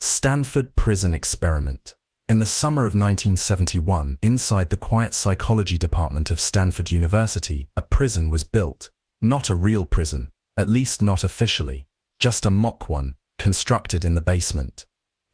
Stanford Prison Experiment. In the summer of 1971, inside the quiet psychology department of Stanford University, a prison was built. Not a real prison, at least not officially, just a mock one, constructed in the basement.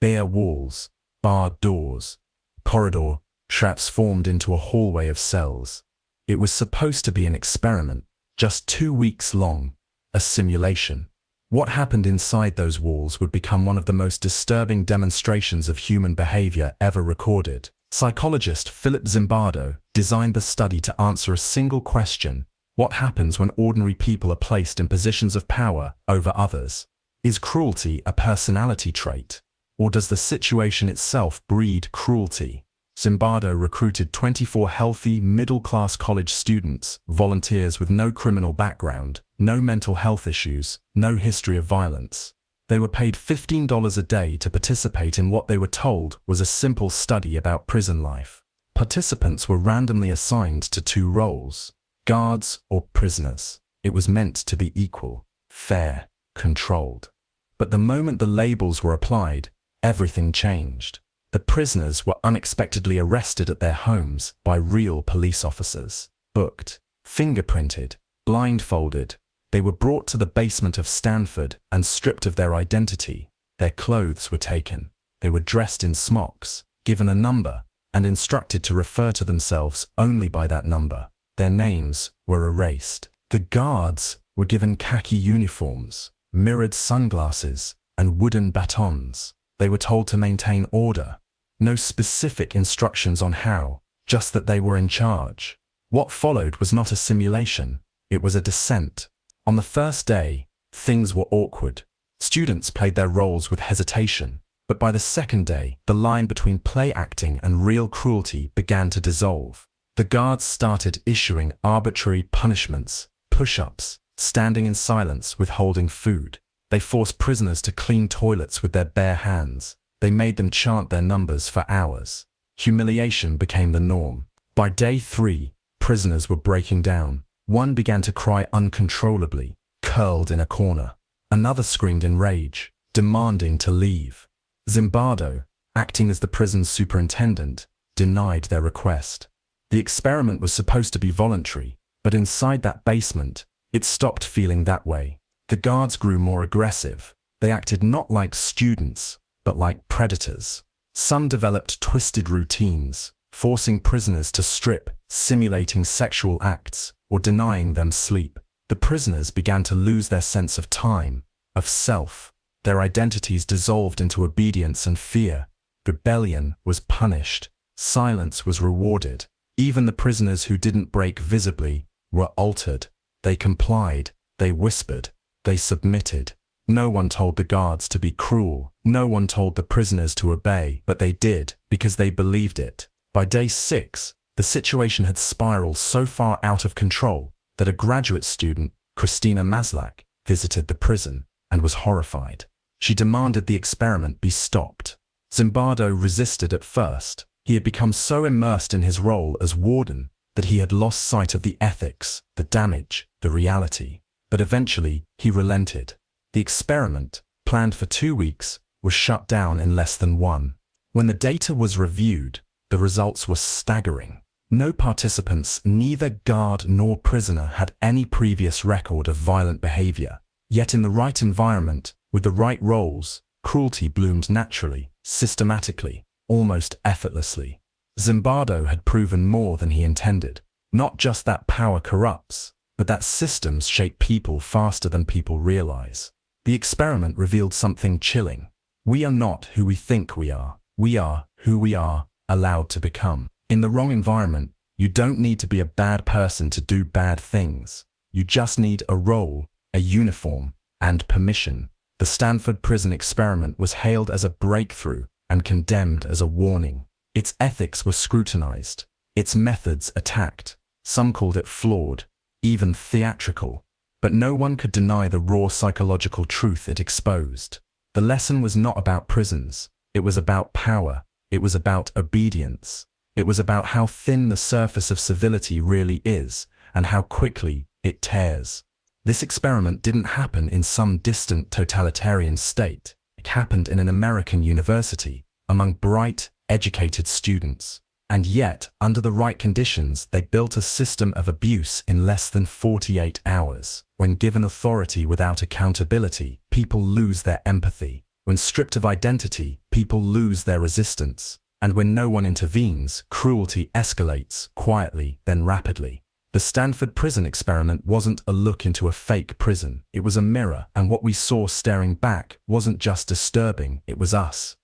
Bare walls, barred doors, corridor, traps formed into a hallway of cells. It was supposed to be an experiment, just 2 weeks long, a simulation. What happened inside those walls would become one of the most disturbing demonstrations of human behavior ever recorded. Psychologist Philip Zimbardo designed the study to answer a single question: what happens when ordinary people are placed in positions of power over others? Is cruelty a personality trait, or does the situation itself breed cruelty? Zimbardo recruited 24 healthy, middle-class college students, volunteers with no criminal background, no mental health issues, no history of violence. They were paid $15 a day to participate in what they were told was a simple study about prison life. Participants were randomly assigned to 2 roles: guards or prisoners. It was meant to be equal, fair, controlled. But the moment the labels were applied, everything changed. The prisoners were unexpectedly arrested at their homes by real police officers. Booked, fingerprinted, blindfolded. They were brought to the basement of Stanford and stripped of their identity. Their clothes were taken. They were dressed in smocks, given a number, and instructed to refer to themselves only by that number. Their names were erased. The guards were given khaki uniforms, mirrored sunglasses, and wooden batons. They were told to maintain order. No specific instructions on how, just that they were in charge. What followed was not a simulation, it was a descent. On the first day, things were awkward. Students played their roles with hesitation, but by the second day, the line between play acting and real cruelty began to dissolve. The guards started issuing arbitrary punishments, push-ups, standing in silence, withholding food. They forced prisoners to clean toilets with their bare hands. They made them chant their numbers for hours. Humiliation became the norm. By day 3, prisoners were breaking down. One began to cry uncontrollably, curled in a corner. Another screamed in rage, demanding to leave. Zimbardo, acting as the prison's superintendent, denied their request. The experiment was supposed to be voluntary, but inside that basement, it stopped feeling that way. The guards grew more aggressive. They acted not like students, but like predators. Some developed twisted routines, forcing prisoners to strip, simulating sexual acts, or denying them sleep. The prisoners began to lose their sense of time, of self. Their identities dissolved into obedience and fear. Rebellion was punished. Silence was rewarded. Even the prisoners who didn't break visibly were altered. They complied. They whispered. They submitted. No one told the guards to be cruel. No one told the prisoners to obey, but they did because they believed it. By day 6, the situation had spiraled so far out of control that a graduate student, Christina Maslach, visited the prison and was horrified. She demanded the experiment be stopped. Zimbardo resisted at first. He had become so immersed in his role as warden that he had lost sight of the ethics, the damage, the reality. But eventually, he relented. The experiment, planned for 2 weeks, was shut down in less than 1. When the data was reviewed, the results were staggering. No participants, neither guard nor prisoner, had any previous record of violent behavior. Yet in the right environment, with the right roles, cruelty bloomed naturally, systematically, almost effortlessly. Zimbardo had proven more than he intended. Not just that power corrupts, but that systems shape people faster than people realize. The experiment revealed something chilling. We are not who we think we are. We are who we are allowed to become. In the wrong environment, you don't need to be a bad person to do bad things. You just need a role, a uniform, and permission. The Stanford Prison Experiment was hailed as a breakthrough and condemned as a warning. Its ethics were scrutinized, its methods attacked. Some called it flawed, even theatrical, but no one could deny the raw psychological truth it exposed. The lesson was not about prisons. It was about power. It was about obedience. It was about how thin the surface of civility really is and how quickly it tears. This experiment didn't happen in some distant totalitarian state. It happened in an American university, among bright, educated students. And yet, under the right conditions, they built a system of abuse in less than 48 hours. When given authority without accountability, people lose their empathy. When stripped of identity, people lose their resistance. And when no one intervenes, cruelty escalates, quietly, then rapidly. The Stanford Prison Experiment wasn't a look into a fake prison. It was a mirror, and what we saw staring back wasn't just disturbing, it was us.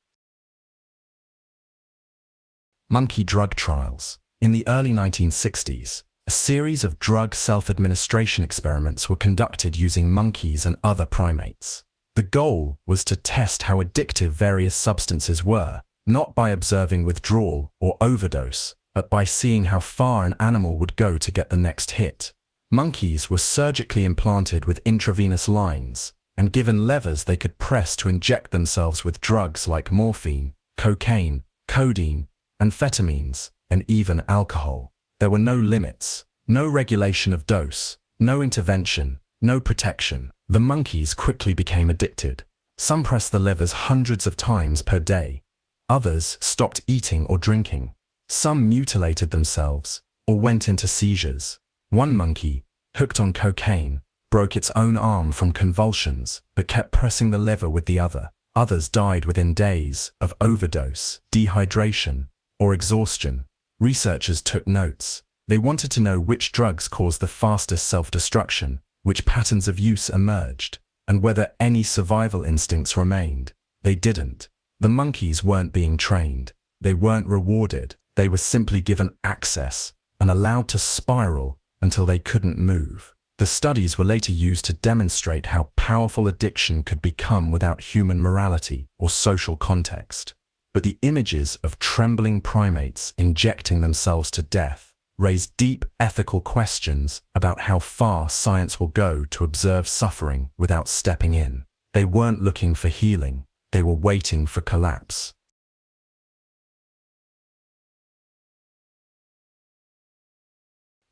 Monkey drug trials. In the early 1960s, a series of drug self-administration experiments were conducted using monkeys and other primates. The goal was to test how addictive various substances were, not by observing withdrawal or overdose, but by seeing how far an animal would go to get the next hit. Monkeys were surgically implanted with intravenous lines and given levers they could press to inject themselves with drugs like morphine, cocaine, codeine, amphetamines, and even alcohol. There were no limits, no regulation of dose, no intervention, no protection. The monkeys quickly became addicted. Some pressed the levers hundreds of times per day. Others stopped eating or drinking. Some mutilated themselves or went into seizures. One monkey, hooked on cocaine, broke its own arm from convulsions but kept pressing the lever with the other. Others died within days of overdose, dehydration, or exhaustion. Researchers took notes. They wanted to know which drugs caused the fastest self-destruction, which patterns of use emerged, and whether any survival instincts remained. They didn't. The monkeys weren't being trained. They weren't rewarded. They were simply given access and allowed to spiral until they couldn't move. The studies were later used to demonstrate how powerful addiction could become without human morality or social context. But the images of trembling primates injecting themselves to death raise deep ethical questions about how far science will go to observe suffering without stepping in. They weren't looking for healing. They were waiting for collapse.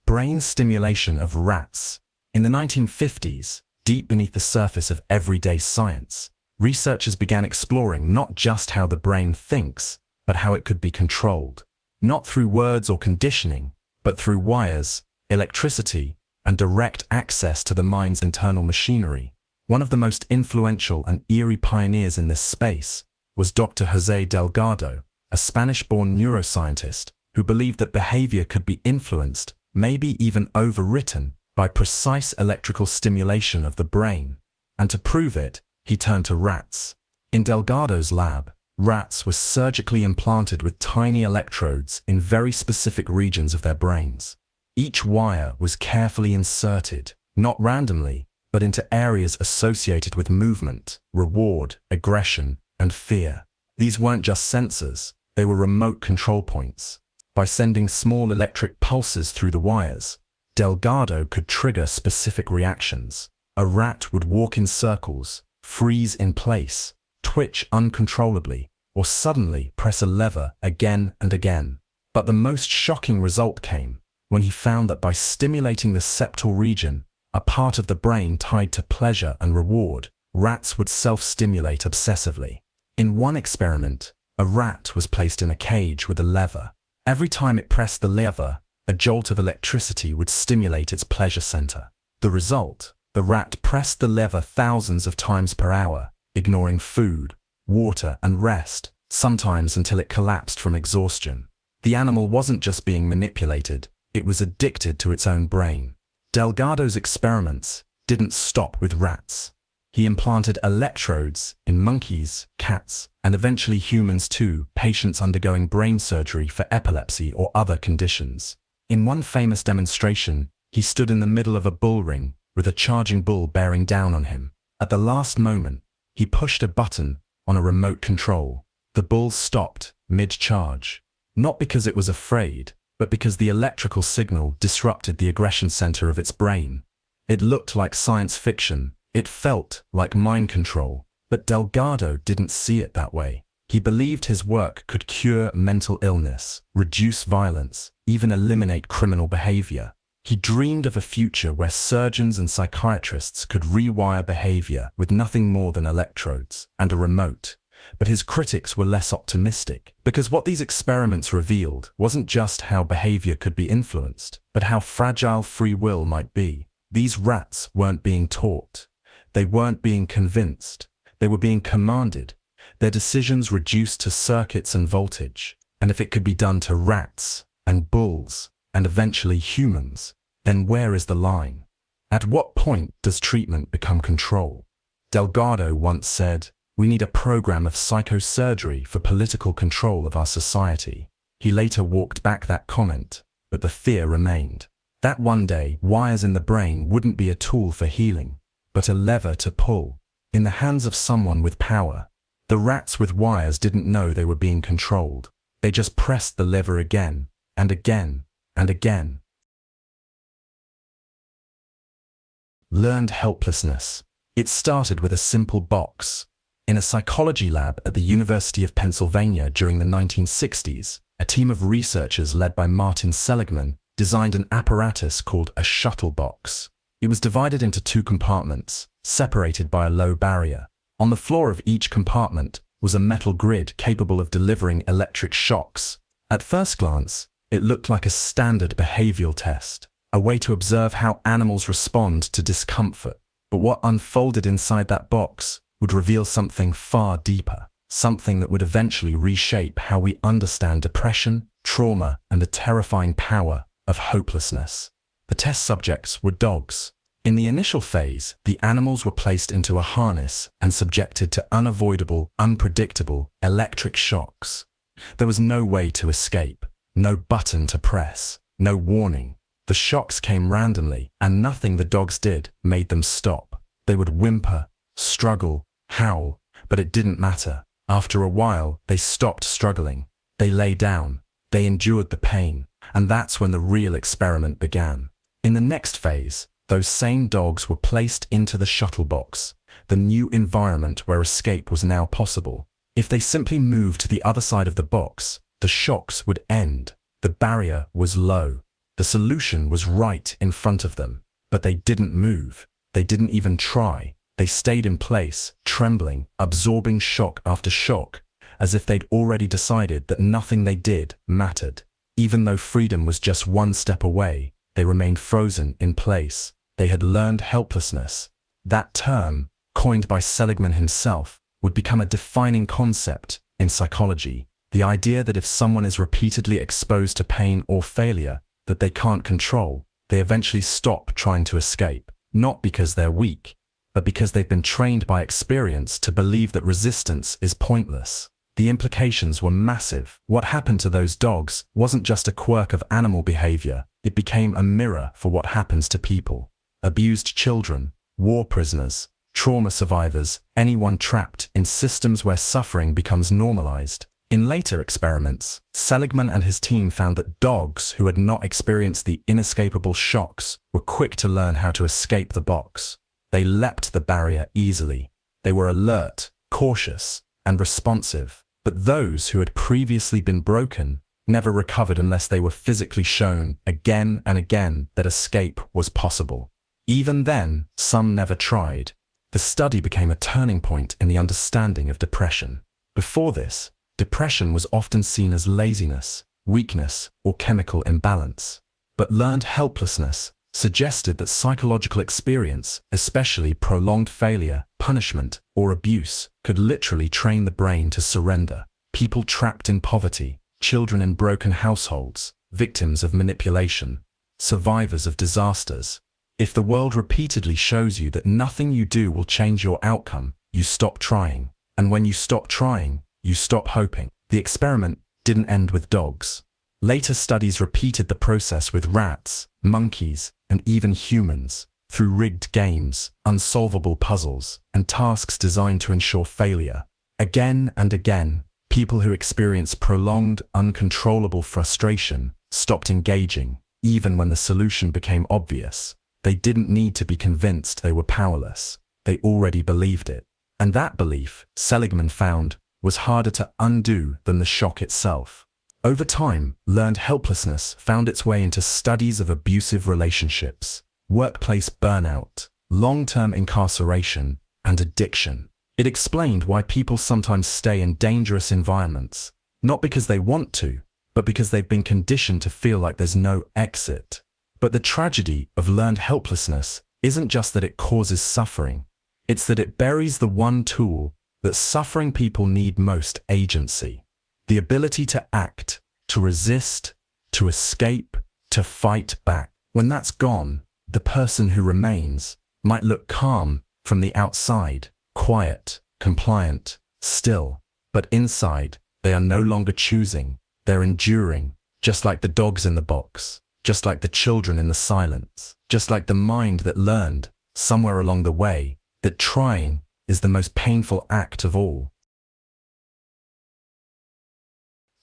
Brain stimulation of rats. In the 1950s, deep beneath the surface of everyday science, researchers began exploring not just how the brain thinks, but how it could be controlled. Not through words or conditioning, but through wires, electricity, and direct access to the mind's internal machinery. One of the most influential and eerie pioneers in this space was Dr. José Delgado, a Spanish-born neuroscientist who believed that behavior could be influenced, maybe even overwritten, by precise electrical stimulation of the brain. And to prove it, he turned to rats. In Delgado's lab, rats were surgically implanted with tiny electrodes in very specific regions of their brains. Each wire was carefully inserted, not randomly, but into areas associated with movement, reward, aggression, and fear. These weren't just sensors, they were remote control points. By sending small electric pulses through the wires, Delgado could trigger specific reactions. A rat would walk in circles, freeze in place, twitch uncontrollably, or suddenly press a lever again and again. But the most shocking result came when he found that by stimulating the septal region, a part of the brain tied to pleasure and reward, rats would self-stimulate obsessively. In one experiment, a rat was placed in a cage with a lever. Every time it pressed the lever, a jolt of electricity would stimulate its pleasure center. The result: the rat pressed the lever thousands of times per hour, ignoring food, water, and rest, sometimes until it collapsed from exhaustion. The animal wasn't just being manipulated, it was addicted to its own brain. Delgado's experiments didn't stop with rats. He implanted electrodes in monkeys, cats, and eventually humans too, patients undergoing brain surgery for epilepsy or other conditions. In one famous demonstration, he stood in the middle of a bull ring with a charging bull bearing down on him. At the last moment, he pushed a button on a remote control. The bull stopped mid-charge, not because it was afraid, but because the electrical signal disrupted the aggression center of its brain. It looked like science fiction. It felt like mind control, but Delgado didn't see it that way. He believed his work could cure mental illness, reduce violence, even eliminate criminal behavior. He dreamed of a future where surgeons and psychiatrists could rewire behavior with nothing more than electrodes and a remote. But his critics were less optimistic, because what these experiments revealed wasn't just how behavior could be influenced, but how fragile free will might be. These rats weren't being taught. They weren't being convinced. They were being commanded. Their decisions reduced to circuits and voltage. And if it could be done to rats and bulls and eventually humans, then where is the line? At what point does treatment become control? Delgado once said, "We need a program of psychosurgery for political control of our society." He later walked back that comment, but the fear remained. That one day, wires in the brain wouldn't be a tool for healing, but a lever to pull, in the hands of someone with power. The rats with wires didn't know they were being controlled. They just pressed the lever again, and again, and again. Learned helplessness. It started with a simple box. In a psychology lab at the University of Pennsylvania during the 1960s, a team of researchers led by Martin Seligman designed an apparatus called a shuttle box. It was divided into 2 compartments, separated by a low barrier. On the floor of each compartment was a metal grid capable of delivering electric shocks. At first glance, it looked like a standard behavioral test, a way to observe how animals respond to discomfort. But what unfolded inside that box would reveal something far deeper, something that would eventually reshape how we understand depression, trauma, and the terrifying power of hopelessness. The test subjects were dogs. In the initial phase, the animals were placed into a harness and subjected to unavoidable, unpredictable electric shocks. There was no way to escape, no button to press, no warning. The shocks came randomly, and nothing the dogs did made them stop. They would whimper, struggle, howl, but it didn't matter. After a while, they stopped struggling. They lay down. They endured the pain. And that's when the real experiment began. In the next phase, those same dogs were placed into the shuttle box, the new environment where escape was now possible. If they simply moved to the other side of the box, the shocks would end. The barrier was low. The solution was right in front of them. But they didn't move. They didn't even try. They stayed in place, trembling, absorbing shock after shock, as if they'd already decided that nothing they did mattered. Even though freedom was just one step away, they remained frozen in place. They had learned helplessness. That term, coined by Seligman himself, would become a defining concept in psychology. The idea that if someone is repeatedly exposed to pain or failure that they can't control, they eventually stop trying to escape, not because they're weak, but because they've been trained by experience to believe that resistance is pointless. The implications were massive. What happened to those dogs wasn't just a quirk of animal behavior. It became a mirror for what happens to people. Abused children, war prisoners, trauma survivors, anyone trapped in systems where suffering becomes normalized. In later experiments, Seligman and his team found that dogs who had not experienced the inescapable shocks were quick to learn how to escape the box. They leapt the barrier easily. They were alert, cautious, and responsive. But those who had previously been broken never recovered unless they were physically shown again and again that escape was possible. Even then, some never tried. The study became a turning point in the understanding of depression. Before this, depression was often seen as laziness, weakness, or chemical imbalance. But learned helplessness suggested that psychological experience, especially prolonged failure, punishment, or abuse, could literally train the brain to surrender. People trapped in poverty, children in broken households, victims of manipulation, survivors of disasters. If the world repeatedly shows you that nothing you do will change your outcome, you stop trying. And when you stop trying, you stop hoping. The experiment didn't end with dogs. Later studies repeated the process with rats, monkeys, and even humans, through rigged games, unsolvable puzzles, and tasks designed to ensure failure. Again and again, people who experienced prolonged, uncontrollable frustration stopped engaging, even when the solution became obvious. They didn't need to be convinced they were powerless. They already believed it. And that belief, Seligman found, was harder to undo than the shock itself. Over time, learned helplessness found its way into studies of abusive relationships, workplace burnout, long-term incarceration, and addiction. It explained why people sometimes stay in dangerous environments, not because they want to, but because they've been conditioned to feel like there's no exit. But the tragedy of learned helplessness isn't just that it causes suffering, it's that it buries the one tool that suffering people need most: agency. The ability to act, to resist, to escape, to fight back. When that's gone, the person who remains might look calm from the outside, quiet, compliant, still, but inside, they are no longer choosing, they're enduring, just like the dogs in the box, just like the children in the silence, just like the mind that learned, somewhere along the way, that trying is the most painful act of all.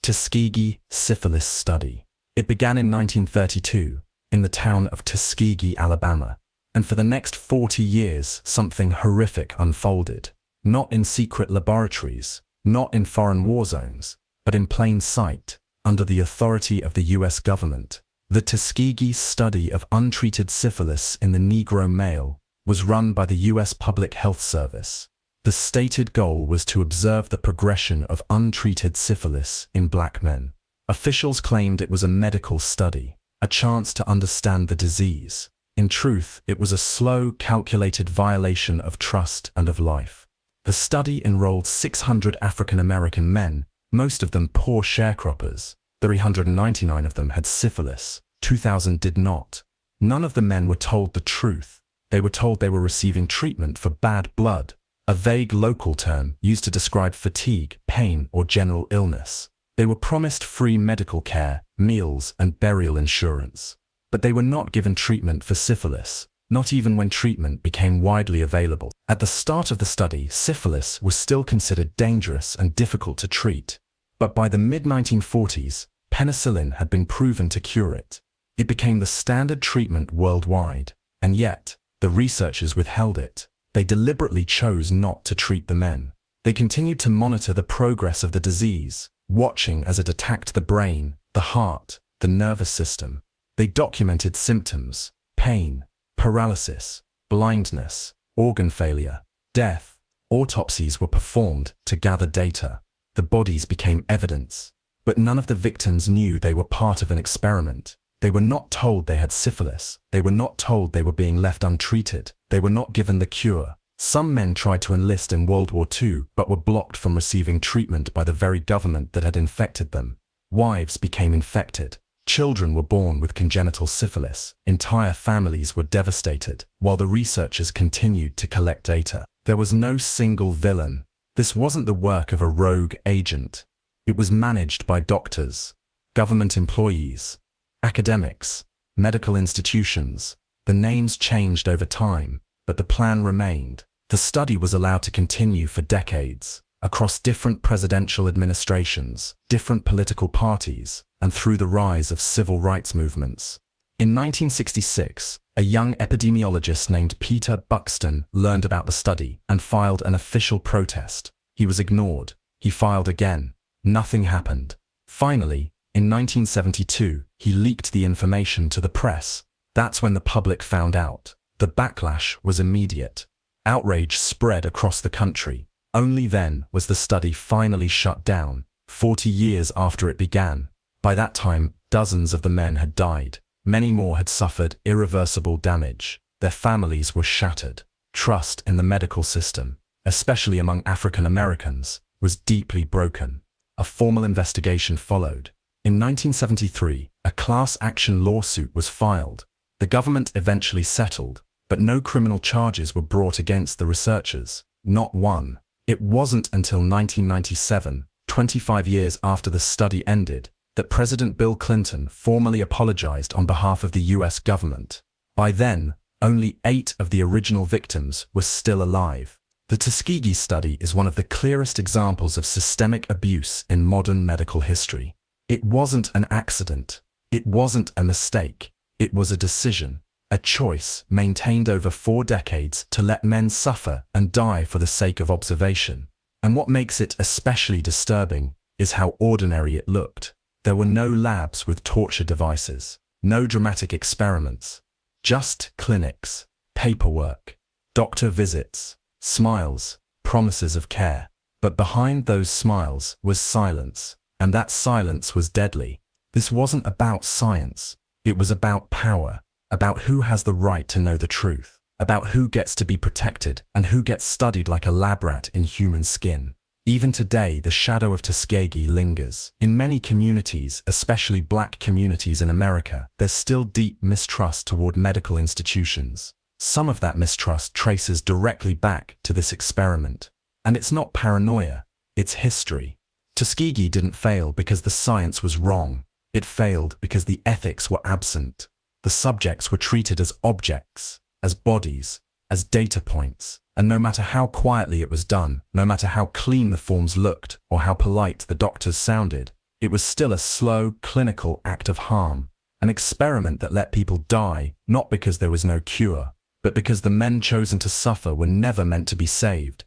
Tuskegee Syphilis Study. It began in 1932 in the town of Tuskegee, Alabama, and for the next 40 years something horrific unfolded. Not in secret laboratories, not in foreign war zones, but in plain sight, under the authority of the US government. The Tuskegee study of untreated syphilis in the Negro male was run by the US Public Health Service. The stated goal was to observe the progression of untreated syphilis in black men. Officials claimed it was a medical study, a chance to understand the disease. In truth, it was a slow, calculated violation of trust and of life. The study enrolled 600 African American men, most of them poor sharecroppers. 399 of them had syphilis, 2,000 did not. None of the men were told the truth. They were told they were receiving treatment for bad blood, a vague local term used to describe fatigue, pain, or general illness. They were promised free medical care, meals, and burial insurance. But they were not given treatment for syphilis, not even when treatment became widely available. At the start of the study, syphilis was still considered dangerous and difficult to treat. But by the mid-1940s, penicillin had been proven to cure it. It became the standard treatment worldwide, and yet, the researchers withheld it. They deliberately chose not to treat the men. They continued to monitor the progress of the disease, watching as it attacked the brain, the heart, the nervous system. They documented symptoms, pain, paralysis, blindness, organ failure, death. Autopsies were performed to gather data. The bodies became evidence. But none of the victims knew they were part of an experiment. They were not told they had syphilis. They were not told they were being left untreated. They were not given the cure. Some men tried to enlist in World War II, but were blocked from receiving treatment by the very government that had infected them. Wives became infected. Children were born with congenital syphilis. Entire families were devastated, while the researchers continued to collect data. There was no single villain. This wasn't the work of a rogue agent. It was managed by doctors, government employees, academics, medical institutions. The names changed over time, but the plan remained. The study was allowed to continue for decades, across different presidential administrations, different political parties, and through the rise of civil rights movements. In 1966, a young epidemiologist named Peter Buxton learned about the study and filed an official protest. He was ignored. He filed again. Nothing happened. Finally, in 1972, he leaked the information to the press. That's when the public found out. The backlash was immediate. Outrage spread across the country. Only then was the study finally shut down, 40 years after it began. By that time, dozens of the men had died. Many more had suffered irreversible damage. Their families were shattered. Trust in the medical system, especially among African Americans, was deeply broken. A formal investigation followed. In 1973, a class action lawsuit was filed. The government eventually settled, but no criminal charges were brought against the researchers. Not one. It wasn't until 1997, 25 years after the study ended, that President Bill Clinton formally apologized on behalf of the US government. By then, only 8 of the original victims were still alive. The Tuskegee study is one of the clearest examples of systemic abuse in modern medical history. It wasn't an accident. It wasn't a mistake. It was a decision, a choice maintained over 4 decades to let men suffer and die for the sake of observation. And what makes it especially disturbing is how ordinary it looked. There were no labs with torture devices, no dramatic experiments, just clinics, paperwork, doctor visits, smiles, promises of care. But behind those smiles was silence, and that silence was deadly. This wasn't about science. It was about power, about who has the right to know the truth, about who gets to be protected and who gets studied like a lab rat in human skin. Even today, the shadow of Tuskegee lingers. In many communities, especially black communities in America, there's still deep mistrust toward medical institutions. Some of that mistrust traces directly back to this experiment. And it's not paranoia, it's history. Tuskegee didn't fail because the science was wrong. It failed because the ethics were absent. The subjects were treated as objects, as bodies, as data points. And no matter how quietly it was done, no matter how clean the forms looked or how polite the doctors sounded, it was still a slow, clinical act of harm. An experiment that let people die, not because there was no cure, but because the men chosen to suffer were never meant to be saved.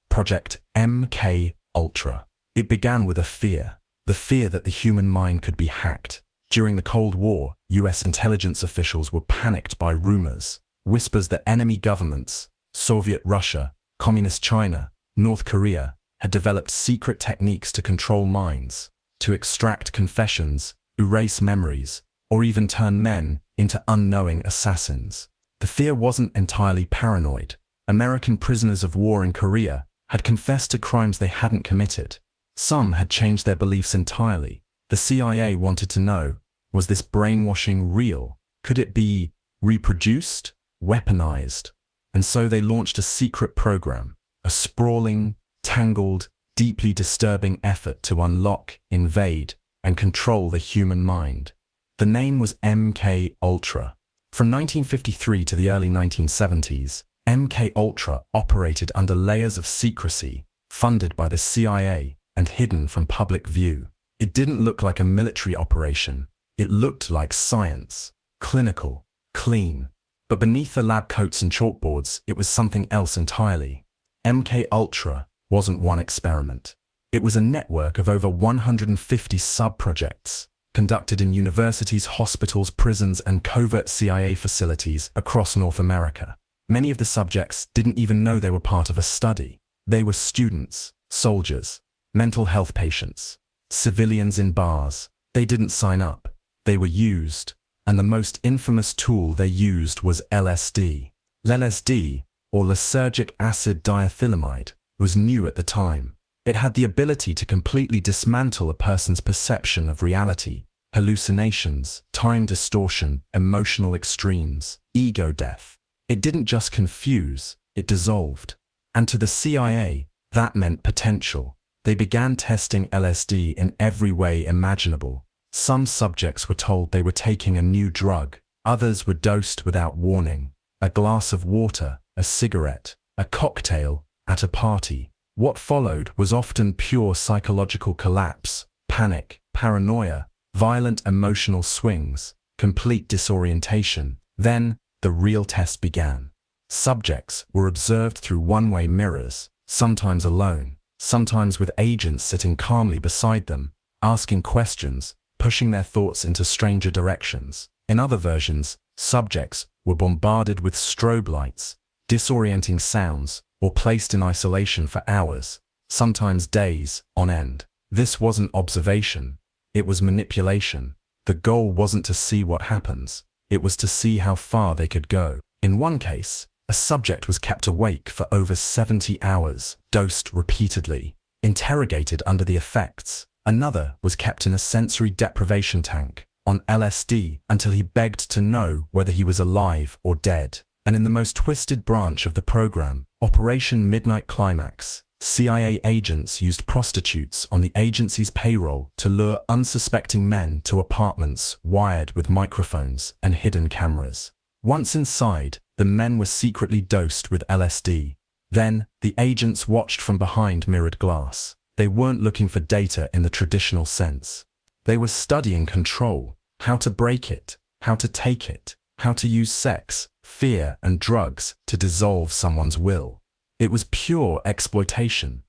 Project MK Ultra. It began with a fear, the fear that the human mind could be hacked. During the Cold War, US intelligence officials were panicked by rumors, whispers that enemy governments, Soviet Russia, Communist China, North Korea, had developed secret techniques to control minds, to extract confessions, erase memories, or even turn men into unknowing assassins. The fear wasn't entirely paranoid. American prisoners of war in Korea had confessed to crimes they hadn't committed. Some had changed their beliefs entirely. The CIA wanted to know, was this brainwashing real? Could it be reproduced, weaponized? And so they launched a secret program, a sprawling, tangled, deeply disturbing effort to unlock, invade, and control the human mind. The name was MK Ultra. From 1953 to the early 1970s, MK Ultra operated under layers of secrecy, funded by the CIA and hidden from public view. It didn't look like a military operation. It looked like science, clinical, clean. But beneath the lab coats and chalkboards, it was something else entirely. MK Ultra wasn't one experiment. It was a network of over 150 sub-projects, conducted in universities, hospitals, prisons, and covert CIA facilities across North America. Many of the subjects didn't even know they were part of a study. They were students, soldiers, mental health patients, civilians in bars. They didn't sign up. They were used. And the most infamous tool they used was LSD. LSD, or lysergic acid diethylamide, was new at the time. It had the ability to completely dismantle a person's perception of reality, hallucinations, time distortion, emotional extremes, ego death. It didn't just confuse, it dissolved. And to the CIA, that meant potential. They began testing LSD in every way imaginable. Some subjects were told they were taking a new drug. Others were dosed without warning. A glass of water, a cigarette, a cocktail, at a party. What followed was often pure psychological collapse, panic, paranoia, violent emotional swings, complete disorientation. Then, the real test began. Subjects were observed through one-way mirrors, sometimes alone, sometimes with agents sitting calmly beside them, asking questions, pushing their thoughts into stranger directions. In other versions, subjects were bombarded with strobe lights, disorienting sounds, or placed in isolation for hours, sometimes days on end. This wasn't observation, it was manipulation. The goal wasn't to see what happens, it was to see how far they could go. In one case, a subject was kept awake for over 70 hours, dosed repeatedly, interrogated under the effects. Another was kept in a sensory deprivation tank, on LSD, until he begged to know whether he was alive or dead. And in the most twisted branch of the program, Operation Midnight Climax, CIA agents used prostitutes on the agency's payroll to lure unsuspecting men to apartments wired with microphones and hidden cameras. Once inside, the men were secretly dosed with LSD. Then, the agents watched from behind mirrored glass. They weren't looking for data in the traditional sense. They were studying control, how to break it, how to take it, how to use sex, fear, and drugs to dissolve someone's will. It was pure exploitation.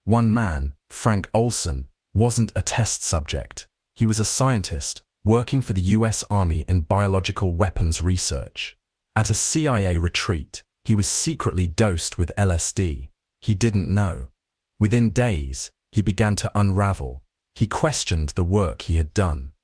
One man, Frank Olson, wasn't a test subject. He was a scientist working for the US Army in biological weapons research. At a CIA retreat, he was secretly dosed with LSD. He didn't know. Within days, he began to unravel. He questioned the work he had done.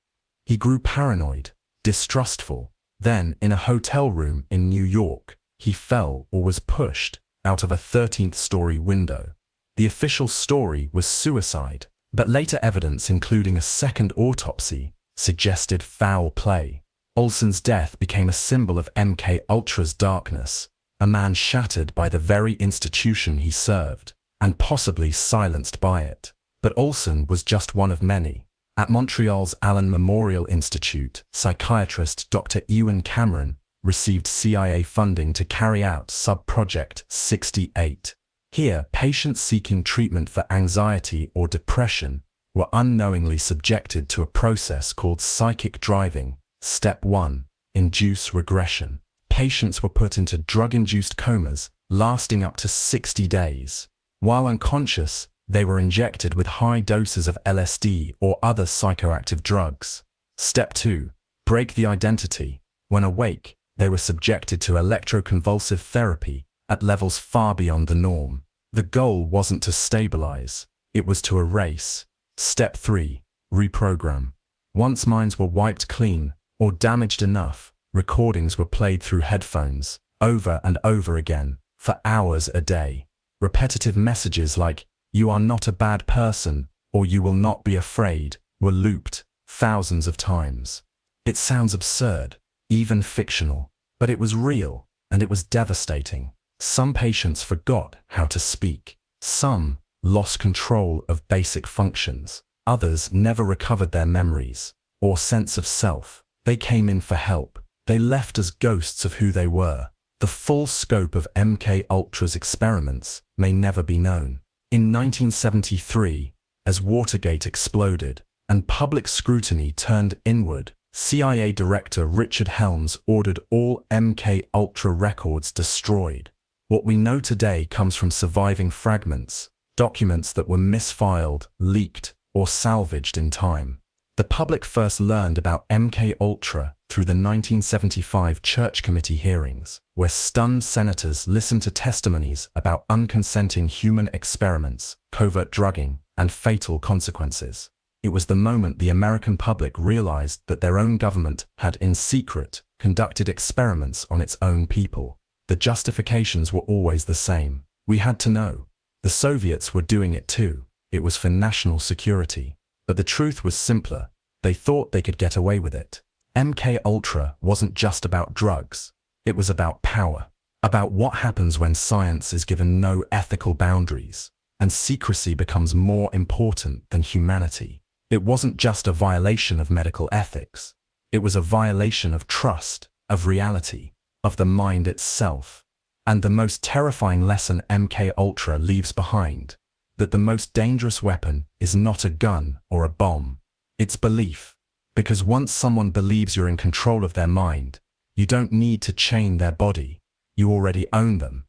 He grew paranoid, distrustful. Then, in a hotel room in New York, he fell or was pushed out of a 13th-story window. The official story was suicide, but later evidence, including a second autopsy, suggested foul play. Olson's death became a symbol of MK Ultra's darkness, a man shattered by the very institution he served, and possibly silenced by it. But Olson was just one of many. At Montreal's Allen Memorial Institute, psychiatrist Dr. Ewan Cameron received CIA funding to carry out Sub-Project 68. Here, patients seeking treatment for anxiety or depression were unknowingly subjected to a process called psychic driving. Step 1. Induce regression. Patients were put into drug-induced comas lasting up to 60 days. While unconscious, they were injected with high doses of LSD or other psychoactive drugs. Step 2. Break the identity. When awake, they were subjected to electroconvulsive therapy at levels far beyond the norm. The goal wasn't to stabilize, it was to erase. Step 3. Reprogram. Once minds were wiped clean or damaged enough, recordings were played through headphones, over and over again, for hours a day. Repetitive messages like, "You are not a bad person," or "You will not be afraid," were looped thousands of times. It sounds absurd, even fictional, but it was real, and it was devastating. Some patients forgot how to speak. Some lost control of basic functions. Others never recovered their memories or sense of self. They came in for help. They left as ghosts of who they were. The full scope of MK Ultra's experiments may never be known. In 1973, as Watergate exploded and public scrutiny turned inward, CIA Director Richard Helms ordered all MK Ultra records destroyed. What we know today comes from surviving fragments, documents that were misfiled, leaked, or salvaged in time. The public first learned about MK Ultra through the 1975 Church Committee hearings, where stunned senators listened to testimonies about unconsenting human experiments, covert drugging, and fatal consequences. It was the moment the American public realized that their own government had, in secret, conducted experiments on its own people. The justifications were always the same. We had to know. The Soviets were doing it too. It was for national security. But the truth was simpler. They thought they could get away with it. MK Ultra wasn't just about drugs. It was about power. About what happens when science is given no ethical boundaries, and secrecy becomes more important than humanity. It wasn't just a violation of medical ethics. It was a violation of trust, of reality, of the mind itself. And the most terrifying lesson MK Ultra leaves behind, that the most dangerous weapon is not a gun or a bomb. It's belief. Because once someone believes you're in control of their mind, you don't need to chain their body. You already own them.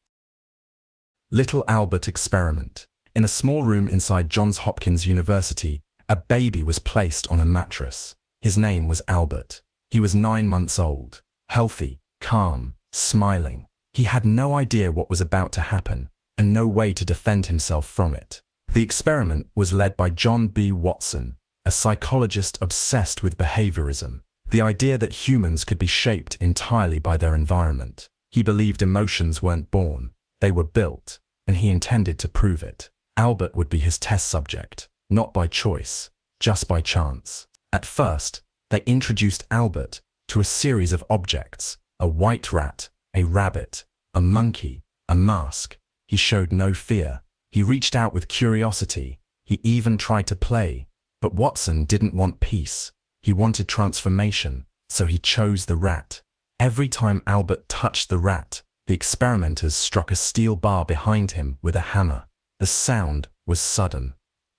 Little Albert Experiment. In a small room inside Johns Hopkins University, a baby was placed on a mattress. His name was Albert. He was 9 months old, healthy, calm, smiling. He had no idea what was about to happen, and no way to defend himself from it. The experiment was led by John B. Watson, a psychologist obsessed with behaviorism, the idea that humans could be shaped entirely by their environment. He believed emotions weren't born, they were built, and he intended to prove it. Albert would be his test subject, not by choice, just by chance. At first, they introduced Albert to a series of objects: a white rat, a rabbit, a monkey, a mask. He showed no fear. He reached out with curiosity. He even tried to play. But Watson didn't want peace. He wanted transformation, so he chose the rat. Every time Albert touched the rat, the experimenters struck a steel bar behind him with a hammer. The sound was sudden,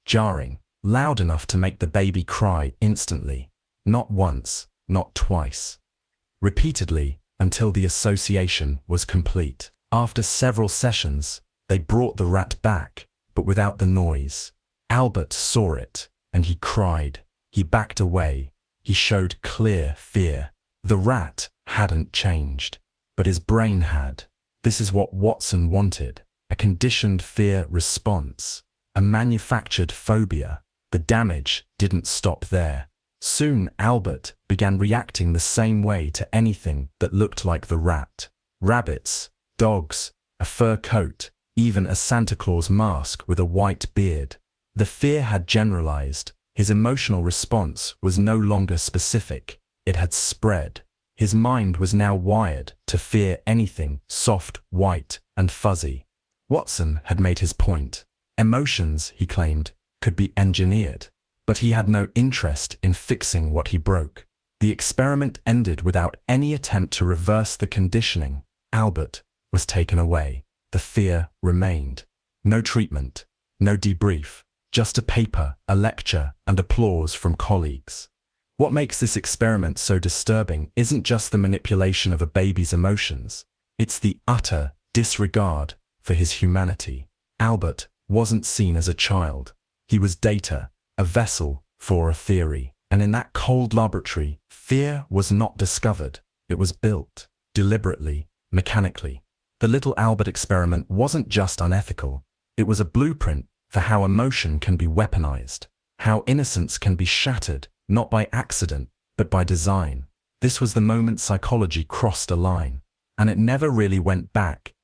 jarring, loud enough to make the baby cry instantly. Not once, not twice. Repeatedly, until the association was complete. After several sessions, they brought the rat back, but without the noise. Albert saw it, and he cried. He backed away. He showed clear fear. The rat hadn't changed, but his brain had. This is what Watson wanted, a conditioned fear response, a manufactured phobia. The damage didn't stop there. Soon Albert began reacting the same way to anything that looked like the rat. Rabbits, dogs, a fur coat, even a Santa Claus mask with a white beard. The fear had generalized. His emotional response was no longer specific. It had spread. His mind was now wired to fear anything soft, white, and fuzzy. Watson had made his point. Emotions, he claimed, could be engineered. But he had no interest in fixing what he broke. The experiment ended without any attempt to reverse the conditioning. Albert was taken away. The fear remained. No treatment, no debrief, just a paper, a lecture, and applause from colleagues. What makes this experiment so disturbing isn't just the manipulation of a baby's emotions. It's the utter disregard for his humanity. Albert wasn't seen as a child. He was data, a vessel for a theory. And in that cold laboratory, fear was not discovered. It was built, deliberately, mechanically. The little Albert experiment wasn't just unethical. It was a blueprint for how emotion can be weaponized, how innocence can be shattered, not by accident, but by design. This was the moment psychology crossed a line, and it never really went back.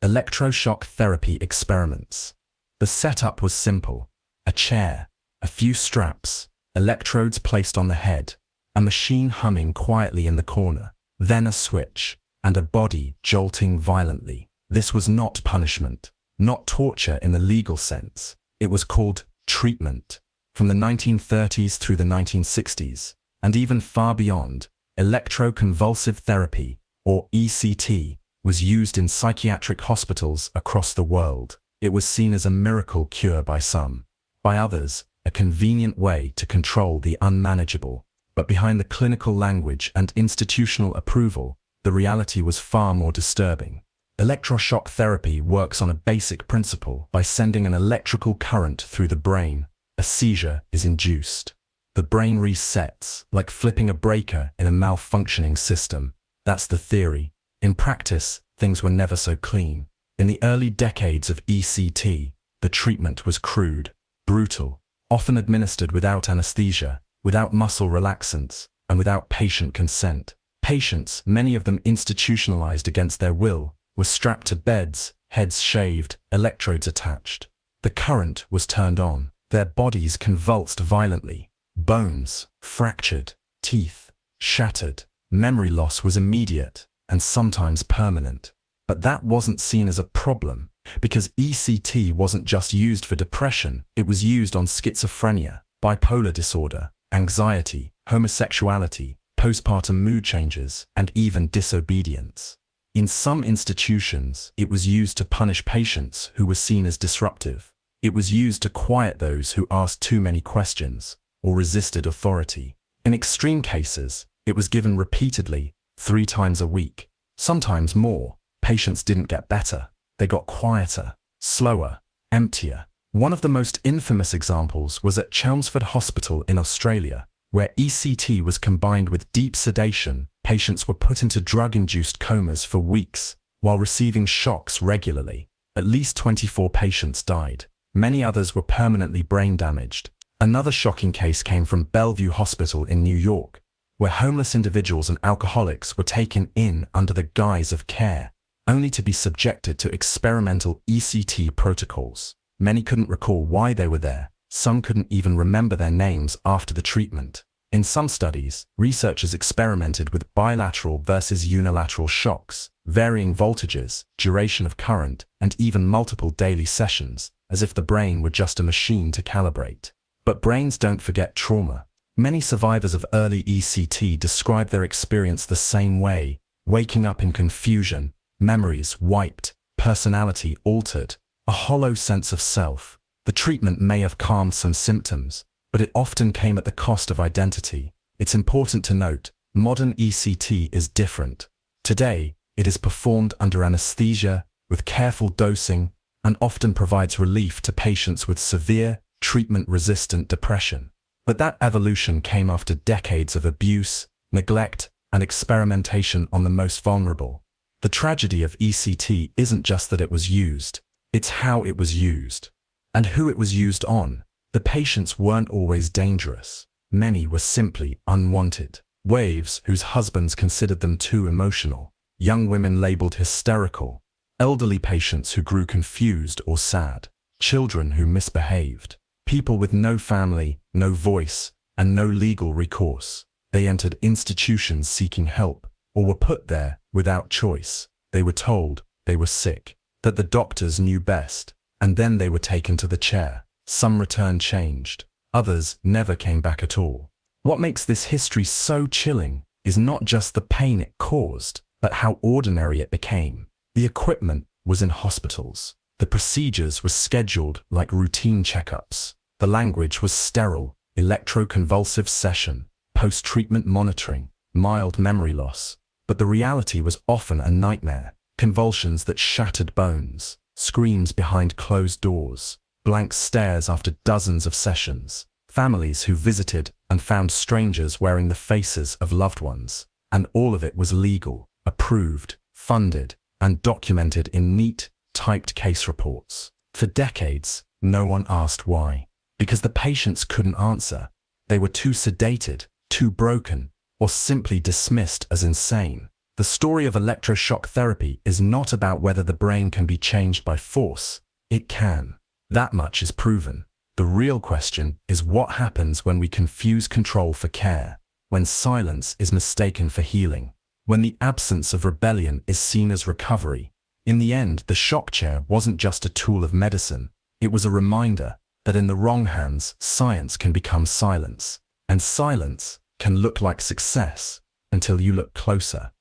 Electroshock therapy experiments. The setup was simple. A chair, a few straps, electrodes placed on the head, a machine humming quietly in the corner, then a switch, and a body jolting violently. This was not punishment, not torture in the legal sense. It was called treatment. From the 1930s through the 1960s, and even far beyond, electroconvulsive therapy, or ECT, was used in psychiatric hospitals across the world. It was seen as a miracle cure by some. By others, a convenient way to control the unmanageable. But behind the clinical language and institutional approval, the reality was far more disturbing. Electroshock therapy works on a basic principle. By sending an electrical current through the brain, a seizure is induced. The brain resets, like flipping a breaker in a malfunctioning system. That's the theory. In practice, things were never so clean. In the early decades of ECT, the treatment was crude, brutal, often administered without anesthesia, without muscle relaxants, and without patient consent. Patients, many of them institutionalized against their will, were strapped to beds, heads shaved, electrodes attached. The current was turned on. Their bodies convulsed violently. Bones fractured, teeth shattered. Memory loss was immediate and sometimes permanent. But that wasn't seen as a problem, because ECT wasn't just used for depression. It was used on schizophrenia, bipolar disorder, anxiety, homosexuality, postpartum mood changes, and even disobedience. In some institutions, it was used to punish patients who were seen as disruptive. It was used to quiet those who asked too many questions or resisted authority. In extreme cases, it was given repeatedly, 3 times a week. Sometimes more. Patients didn't get better. They got quieter, slower, emptier. One of the most infamous examples was at Chelmsford Hospital in Australia, where ECT was combined with deep sedation. Patients were put into drug-induced comas for weeks, while receiving shocks regularly. At least 24 patients died. Many others were permanently brain damaged. Another shocking case came from Bellevue Hospital in New York, where homeless individuals and alcoholics were taken in under the guise of care, only to be subjected to experimental ECT protocols. Many couldn't recall why they were there. Some couldn't even remember their names after the treatment. In some studies, researchers experimented with bilateral versus unilateral shocks, varying voltages, duration of current, and even multiple daily sessions, as if the brain were just a machine to calibrate. But brains don't forget trauma. Many survivors of early ECT describe their experience the same way: waking up in confusion, memories wiped, personality altered, a hollow sense of self. The treatment may have calmed some symptoms, but it often came at the cost of identity. It's important to note, modern ECT is different. Today, it is performed under anesthesia, with careful dosing, and often provides relief to patients with severe, treatment-resistant depression. But that evolution came after decades of abuse, neglect, and experimentation on the most vulnerable. The tragedy of ECT isn't just that it was used, it's how it was used. And who it was used on. The patients weren't always dangerous. Many were simply unwanted. Wives whose husbands considered them too emotional. Young women labeled hysterical. Elderly patients who grew confused or sad. Children who misbehaved. People with no family, no voice, and no legal recourse. They entered institutions seeking help, or were put there without choice. They were told they were sick, that the doctors knew best, and then they were taken to the chair. Some returned changed, others never came back at all. What makes this history so chilling is not just the pain it caused, but how ordinary it became. The equipment was in hospitals. The procedures were scheduled like routine checkups. The language was sterile, electroconvulsive session, post-treatment monitoring, mild memory loss. But the reality was often a nightmare. Convulsions that shattered bones, screams behind closed doors, blank stares after dozens of sessions, families who visited and found strangers wearing the faces of loved ones. And all of it was legal, approved, funded, and documented in neat, typed case reports. For decades, no one asked why. Because the patients couldn't answer. They were too sedated, too broken, or simply dismissed as insane. The story of electroshock therapy is not about whether the brain can be changed by force. It can. That much is proven. The real question is what happens when we confuse control for care, when silence is mistaken for healing, when the absence of rebellion is seen as recovery. In the end, the shock chair wasn't just a tool of medicine. It was a reminder that in the wrong hands, science can become silence. And silence can look like success until you look closer.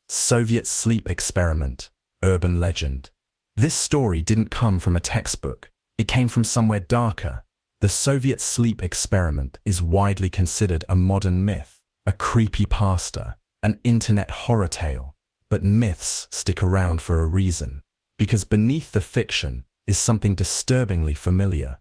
Soviet sleep experiment, urban legend. This story didn't come from a textbook. It came from somewhere darker. The Soviet sleep experiment is widely considered a modern myth, a creepypasta, an internet horror tale. But myths stick around for a reason. Because beneath the fiction is something disturbingly familiar.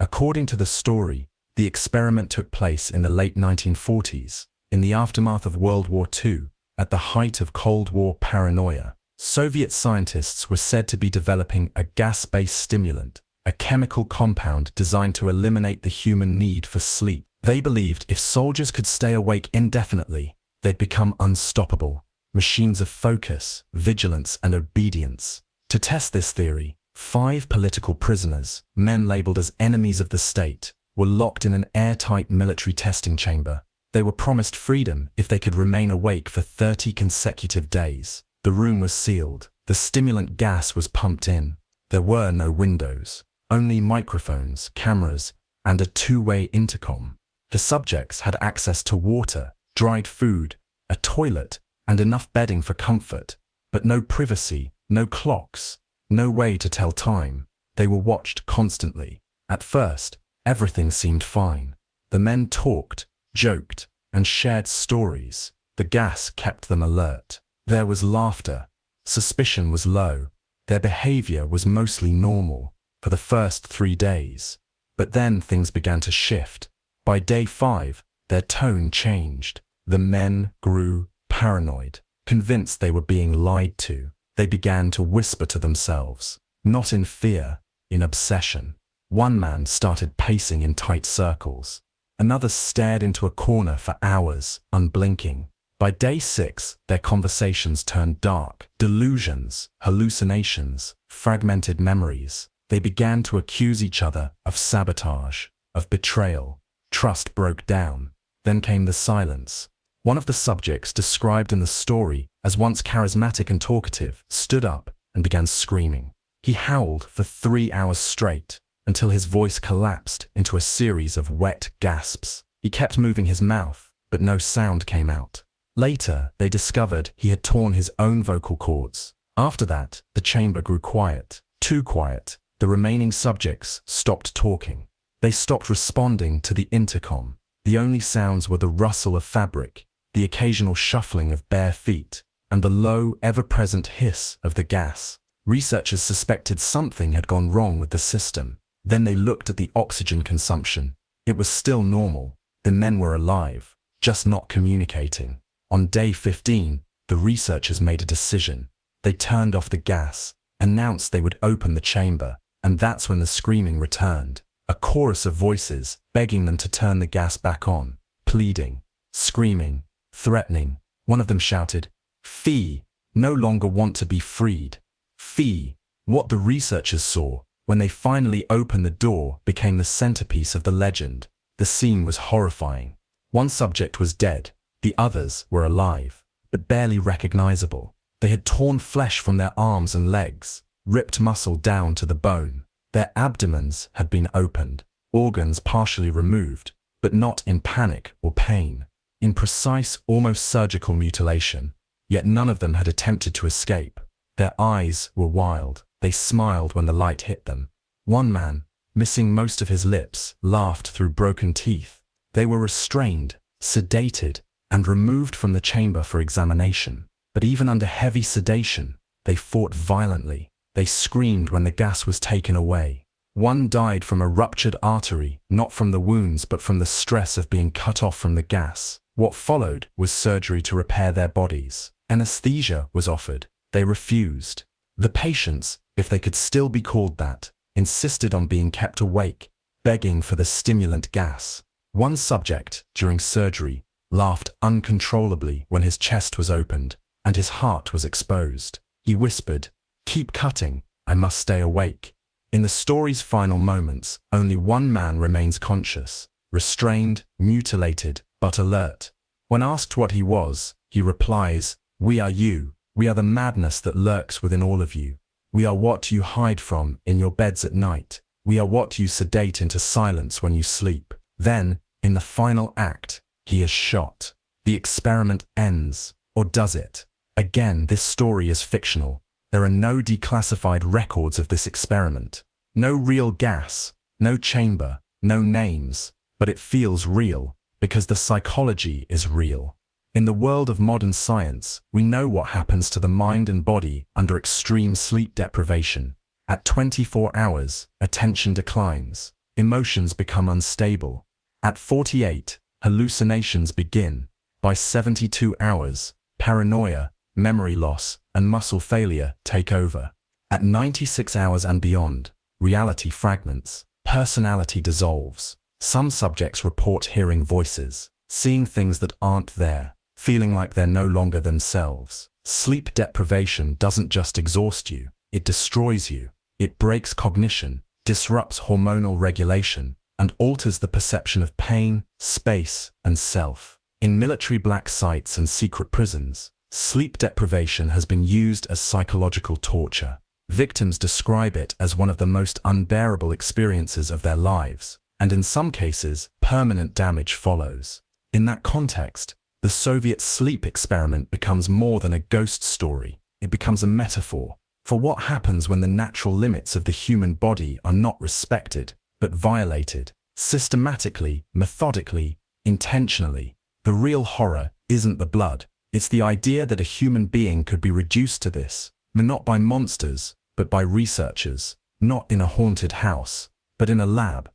According to the story, the experiment took place in the late 1940s, in the aftermath of World War II, at the height of Cold War paranoia. Soviet scientists were said to be developing a gas-based stimulant, a chemical compound designed to eliminate the human need for sleep. They believed if soldiers could stay awake indefinitely, they'd become unstoppable, machines of focus, vigilance, and obedience. To test this theory, 5 political prisoners, men labeled as enemies of the state, were locked in an airtight military testing chamber. They were promised freedom if they could remain awake for 30 consecutive days. The room was sealed. The stimulant gas was pumped in. There were no windows, only microphones, cameras, and a two-way intercom. The subjects had access to water, dried food, a toilet, and enough bedding for comfort, but no privacy, no clocks, no way to tell time. They were watched constantly. At first, everything seemed fine. The men talked, joked, and shared stories. The gas kept them alert. There was laughter. Suspicion was low. Their behavior was mostly normal for the first 3 days. But then things began to shift. By day 5, their tone changed. The men grew paranoid, convinced they were being lied to. They began to whisper to themselves, not in fear, in obsession. One man started pacing in tight circles. Another stared into a corner for hours, unblinking. By day 6, their conversations turned dark. Delusions, hallucinations, fragmented memories. They began to accuse each other of sabotage, of betrayal. Trust broke down. Then came the silence. One of the subjects described in the story as once charismatic and talkative stood up and began screaming. He howled for 3 hours straight, until his voice collapsed into a series of wet gasps. He kept moving his mouth, but no sound came out. Later, they discovered he had torn his own vocal cords. After that, the chamber grew quiet. Too quiet. The remaining subjects stopped talking. They stopped responding to the intercom. The only sounds were the rustle of fabric, the occasional shuffling of bare feet, and the low, ever-present hiss of the gas. Researchers suspected something had gone wrong with the system. Then they looked at the oxygen consumption. It was still normal. The men were alive, just not communicating. On day 15, the researchers made a decision. They turned off the gas, announced they would open the chamber, and that's when the screaming returned. A chorus of voices begging them to turn the gas back on, pleading, screaming, threatening. One of them shouted, "Fee! No longer want to be freed. Fee!" What the researchers saw, when they finally opened the door, became the centerpiece of the legend. The scene was horrifying. One subject was dead. The others were alive, but barely recognizable. They had torn flesh from their arms and legs, ripped muscle down to the bone. Their abdomens had been opened, organs partially removed, but not in panic or pain, in precise, almost surgical mutilation. Yet none of them had attempted to escape. Their eyes were wild. They smiled when the light hit them. One man, missing most of his lips, laughed through broken teeth. They were restrained, sedated, and removed from the chamber for examination. But even under heavy sedation, they fought violently. They screamed when the gas was taken away. One died from a ruptured artery, not from the wounds but from the stress of being cut off from the gas. What followed was surgery to repair their bodies. Anesthesia was offered. They refused. The patients, if they could still be called that, insisted on being kept awake, begging for the stimulant gas. One subject, during surgery, laughed uncontrollably when his chest was opened and his heart was exposed. He whispered, "Keep cutting, I must stay awake." In the story's final moments, only one man remains conscious, restrained, mutilated, but alert. When asked what he was, he replies, "We are you. We are the madness that lurks within all of you. We are what you hide from in your beds at night. We are what you sedate into silence when you sleep." Then, in the final act, he is shot. The experiment ends. Or does it? Again, this story is fictional. There are no declassified records of this experiment. No real gas, no chamber, no names, but it feels real, because the psychology is real. In the world of modern science, we know what happens to the mind and body under extreme sleep deprivation. At 24 hours, attention declines, emotions become unstable. At 48, hallucinations begin. By 72 hours, paranoia, memory loss, and muscle failure take over. At 96 hours and beyond, reality fragments, personality dissolves. Some subjects report hearing voices, seeing things that aren't there, feeling like they're no longer themselves. Sleep deprivation doesn't just exhaust you, it destroys you. It breaks cognition, disrupts hormonal regulation, and alters the perception of pain, space, and self. In military black sites and secret prisons, sleep deprivation has been used as psychological torture. Victims describe it as one of the most unbearable experiences of their lives, and in some cases, permanent damage follows. In that context, the Soviet sleep experiment becomes more than a ghost story. It becomes a metaphor for what happens when the natural limits of the human body are not respected, but violated, systematically, methodically, intentionally. The real horror isn't the blood. It's the idea that a human being could be reduced to this, not by monsters, but by researchers, not in a haunted house, but in a lab.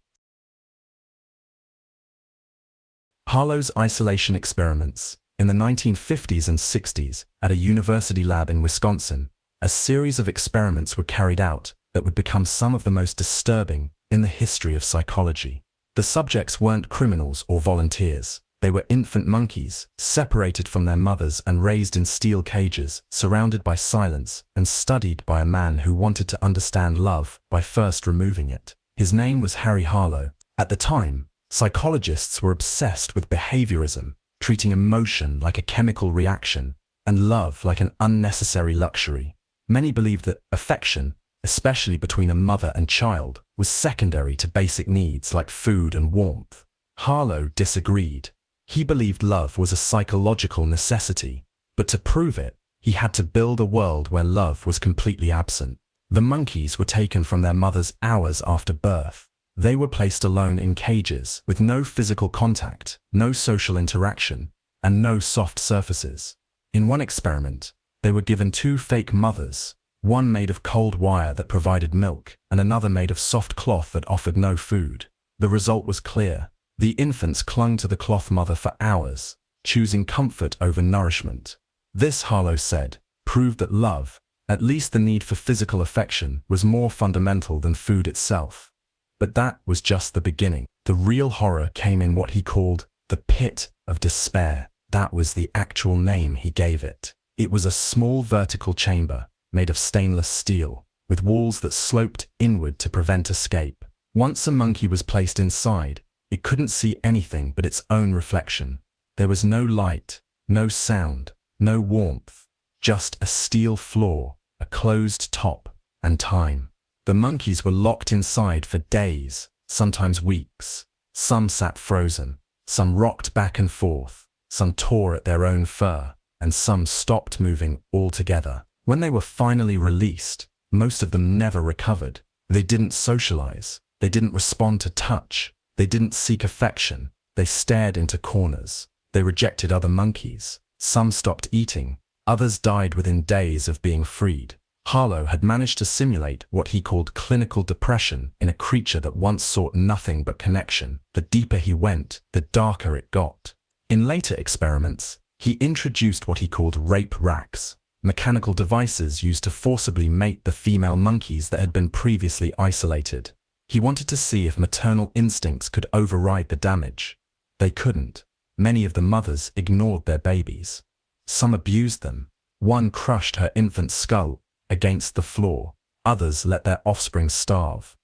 Harlows isolation experiments. In the 1950s and 60s, at a university lab in Wisconsin, a series of experiments were carried out that would become some of the most disturbing in the history of psychology. The subjects weren't criminals or volunteers. They were infant monkeys, separated from their mothers and raised in steel cages, surrounded by silence, and studied by a man who wanted to understand love by first removing it. His name was Harry Harlow. At the time, psychologists were obsessed with behaviorism, treating emotion like a chemical reaction, and love like an unnecessary luxury. Many believed that affection, especially between a mother and child, was secondary to basic needs like food and warmth. Harlow disagreed. He believed love was a psychological necessity, but to prove it, he had to build a world where love was completely absent. The monkeys were taken from their mothers hours after birth. They were placed alone in cages with no physical contact, no social interaction, and no soft surfaces. In one experiment, They were given two fake mothers, one made of cold wire that provided milk, and another made of soft cloth that offered no food. The result was clear. The infants clung to the cloth mother for hours, choosing comfort over nourishment. This, Harlows said, proved that love, at least the need for physical affection, was more fundamental than food itself. But that was just the beginning. The real horror came in what he called the pit of despair. That was the actual name he gave it. It was a small vertical chamber, made of stainless steel, with walls that sloped inward to prevent escape. Once a monkey was placed inside, it couldn't see anything but its own reflection. There was no light, no sound, no warmth, just a steel floor, a closed top, and time. The monkeys were locked inside for days, sometimes weeks. Some sat frozen, some rocked back and forth, some tore at their own fur, and some stopped moving altogether. When they were finally released, most of them never recovered. They didn't socialize, they didn't respond to touch, they didn't seek affection, they stared into corners. They rejected other monkeys. Some stopped eating, others died within days of being freed. Harlow had managed to simulate what he called clinical depression in a creature that once sought nothing but connection. The deeper he went, the darker it got. In later experiments, he introduced what he called rape racks, mechanical devices used to forcibly mate the female monkeys that had been previously isolated. He wanted to see if maternal instincts could override the damage. They couldn't. Many of the mothers ignored their babies. Some abused them. One crushed her infant's skull against the floor. Others let their offspring starve.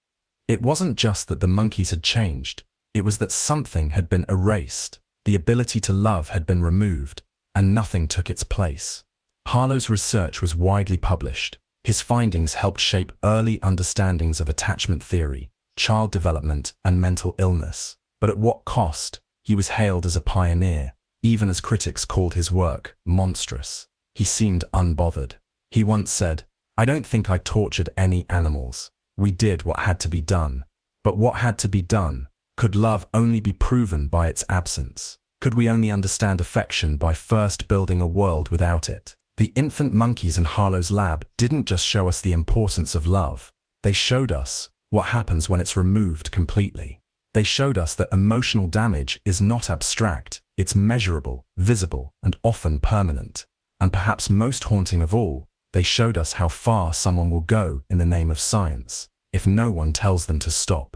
It wasn't just that the monkeys had changed. It was that something had been erased. The ability to love had been removed, and nothing took its place. Harlow's research was widely published. His findings helped shape early understandings of attachment theory, child development, and mental illness. But at what cost? He was hailed as a pioneer, even as critics called his work monstrous. He seemed unbothered. He once said, "I don't think I tortured any animals. We did what had to be done." But what had to be done? Could love only be proven by its absence? Could we only understand affection by first building a world without it? The infant monkeys in Harlow's lab didn't just show us the importance of love. They showed us what happens when it's removed completely. They showed us that emotional damage is not abstract, it's measurable, visible, and often permanent. And perhaps most haunting of all, they showed us how far someone will go in the name of science, if no one tells them to stop.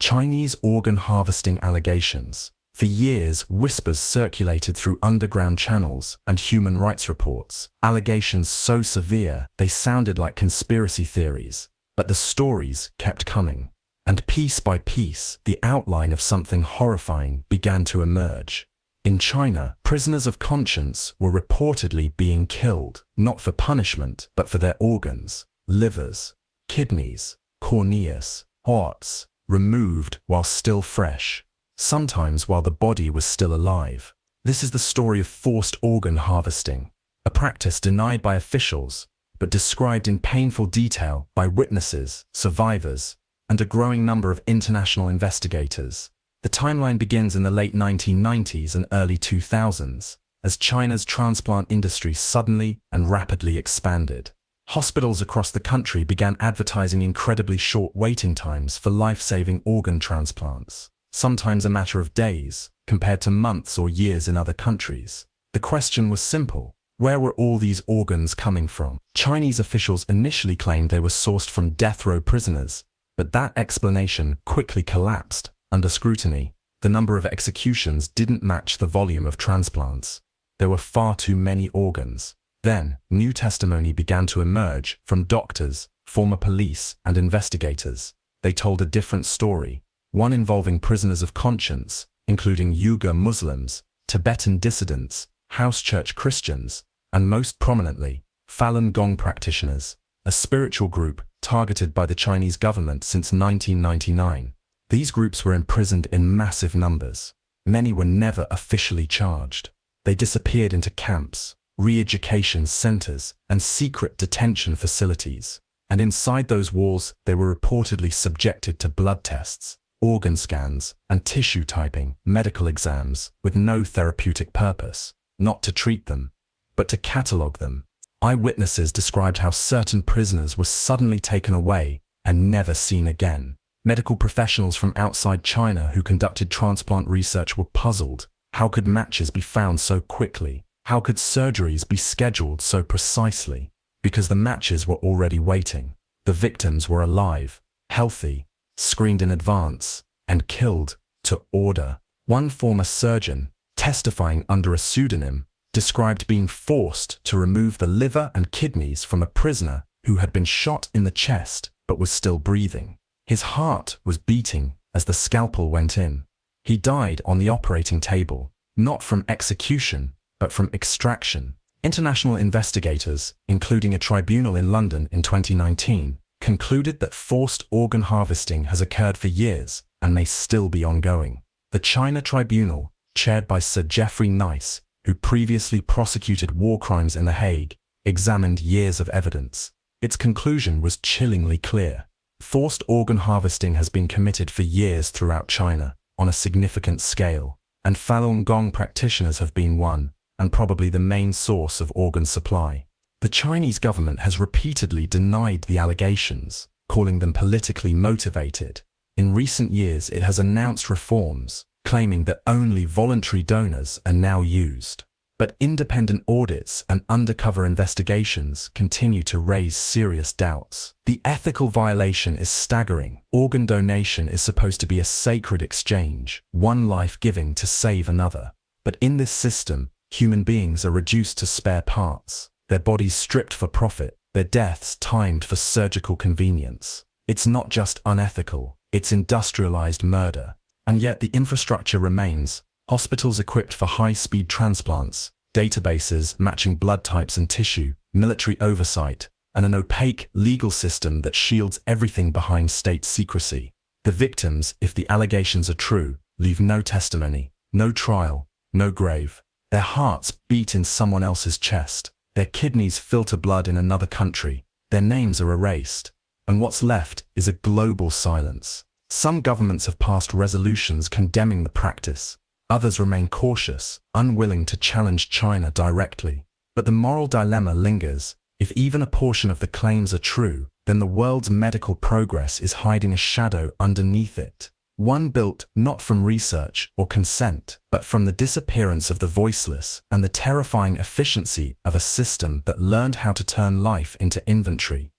Chinese organ harvesting allegations. For years, whispers circulated through underground channels and human rights reports. Allegations so severe, they sounded like conspiracy theories. But the stories kept coming. And piece by piece, the outline of something horrifying began to emerge. In China, prisoners of conscience were reportedly being killed, not for punishment, but for their organs, livers, kidneys, corneas, hearts, removed while still fresh, sometimes while the body was still alive. This is the story of forced organ harvesting, a practice denied by officials, but described in painful detail by witnesses, survivors, and a growing number of international investigators. The timeline begins in the late 1990s and early 2000s, as China's transplant industry suddenly and rapidly expanded. Hospitals across the country began advertising incredibly short waiting times for life-saving organ transplants, sometimes a matter of days, compared to months or years in other countries. The question was simple. Where were all these organs coming from? Chinese officials initially claimed they were sourced from death row prisoners, but that explanation quickly collapsed. Under scrutiny, the number of executions didn't match the volume of transplants. There were far too many organs. Then, new testimony began to emerge from doctors, former police, and investigators. They told a different story, one involving prisoners of conscience, including Uyghur Muslims, Tibetan dissidents, house church Christians, and most prominently, Falun Gong practitioners, a spiritual group targeted by the Chinese government since 1999. These groups were imprisoned in massive numbers. Many were never officially charged. They disappeared into camps, re-education centers, and secret detention facilities. And inside those walls, they were reportedly subjected to blood tests. organ scans, and tissue typing, medical exams, with no therapeutic purpose, not to treat them, but to catalogue them. Eyewitnesses described how certain prisoners were suddenly taken away and never seen again. Medical professionals from outside China who conducted transplant research were puzzled. How could matches be found so quickly? How could surgeries be scheduled so precisely? Because the matches were already waiting. The victims were alive, healthy, screened in advance, and killed to order. One former surgeon, testifying under a pseudonym, described being forced to remove the liver and kidneys from a prisoner who had been shot in the chest but was still breathing. His heart was beating as the scalpel went in. He died on the operating table, not from execution, but from extraction. International investigators, including a tribunal in London in 2019, concluded that forced organ harvesting has occurred for years and may still be ongoing. The China Tribunal, chaired by Sir Geoffrey Nice, who previously prosecuted war crimes in The Hague, examined years of evidence. Its conclusion was chillingly clear. Forced organ harvesting has been committed for years throughout China, on a significant scale, and Falun Gong practitioners have been one, and probably the main source of organ supply. The Chinese government has repeatedly denied the allegations, calling them politically motivated. In recent years, it has announced reforms, claiming that only voluntary donors are now used. But independent audits and undercover investigations continue to raise serious doubts. The ethical violation is staggering. Organ donation is supposed to be a sacred exchange, one life giving to save another. But in this system, human beings are reduced to spare parts, their bodies stripped for profit, their deaths timed for surgical convenience. It's not just unethical, it's industrialized murder. And yet the infrastructure remains. Hospitals equipped for high-speed transplants, databases matching blood types and tissue, military oversight, and an opaque legal system that shields everything behind state secrecy. The victims, if the allegations are true, leave no testimony, no trial, no grave. Their hearts beat in someone else's chest. Their kidneys filter blood in another country. Their names are erased. And what's left is a global silence. Some governments have passed resolutions condemning the practice. Others remain cautious, unwilling to challenge China directly. But the moral dilemma lingers. If even a portion of the claims are true, then the world's medical progress is hiding a shadow underneath it. One built not from research or consent, but from the disappearance of the voiceless and the terrifying efficiency of a system that learned how to turn life into inventory.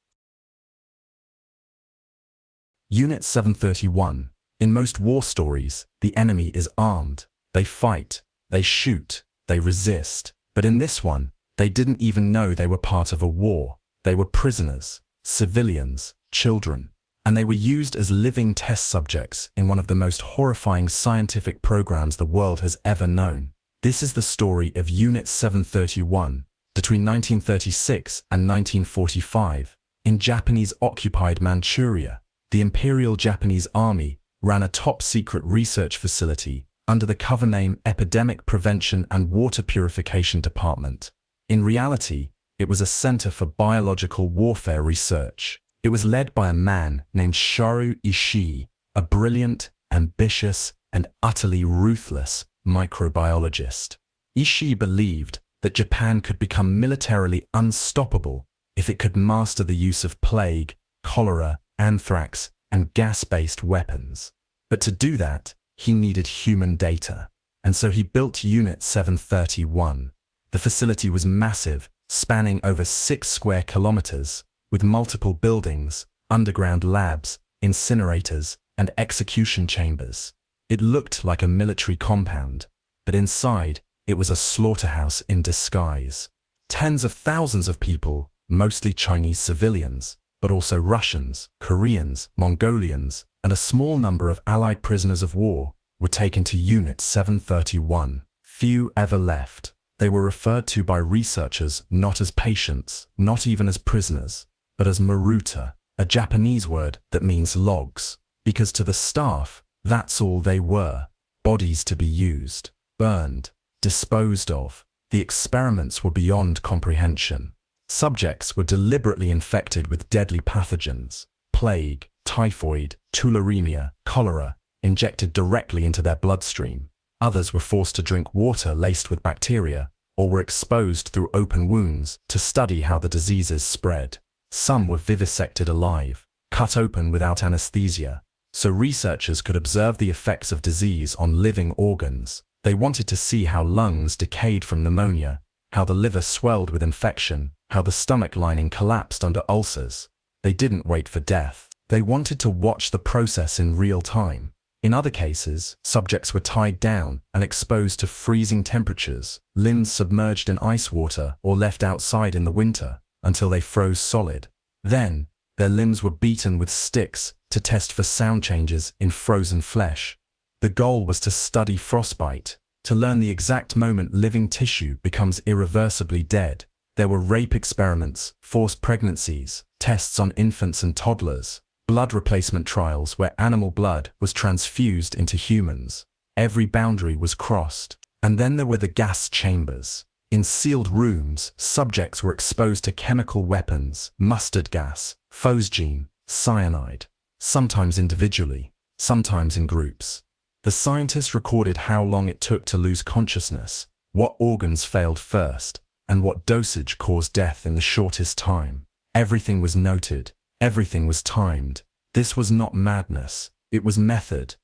Unit 731. In most war stories, the enemy is armed. They fight, they shoot, they resist. But in this one, they didn't even know they were part of a war. They were prisoners, civilians, children, and they were used as living test subjects in one of the most horrifying scientific programs the world has ever known. This is the story of Unit 731, between 1936 and 1945. In Japanese-occupied Manchuria, the Imperial Japanese Army ran a top-secret research facility under the cover name Epidemic Prevention and Water Purification Department. In reality, it was a center for biological warfare research. It was led by a man named Sharu Ishii, a brilliant, ambitious, and utterly ruthless microbiologist. Ishii believed that Japan could become militarily unstoppable if it could master the use of plague, cholera, anthrax, and gas-based weapons. But to do that, he needed human data, and so he built Unit 731. The facility was massive, spanning over 6 square kilometers, with multiple buildings, underground labs, incinerators, and execution chambers. It looked like a military compound, but inside, it was a slaughterhouse in disguise. Tens of thousands of people, mostly Chinese civilians, but also Russians, Koreans, Mongolians, and a small number of Allied prisoners of war, were taken to Unit 731. Few ever left. They were referred to by researchers not as patients, not even as prisoners, but as maruta, a Japanese word that means logs, because to the staff, that's all they were, bodies to be used, burned, disposed of. The experiments were beyond comprehension. Subjects were deliberately infected with deadly pathogens, plague, typhoid, tularemia, cholera, injected directly into their bloodstream. Others were forced to drink water laced with bacteria, or were exposed through open wounds to study how the diseases spread. Some were vivisected alive, cut open without anesthesia, so researchers could observe the effects of disease on living organs. They wanted to see how lungs decayed from pneumonia, how the liver swelled with infection, how the stomach lining collapsed under ulcers. They didn't wait for death. They wanted to watch the process in real time. In other cases, subjects were tied down and exposed to freezing temperatures, limbs submerged in ice water or left outside in the winter until they froze solid. Then, their limbs were beaten with sticks to test for sound changes in frozen flesh. The goal was to study frostbite, to learn the exact moment living tissue becomes irreversibly dead. There were rape experiments, forced pregnancies, tests on infants and toddlers, blood replacement trials where animal blood was transfused into humans. Every boundary was crossed. And then there were the gas chambers. In sealed rooms, subjects were exposed to chemical weapons, mustard gas, phosgene, cyanide, sometimes individually, sometimes in groups. The scientists recorded how long it took to lose consciousness, what organs failed first, and what dosage caused death in the shortest time. Everything was noted. Everything was timed. This was not madness, it was method.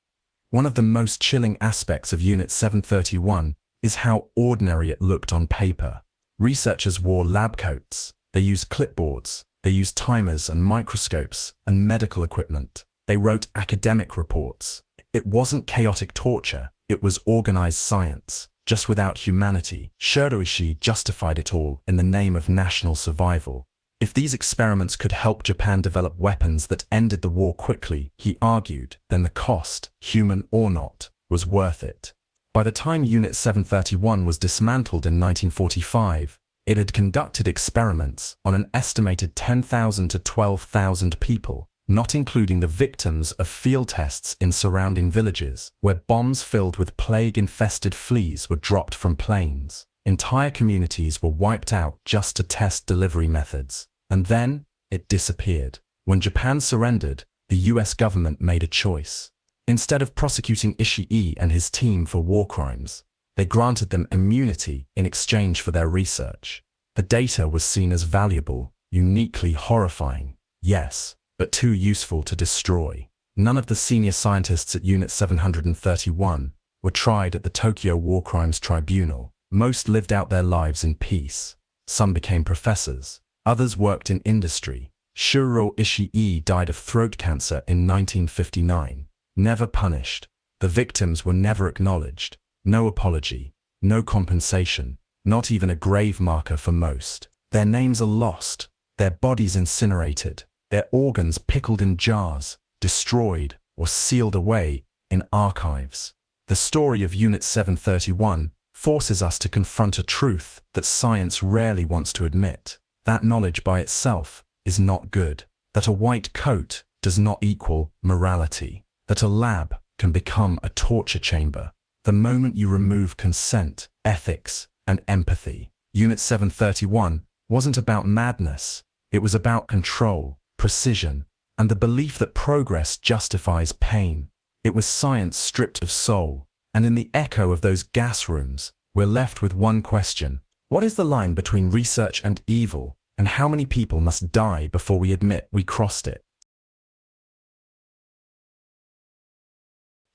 One of the most chilling aspects of Unit 731 is how ordinary it looked on paper. Researchers wore lab coats, they used clipboards, they used timers and microscopes and medical equipment. They wrote academic reports. It wasn't chaotic torture, it was organized science, just without humanity. Shiroishi justified it all in the name of national survival. If these experiments could help Japan develop weapons that ended the war quickly, he argued, then the cost, human or not, was worth it. By the time Unit 731 was dismantled in 1945, it had conducted experiments on an estimated 10,000 to 12,000 people, not including the victims of field tests in surrounding villages, where bombs filled with plague-infested fleas were dropped from planes. Entire communities were wiped out just to test delivery methods. And then, it disappeared. When Japan surrendered, the US government made a choice. Instead of prosecuting Ishii and his team for war crimes, they granted them immunity in exchange for their research. The data was seen as valuable, uniquely horrifying, yes, but too useful to destroy. None of the senior scientists at Unit 731 were tried at the Tokyo War Crimes Tribunal. Most lived out their lives in peace. Some became professors. Others worked in industry. Shuro Ishii died of throat cancer in 1959. Never punished. The victims were never acknowledged. No apology. No compensation. Not even a grave marker for most. Their names are lost. Their bodies incinerated. Their organs pickled in jars, destroyed, or sealed away in archives. The story of Unit 731 forces us to confront a truth that science rarely wants to admit. That knowledge by itself is not good. That a white coat does not equal morality. That a lab can become a torture chamber. The moment you remove consent, ethics, and empathy. Unit 731 wasn't about madness. It was about control, precision, and the belief that progress justifies pain. It was science stripped of soul. And in the echo of those gas rooms, we're left with one question. What is the line between research and evil, and how many people must die before we admit we crossed it?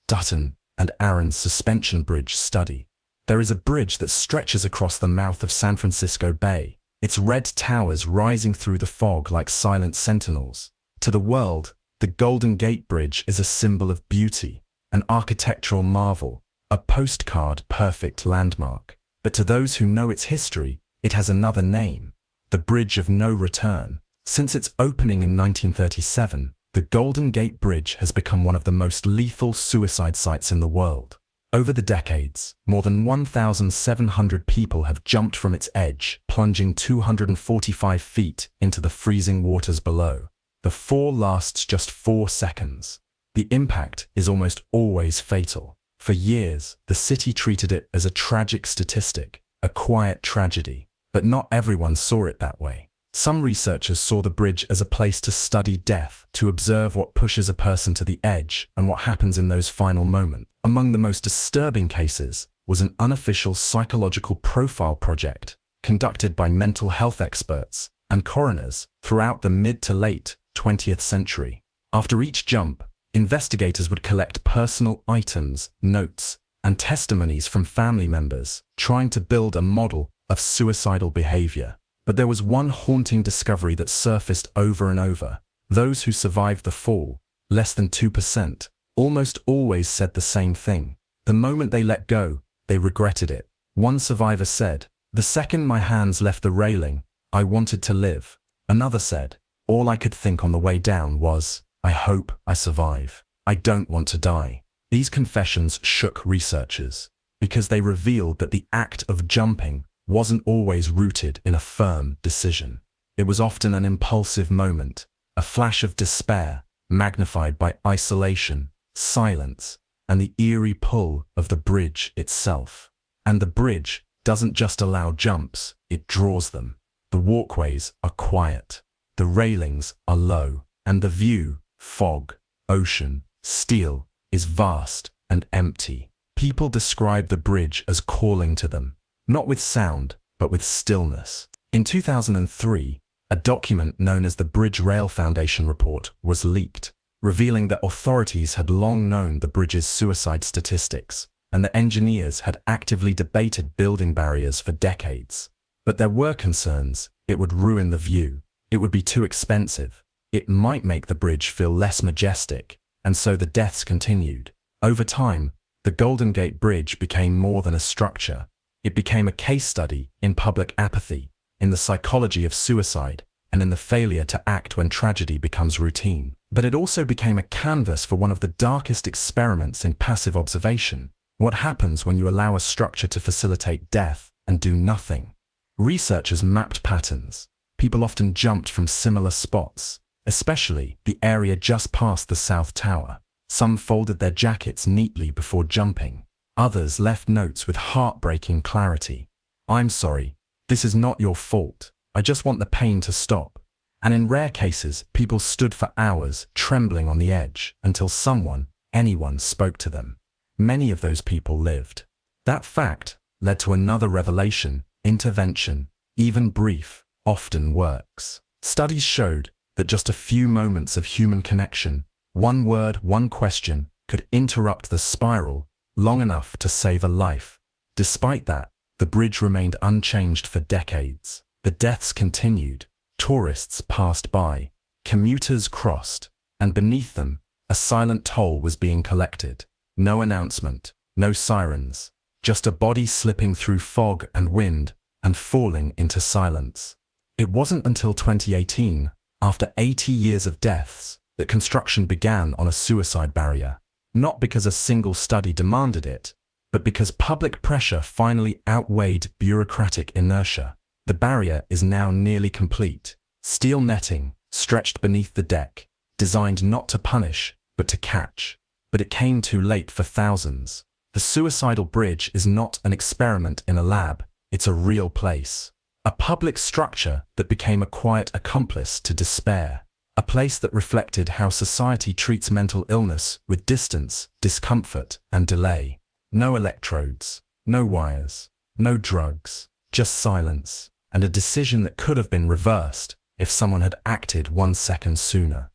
Dutton and Aaron's Suspension Bridge Study. There is a bridge that stretches across the mouth of San Francisco Bay, its red towers rising through the fog like silent sentinels. To the world, the Golden Gate Bridge is a symbol of beauty, an architectural marvel, a postcard-perfect landmark. But to those who know its history, it has another name, the Bridge of No Return. Since its opening in 1937, the Golden Gate Bridge has become one of the most lethal suicide sites in the world. Over the decades, more than 1,700 people have jumped from its edge, plunging 245 feet into the freezing waters below. The fall lasts just 4 seconds. The impact is almost always fatal. For years, the city treated it as a tragic statistic, a quiet tragedy. But not everyone saw it that way. Some researchers saw the bridge as a place to study death, to observe what pushes a person to the edge and what happens in those final moments. Among the most disturbing cases was an unofficial psychological profile project conducted by mental health experts and coroners throughout the mid to late 20th century. After each jump, investigators would collect personal items, notes, and testimonies from family members, trying to build a model of suicidal behavior. But there was one haunting discovery that surfaced over and over. Those who survived the fall, less than 2%, almost always said the same thing. The moment they let go, they regretted it. One survivor said, "The second my hands left the railing, I wanted to live." Another said, "All I could think on the way down was, I hope I survive. I don't want to die." These confessions shook researchers because they revealed that the act of jumping wasn't always rooted in a firm decision. It was often an impulsive moment, a flash of despair, magnified by isolation, silence, and the eerie pull of the bridge itself. And the bridge doesn't just allow jumps, it draws them. The walkways are quiet, the railings are low, and the view, fog, ocean, steel, is vast and empty. People describe the bridge as calling to them, not with sound, but with stillness. In 2003, a document known as the Bridge Rail Foundation report was leaked, revealing that authorities had long known the bridge's suicide statistics, and that engineers had actively debated building barriers for decades. But there were concerns. It would ruin the view. It would be too expensive. It might make the bridge feel less majestic, and so the deaths continued. Over time, the Golden Gate Bridge became more than a structure. It became a case study in public apathy, in the psychology of suicide, and in the failure to act when tragedy becomes routine. But it also became a canvas for one of the darkest experiments in passive observation. What happens when you allow a structure to facilitate death and do nothing? Researchers mapped patterns. People often jumped from similar spots, especially the area just past the South Tower. Some folded their jackets neatly before jumping. Others left notes with heartbreaking clarity. "I'm sorry. This is not your fault. I just want the pain to stop." And in rare cases, people stood for hours, trembling on the edge, until someone, anyone, spoke to them. Many of those people lived. That fact led to another revelation: intervention, even brief, often works. Studies showed that just a few moments of human connection, one word, one question, could interrupt the spiral long enough to save a life. Despite that, the bridge remained unchanged for decades. The deaths continued. Tourists passed by, commuters crossed, and beneath them, a silent toll was being collected. No announcement, no sirens, just a body slipping through fog and wind and falling into silence. It wasn't until 2018, after 80 years of deaths, that construction began on a suicide barrier. Not because a single study demanded it, but because public pressure finally outweighed bureaucratic inertia. The barrier is now nearly complete. Steel netting stretched beneath the deck, designed not to punish, but to catch. But it came too late for thousands. The suicidal bridge is not an experiment in a lab, it's a real place. A public structure that became a quiet accomplice to despair. A place that reflected how society treats mental illness with distance, discomfort, and delay. No electrodes, no wires, no drugs, just silence, and a decision that could have been reversed if someone had acted 1 second sooner.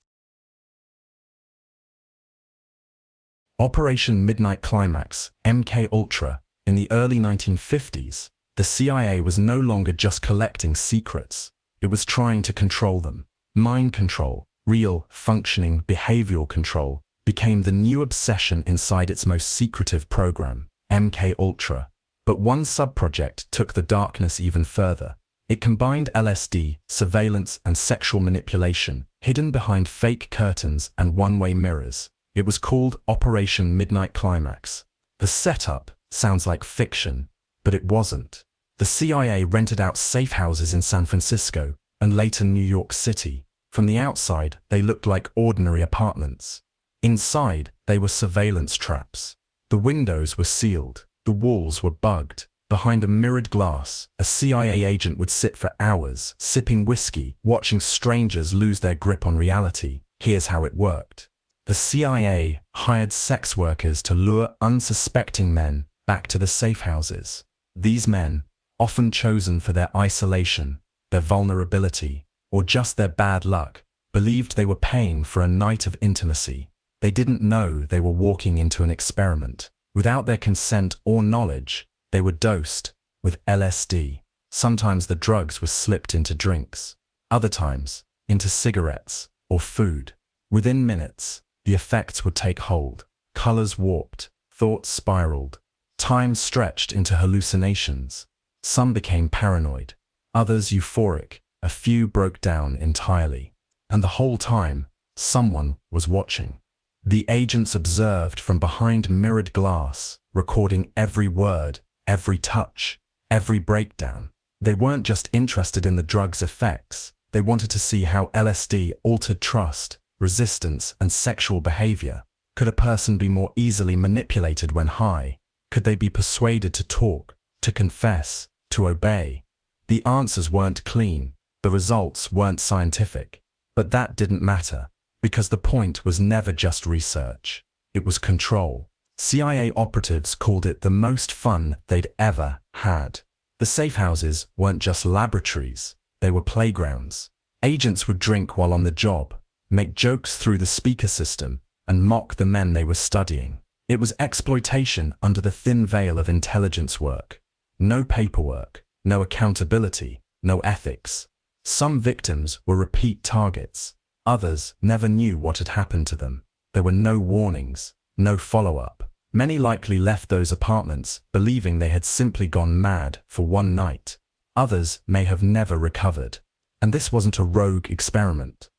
Operation Midnight Climax, MK-Ultra. In the early 1950s, the CIA was no longer just collecting secrets. It was trying to control them. Mind control, real, functioning, behavioral control, became the new obsession inside its most secretive program, MK-Ultra. But one subproject took the darkness even further. It combined LSD, surveillance, and sexual manipulation, hidden behind fake curtains and one-way mirrors. It was called Operation Midnight Climax. The setup sounds like fiction, but it wasn't. The CIA rented out safe houses in San Francisco and later New York City. From the outside, they looked like ordinary apartments. Inside, they were surveillance traps. The windows were sealed, the walls were bugged, Behind a mirrored glass, a CIA agent would sit for hours, sipping whiskey, watching strangers lose their grip on reality. Here's how it worked. The CIA hired sex workers to lure unsuspecting men back to the safe houses. These men, often chosen for their isolation, their vulnerability, or just their bad luck, believed they were paying for a night of intimacy. They didn't know they were walking into an experiment. Without their consent or knowledge, they were dosed with LSD. Sometimes the drugs were slipped into drinks, other times into cigarettes or food. Within minutes, the effects would take hold. Colors warped, thoughts spiraled, time stretched into hallucinations. Some became paranoid, others euphoric, a few broke down entirely. And the whole time, someone was watching. The agents observed from behind mirrored glass, recording every word, every touch, every breakdown. They weren't just interested in the drug's effects. They wanted to see how LSD altered trust, resistance, and sexual behavior. Could a person be more easily manipulated when high? Could they be persuaded to talk, to confess, to obey? The answers weren't clean. The results weren't scientific. But that didn't matter, because the point was never just research. It was control. CIA operatives called it the most fun they'd ever had. The safe houses weren't just laboratories, they were playgrounds. Agents would drink while on the job, make jokes through the speaker system, and mock the men they were studying. It was exploitation under the thin veil of intelligence work. No paperwork, no accountability, no ethics. Some victims were repeat targets. Others never knew what had happened to them. There were no warnings, no follow-up. Many likely left those apartments believing they had simply gone mad for one night. Others may have never recovered. And this wasn't a rogue experiment.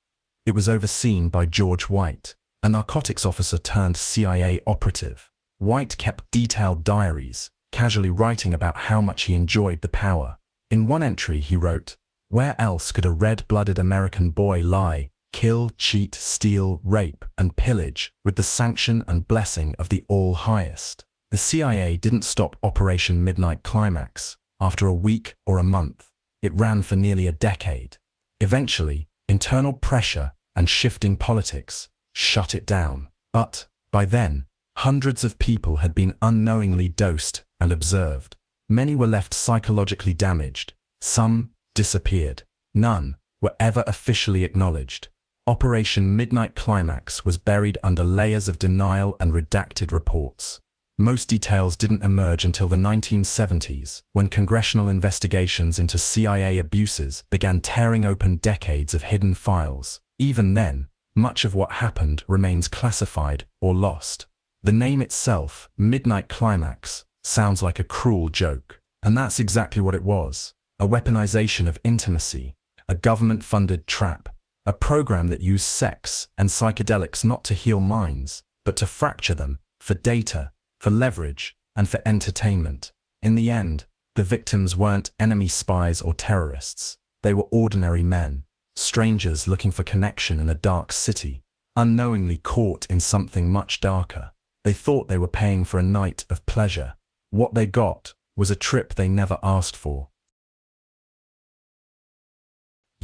It was overseen by George White, a narcotics officer turned CIA operative. White kept detailed diaries, casually writing about how much he enjoyed the power. In one entry he wrote, "Where else could a red-blooded American boy lie, kill, cheat, steal, rape, and pillage with the sanction and blessing of the All-Highest?" The CIA didn't stop Operation Midnight Climax after a week or a month. It ran for nearly a decade. Eventually, internal pressure and shifting politics shut it down. But, by then, hundreds of people had been unknowingly dosed and observed. Many were left psychologically damaged. Some disappeared. None were ever officially acknowledged. Operation Midnight Climax was buried under layers of denial and redacted reports. Most details didn't emerge until the 1970s, when congressional investigations into CIA abuses began tearing open decades of hidden files. Even then, much of what happened remains classified or lost. The name itself, Midnight Climax, sounds like a cruel joke. And that's exactly what it was. A weaponization of intimacy, a government-funded trap, a program that used sex and psychedelics not to heal minds, but to fracture them, for data, for leverage, and for entertainment. In the end, the victims weren't enemy spies or terrorists. They were ordinary men, strangers looking for connection in a dark city, unknowingly caught in something much darker. They thought they were paying for a night of pleasure. What they got was a trip they never asked for.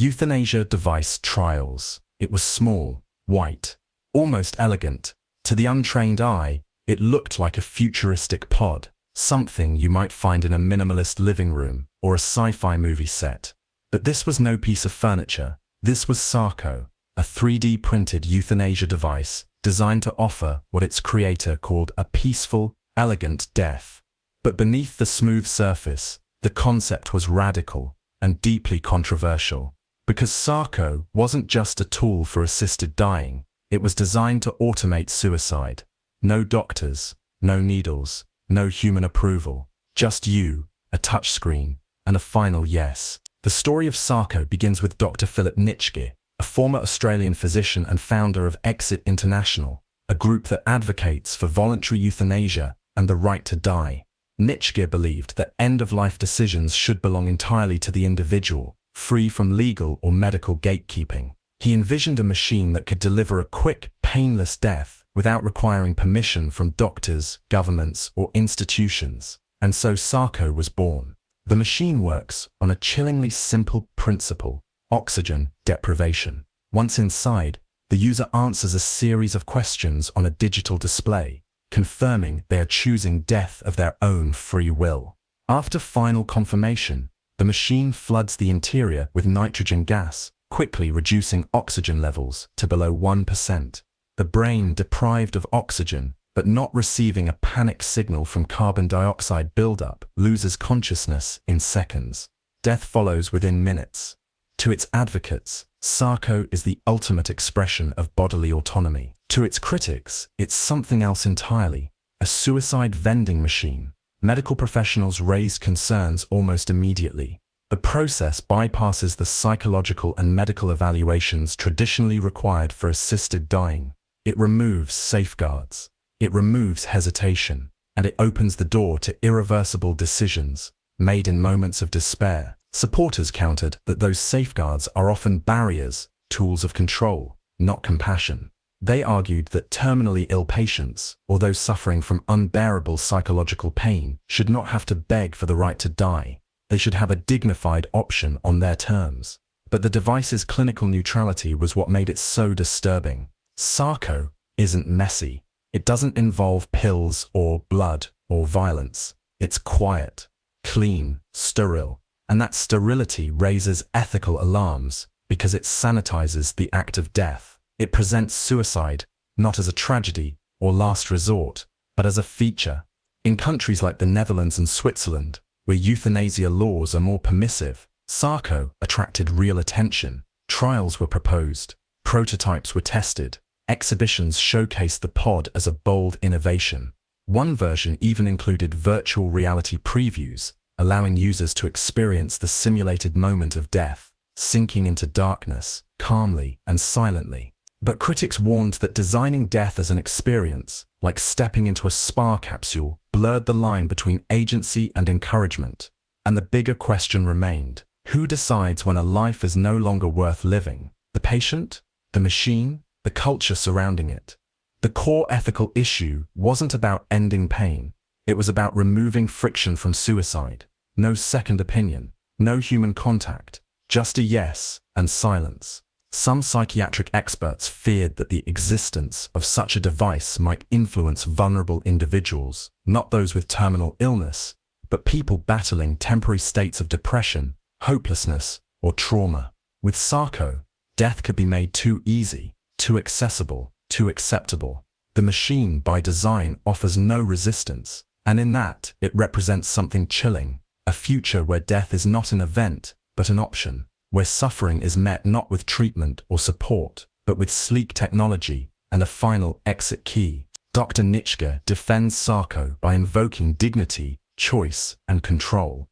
Euthanasia device trials. It was small, white, almost elegant. To the untrained eye, it looked like a futuristic pod, something you might find in a minimalist living room or a sci-fi movie set. But this was no piece of furniture. This was Sarco, a 3D printed euthanasia device designed to offer what its creator called a peaceful, elegant death. But beneath the smooth surface, the concept was radical and deeply controversial. Because Sarco wasn't just a tool for assisted dying, it was designed to automate suicide. No doctors, no needles, no human approval, just you, a touchscreen, and a final yes. The story of Sarco begins with Dr. Philip Nitschke, a former Australian physician and founder of Exit International, a group that advocates for voluntary euthanasia and the right to die. Nitschke believed that end-of-life decisions should belong entirely to the individual, free from legal or medical gatekeeping. He envisioned a machine that could deliver a quick, painless death without requiring permission from doctors, governments, or institutions. And so Sarko was born. The machine works on a chillingly simple principle: oxygen deprivation. Once inside, the user answers a series of questions on a digital display, confirming they are choosing death of their own free will. After final confirmation, the machine floods the interior with nitrogen gas, quickly reducing oxygen levels to below 1%. The brain, deprived of oxygen, but not receiving a panic signal from carbon dioxide buildup, loses consciousness in seconds. Death follows within minutes. To its advocates, Sarko is the ultimate expression of bodily autonomy. To its critics, it's something else entirely: a suicide vending machine. Medical professionals raised concerns almost immediately. The process bypasses the psychological and medical evaluations traditionally required for assisted dying. It removes safeguards. It removes hesitation, and it opens the door to irreversible decisions made in moments of despair. Supporters countered that those safeguards are often barriers, tools of control, not compassion. They argued that terminally ill patients, or those suffering from unbearable psychological pain, should not have to beg for the right to die. They should have a dignified option on their terms. But the device's clinical neutrality was what made it so disturbing. Sarko isn't messy. It doesn't involve pills or blood or violence. It's quiet, clean, sterile. And that sterility raises ethical alarms because it sanitizes the act of death. It presents suicide not as a tragedy or last resort, but as a feature. In countries like the Netherlands and Switzerland, where euthanasia laws are more permissive, Sarko attracted real attention. Trials were proposed, prototypes were tested, exhibitions showcased the pod as a bold innovation. One version even included virtual reality previews, allowing users to experience the simulated moment of death, sinking into darkness, calmly and silently. But critics warned that designing death as an experience, like stepping into a spa capsule, blurred the line between agency and encouragement. And the bigger question remained: who decides when a life is no longer worth living? The patient? The machine? The culture surrounding it? The core ethical issue wasn't about ending pain. It was about removing friction from suicide. No second opinion, no human contact, just a yes and silence. Some psychiatric experts feared that the existence of such a device might influence vulnerable individuals, not those with terminal illness, but people battling temporary states of depression, hopelessness, or trauma. With Sarko, death could be made too easy, too accessible, too acceptable. The machine, by design, offers no resistance, and in that, it represents something chilling: a future where death is not an event, but an option, where suffering is met not with treatment or support, but with sleek technology and a final exit key. Dr. Nitschke defends Sarko by invoking dignity, choice, and control.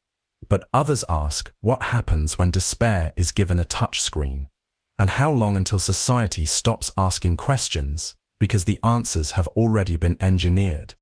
But others ask, what happens when despair is given a touchscreen? And how long until society stops asking questions, because the answers have already been engineered?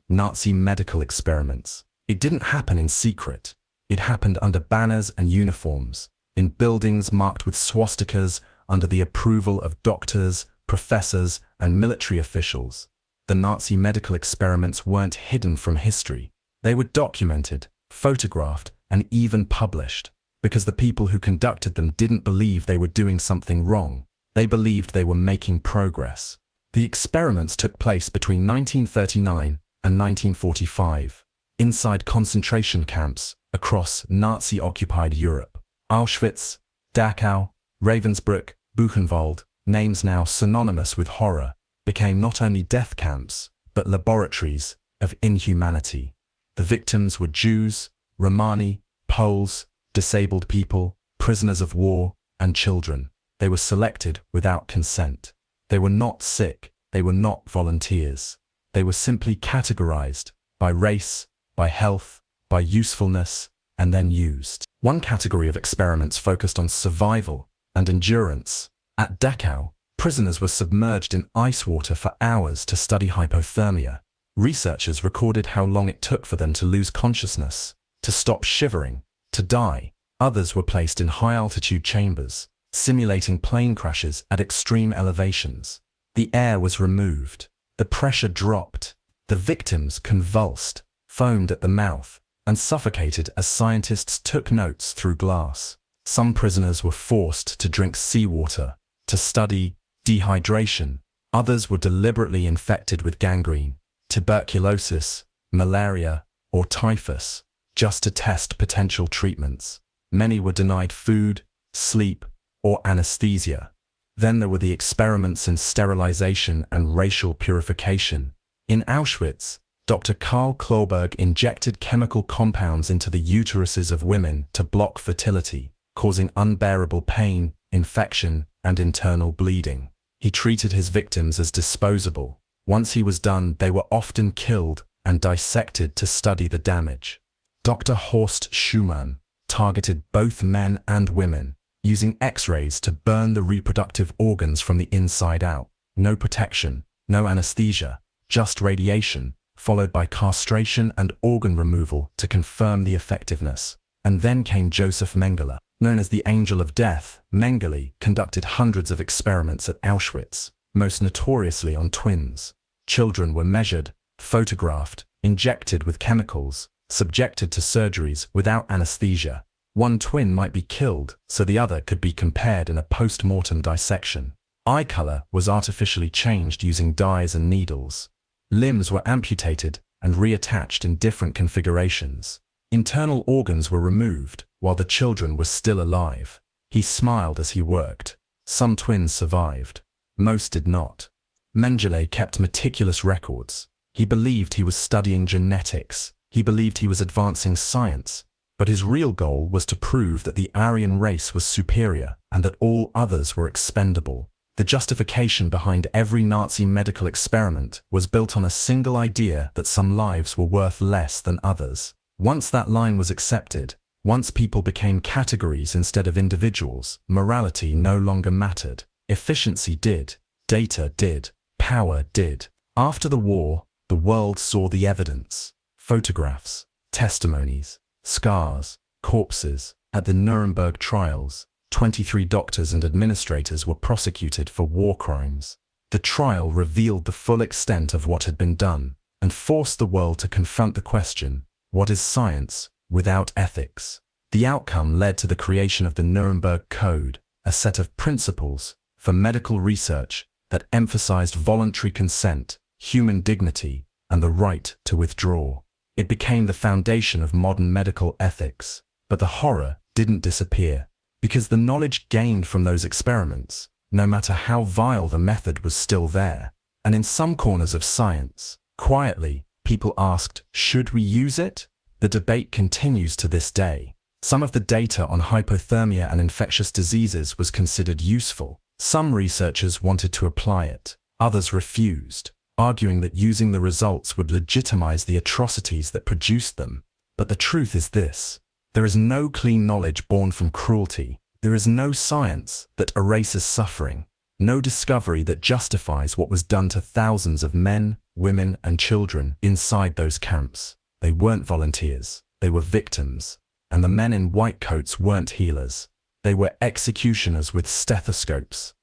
Nazi medical experiments. It didn't happen in secret. It happened under banners and uniforms, in buildings marked with swastikas, under the approval of doctors, professors, and military officials. The Nazi medical experiments weren't hidden from history. They were documented, photographed, and even published, because the people who conducted them didn't believe they were doing something wrong. They believed they were making progress. The experiments took place between 1939 and 1945. Inside concentration camps across Nazi-occupied Europe. Auschwitz, Dachau, Ravensbrück, Buchenwald, names now synonymous with horror, became not only death camps, but laboratories of inhumanity. The victims were Jews, Romani, Poles, disabled people, prisoners of war, and children. They were selected without consent. They were not sick. They were not volunteers. They were simply categorized by race, by health, by usefulness, and then used. One category of experiments focused on survival and endurance. At Dachau, prisoners were submerged in ice water for hours to study hypothermia. Researchers recorded how long it took for them to lose consciousness, to stop shivering, to die. Others were placed in high-altitude chambers, simulating plane crashes at extreme elevations. The air was removed. The pressure dropped, The victims convulsed, foamed at the mouth, and suffocated as scientists took notes through glass. Some prisoners were forced to drink seawater to study dehydration. Others were deliberately infected with gangrene, tuberculosis, malaria, or typhus, just to test potential treatments. Many were denied food, sleep, or anesthesia. Then there were the experiments in sterilization and racial purification. In Auschwitz, Dr. Karl Klauberg injected chemical compounds into the uteruses of women to block fertility, causing unbearable pain, infection, and internal bleeding. He treated his victims as disposable. Once he was done, they were often killed and dissected to study the damage. Dr. Horst Schumann targeted both men and women, using X-rays to burn the reproductive organs from the inside out. No protection, no anesthesia, just radiation, followed by castration and organ removal to confirm the effectiveness. And then came Joseph Mengele. Known as the Angel of Death, Mengele conducted hundreds of experiments at Auschwitz, most notoriously on twins. Children were measured, photographed, injected with chemicals, subjected to surgeries without anesthesia. One twin might be killed so the other could be compared in a post-mortem dissection. Eye color was artificially changed using dyes and needles. Limbs were amputated and reattached in different configurations. Internal organs were removed while the children were still alive. He smiled as he worked. Some twins survived. Most did not. Mengele kept meticulous records. He believed he was studying genetics. He believed he was advancing science. But his real goal was to prove that the Aryan race was superior and that all others were expendable. The justification behind every Nazi medical experiment was built on a single idea that some lives were worth less than others. Once that line was accepted, once people became categories instead of individuals, morality no longer mattered. Efficiency did, data did, power did. After the war, the world saw the evidence. Photographs, testimonies, scars, corpses. At the Nuremberg trials, 23 doctors and administrators were prosecuted for war crimes. The trial revealed the full extent of what had been done and forced the world to confront the question, what is science without ethics? The outcome led to the creation of the Nuremberg Code, a set of principles for medical research that emphasized voluntary consent, human dignity, and the right to withdraw. It became the foundation of modern medical ethics. But the horror didn't disappear, because the knowledge gained from those experiments, no matter how vile the method, was still there. And in some corners of science, quietly, people asked, should we use it? The debate continues to this day. Some of the data on hypothermia and infectious diseases was considered useful. Some researchers wanted to apply it. Others refused, arguing that using the results would legitimize the atrocities that produced them. But the truth is this: there is no clean knowledge born from cruelty. There is no science that erases suffering, no discovery that justifies what was done to thousands of men, women, and children inside those camps. They weren't volunteers, they were victims. And the men in white coats weren't healers. They were executioners with stethoscopes.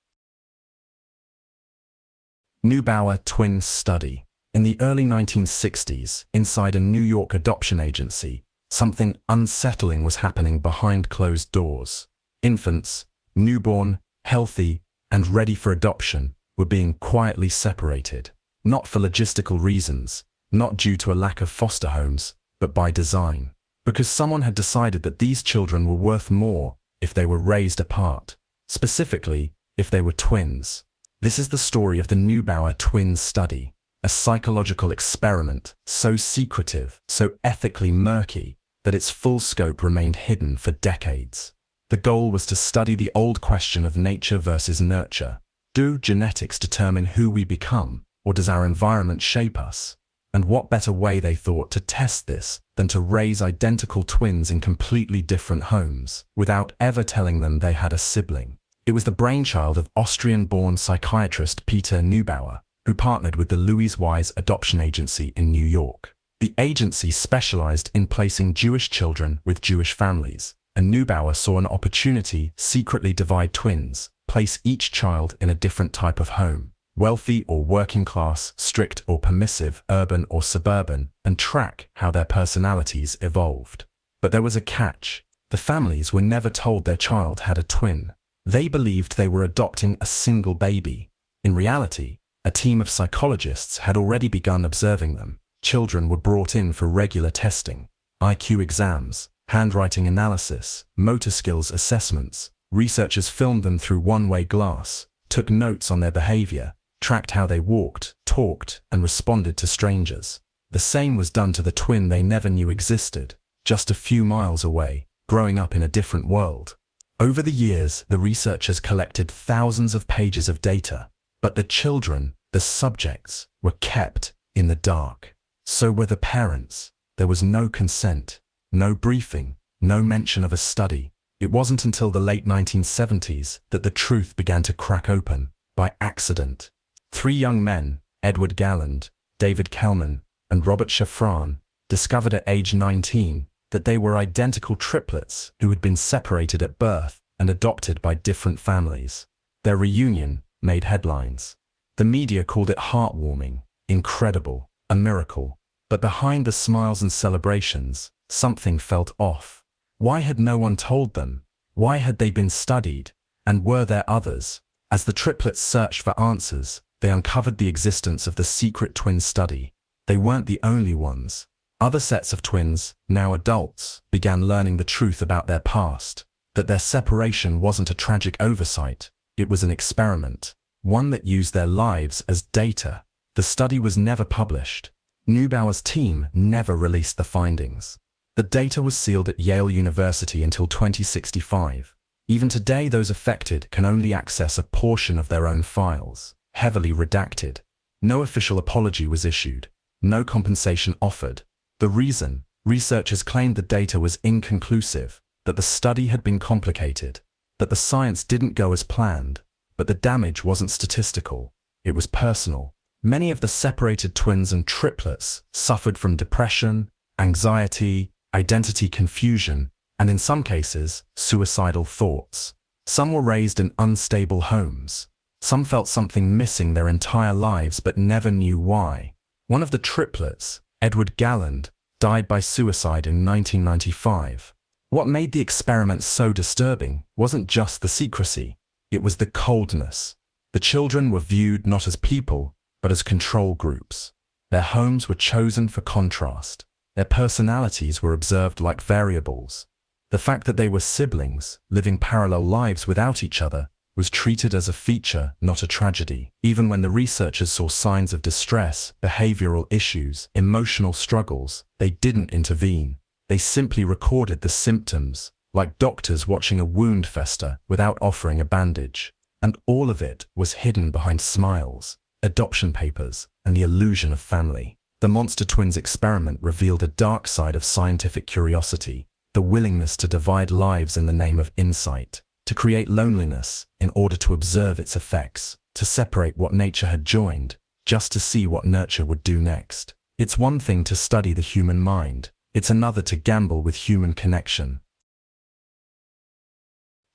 Neubauer Twins Study. In the early 1960s, inside a New York adoption agency, something unsettling was happening behind closed doors. Infants, newborn, healthy, and ready for adoption, were being quietly separated. Not for logistical reasons, not due to a lack of foster homes, but by design. Because someone had decided that these children were worth more if they were raised apart. Specifically, if they were twins. This is the story of the Neubauer Twins Study, a psychological experiment so secretive, so ethically murky, that its full scope remained hidden for decades. The goal was to study the old question of nature versus nurture. Do genetics determine who we become, or does our environment shape us? And what better way, they thought, to test this than to raise identical twins in completely different homes, without ever telling them they had a sibling. It was the brainchild of Austrian-born psychiatrist Peter Neubauer, who partnered with the Louise Wise Adoption Agency in New York. The agency specialized in placing Jewish children with Jewish families, and Neubauer saw an opportunity to secretly divide twins, place each child in a different type of home. wealthy or working class, strict or permissive, urban or suburban, and track how their personalities evolved. But there was a catch. The families were never told their child had a twin. They believed they were adopting a single baby. In reality, a team of psychologists had already begun observing them. Children were brought in for regular testing, IQ exams, handwriting analysis, motor skills assessments. Researchers filmed them through one-way glass, took notes on their behavior, tracked how they walked, talked, and responded to strangers. The same was done to the twin they never knew existed, just a few miles away, growing up in a different world. Over the years, the researchers collected thousands of pages of data, but the children, the subjects, were kept in the dark. So were the parents. There was no consent, no briefing, no mention of a study. It wasn't until the late 1970s that the truth began to crack open, by accident. 3 young men, Edward Galland, David Kellman, and Robert Shafran, discovered at age 19 that they were identical triplets who had been separated at birth and adopted by different families. Their reunion made headlines. The media called it heartwarming, incredible, a miracle. But behind the smiles and celebrations, something felt off. Why had no one told them? Why had they been studied? And were there others? As the triplets searched for answers, they uncovered the existence of the secret twin study. They weren't the only ones. Other sets of twins, now adults, began learning the truth about their past, that their separation wasn't a tragic oversight, it was an experiment, one that used their lives as data. The study was never published. Neubauer's team never released the findings. The data was sealed at Yale University until 2065. Even today, those affected can only access a portion of their own files, heavily redacted. No official apology was issued. No compensation offered. The reason? Researchers claimed the data was inconclusive, that the study had been complicated, that the science didn't go as planned, but the damage wasn't statistical. It was personal. Many of the separated twins and triplets suffered from depression, anxiety, identity confusion, and in some cases, suicidal thoughts. Some were raised in unstable homes. Some felt something missing their entire lives but never knew why. One of the triplets, Edward Galland, died by suicide in 1995. What made the experiment so disturbing wasn't just the secrecy, it was the coldness. The children were viewed not as people, but as control groups. Their homes were chosen for contrast. Their personalities were observed like variables. The fact that they were siblings, living parallel lives without each other, was treated as a feature, not a tragedy. Even when the researchers saw signs of distress, behavioral issues, emotional struggles, they didn't intervene. They simply recorded the symptoms, like doctors watching a wound fester without offering a bandage. And all of it was hidden behind smiles, adoption papers, and the illusion of family. The Monster Twins experiment revealed a dark side of scientific curiosity, the willingness to divide lives in the name of insight, to create loneliness in order to observe its effects, to separate what nature had joined, just to see what nurture would do next. It's one thing to study the human mind, it's another to gamble with human connection.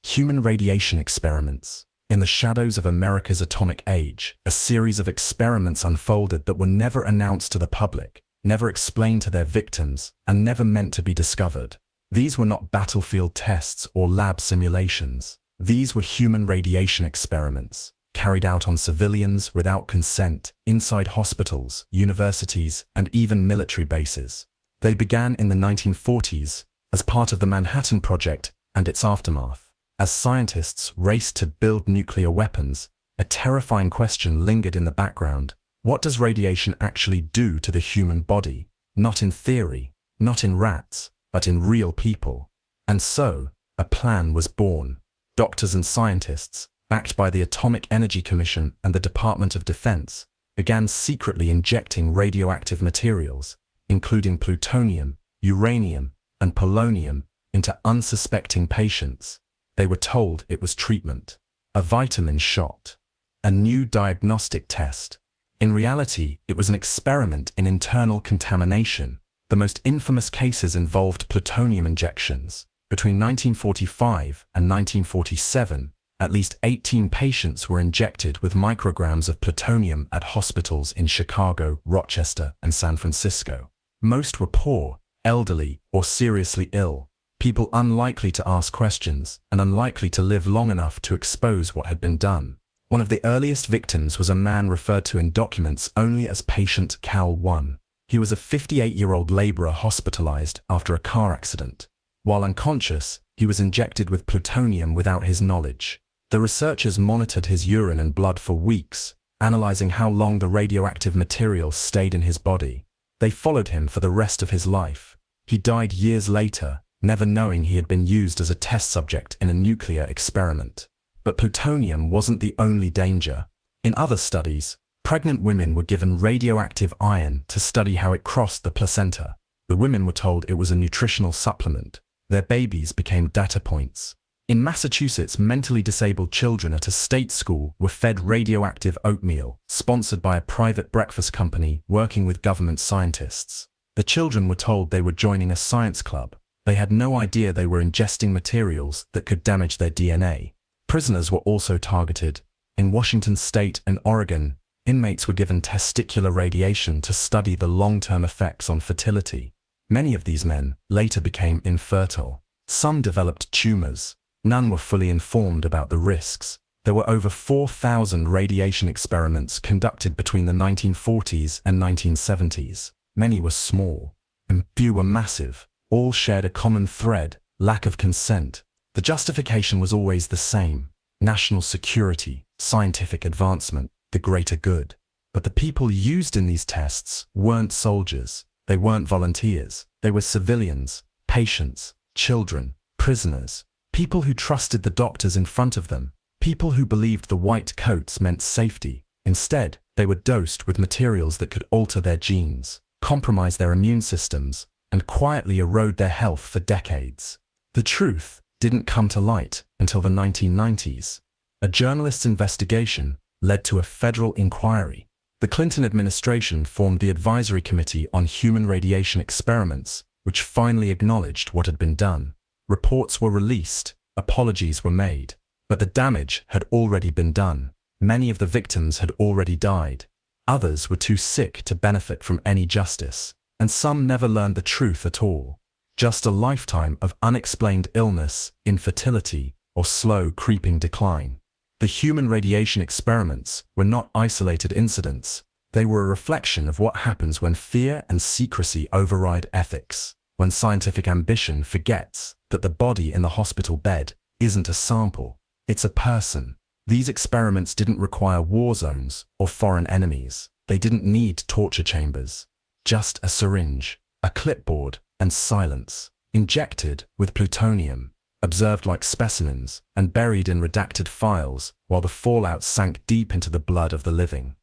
Human radiation experiments. In the shadows of America's atomic age, a series of experiments unfolded that were never announced to the public, never explained to their victims, and never meant to be discovered. These were not battlefield tests or lab simulations. These were human radiation experiments, carried out on civilians without consent, inside hospitals, universities, and even military bases. They began in the 1940s as part of the Manhattan Project and its aftermath. As scientists raced to build nuclear weapons, a terrifying question lingered in the background. What does radiation actually do to the human body? Not in theory, not in rats, but in real people. And so, a plan was born. Doctors and scientists, backed by the Atomic Energy Commission and the Department of Defense, began secretly injecting radioactive materials, including plutonium, uranium, and polonium, into unsuspecting patients. They were told it was treatment, a vitamin shot, a new diagnostic test. In reality, it was an experiment in internal contamination. The most infamous cases involved plutonium injections. Between 1945 and 1947, At least 18 patients were injected with micrograms of plutonium at hospitals in Chicago, Rochester, and San Francisco. Most were poor, elderly, or seriously ill, people unlikely to ask questions and unlikely to live long enough to expose what had been done. One of the earliest victims was a man referred to in documents only as patient Cal 1. He was a 58-year-old laborer hospitalized after a car accident. While unconscious, he was injected with plutonium without his knowledge. The researchers monitored his urine and blood for weeks, analyzing how long the radioactive material stayed in his body. They followed him for the rest of his life. He died years later, never knowing he had been used as a test subject in a nuclear experiment. But plutonium wasn't the only danger. In other studies, pregnant women were given radioactive iron to study how it crossed the placenta. The women were told it was a nutritional supplement. Their babies became data points. In Massachusetts, mentally disabled children at a state school were fed radioactive oatmeal, sponsored by a private breakfast company working with government scientists. The children were told they were joining a science club. They had no idea they were ingesting materials that could damage their DNA. Prisoners were also targeted. In Washington State and Oregon, inmates were given testicular radiation to study the long-term effects on fertility. Many of these men later became infertile. Some developed tumors. None were fully informed about the risks. There were over 4,000 radiation experiments conducted between the 1940s and 1970s. Many were small, and few were massive. All shared a common thread: lack of consent. The justification was always the same: national security, scientific advancement, the greater good. But the people used in these tests weren't soldiers. They weren't volunteers. They were civilians, patients, children, prisoners. People who trusted the doctors in front of them, people who believed the white coats meant safety. Instead, they were dosed with materials that could alter their genes, compromise their immune systems, and quietly erode their health for decades. The truth didn't come to light until the 1990s. A journalist's investigation led to a federal inquiry. The Clinton administration formed the Advisory Committee on Human Radiation Experiments, which finally acknowledged what had been done. Reports were released, apologies were made, but the damage had already been done. Many of the victims had already died. Others were too sick to benefit from any justice, and some never learned the truth at all. Just a lifetime of unexplained illness, infertility, or slow creeping decline. The human radiation experiments were not isolated incidents. They were a reflection of what happens when fear and secrecy override ethics, when scientific ambition forgets that the body in the hospital bed isn't a sample, it's a person. These experiments didn't require war zones or foreign enemies. They didn't need torture chambers. Just a syringe, a clipboard, and silence. Injected with plutonium, observed like specimens, and buried in redacted files while the fallout sank deep into the blood of the living.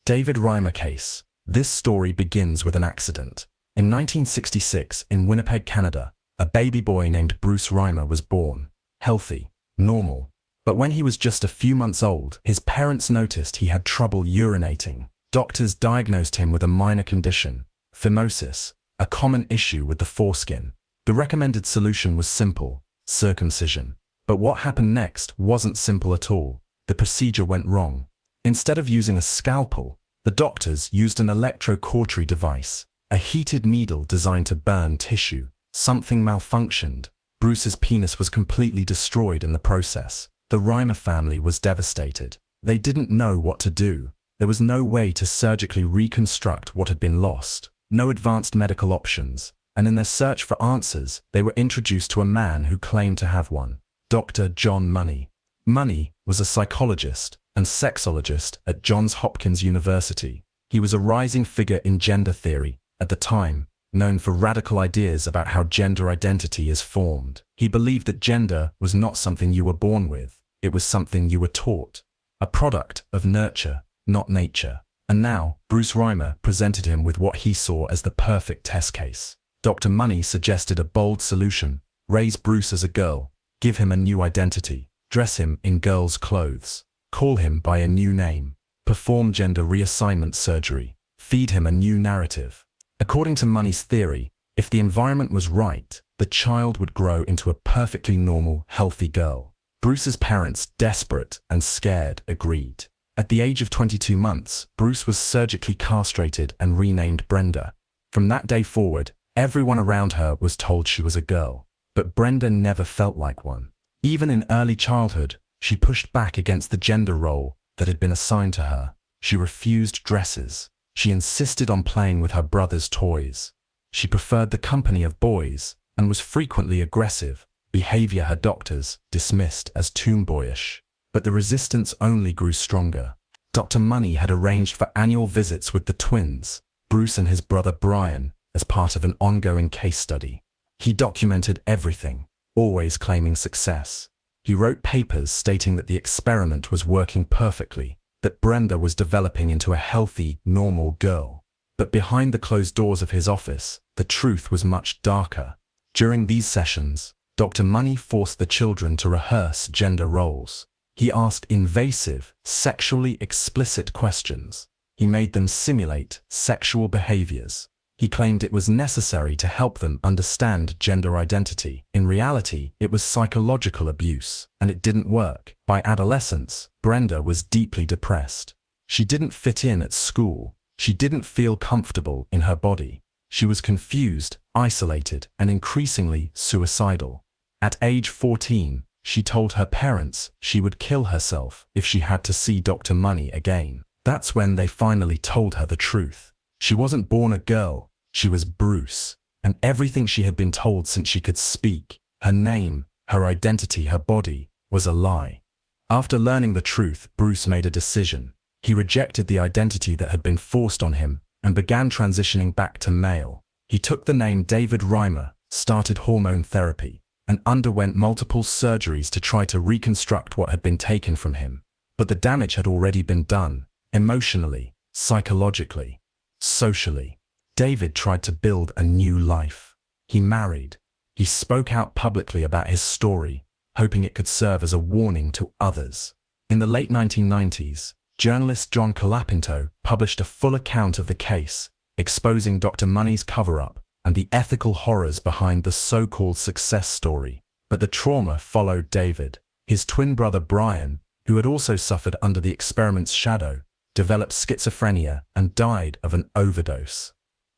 David Reimer case. This story begins with an accident. In 1966, in Winnipeg, Canada, a baby boy named Bruce Reimer was born. Healthy, normal. But when he was just a few months old, his parents noticed he had trouble urinating. Doctors diagnosed him with a minor condition, phimosis, a common issue with the foreskin. The recommended solution was simple: circumcision. But what happened next wasn't simple at all. The procedure went wrong. Instead of using a scalpel, the doctors used an electrocautery device, a heated needle designed to burn tissue. Something malfunctioned. Bruce's penis was completely destroyed in the process. The Reimer family was devastated. They didn't know what to do. There was no way to surgically reconstruct what had been lost. No advanced medical options. And in their search for answers, they were introduced to a man who claimed to have one. Dr. John Money. Money was a psychologist and sexologist at Johns Hopkins University. He was a rising figure in gender theory, at the time, known for radical ideas about how gender identity is formed. He believed that gender was not something you were born with, it was something you were taught, a product of nurture, not nature. And now, Bruce Reimer presented him with what he saw as the perfect test case. Dr. Money suggested a bold solution: raise Bruce as a girl, give him a new identity, dress him in girl's clothes, call him by a new name, perform gender reassignment surgery, feed him a new narrative. According to Money's theory, If the environment was right, the child would grow into a perfectly normal, healthy girl. Bruce's parents, desperate and scared, agreed. At the age of 22 months, Bruce was surgically castrated and renamed Brenda. From that day forward, everyone around her was told she was a girl. But Brenda never felt like one. Even in early childhood, she pushed back against the gender role that had been assigned to her. She refused dresses. She insisted on playing with her brother's toys. She preferred the company of boys and was frequently aggressive, behavior her doctors dismissed as tomboyish. But the resistance only grew stronger. Dr. Money had arranged for annual visits with the twins, Bruce and his brother Brian, as part of an ongoing case study. He documented everything, always claiming success. He wrote papers stating that the experiment was working perfectly, that Brenda was developing into a healthy, normal girl. But behind the closed doors of his office, the truth was much darker. During these sessions, Dr. Money forced the children to rehearse gender roles. He asked invasive, sexually explicit questions. He made them simulate sexual behaviors. He claimed it was necessary to help them understand gender identity. In reality, it was psychological abuse, and it didn't work. By adolescence, Brenda was deeply depressed. She didn't fit in at school. She didn't feel comfortable in her body. She was confused, isolated, and increasingly suicidal. At age 14, she told her parents she would kill herself if she had to see Dr. Money again. That's when they finally told her the truth. She wasn't born a girl, she was Bruce, and everything she had been told since she could speak, her name, her identity, her body, was a lie. After learning the truth, Bruce made a decision. He rejected the identity that had been forced on him and began transitioning back to male. He took the name David Reimer, started hormone therapy, and underwent multiple surgeries to try to reconstruct what had been taken from him. But the damage had already been done, emotionally, psychologically, socially. David tried to build a new life. He married. He spoke out publicly about his story, hoping it could serve as a warning to others. In the late 1990s, journalist John Colapinto published a full account of the case, exposing Dr. Money's cover-up and the ethical horrors behind the so-called success story. But the trauma followed David. His twin brother Brian, who had also suffered under the experiment's shadow, developed schizophrenia and died of an overdose.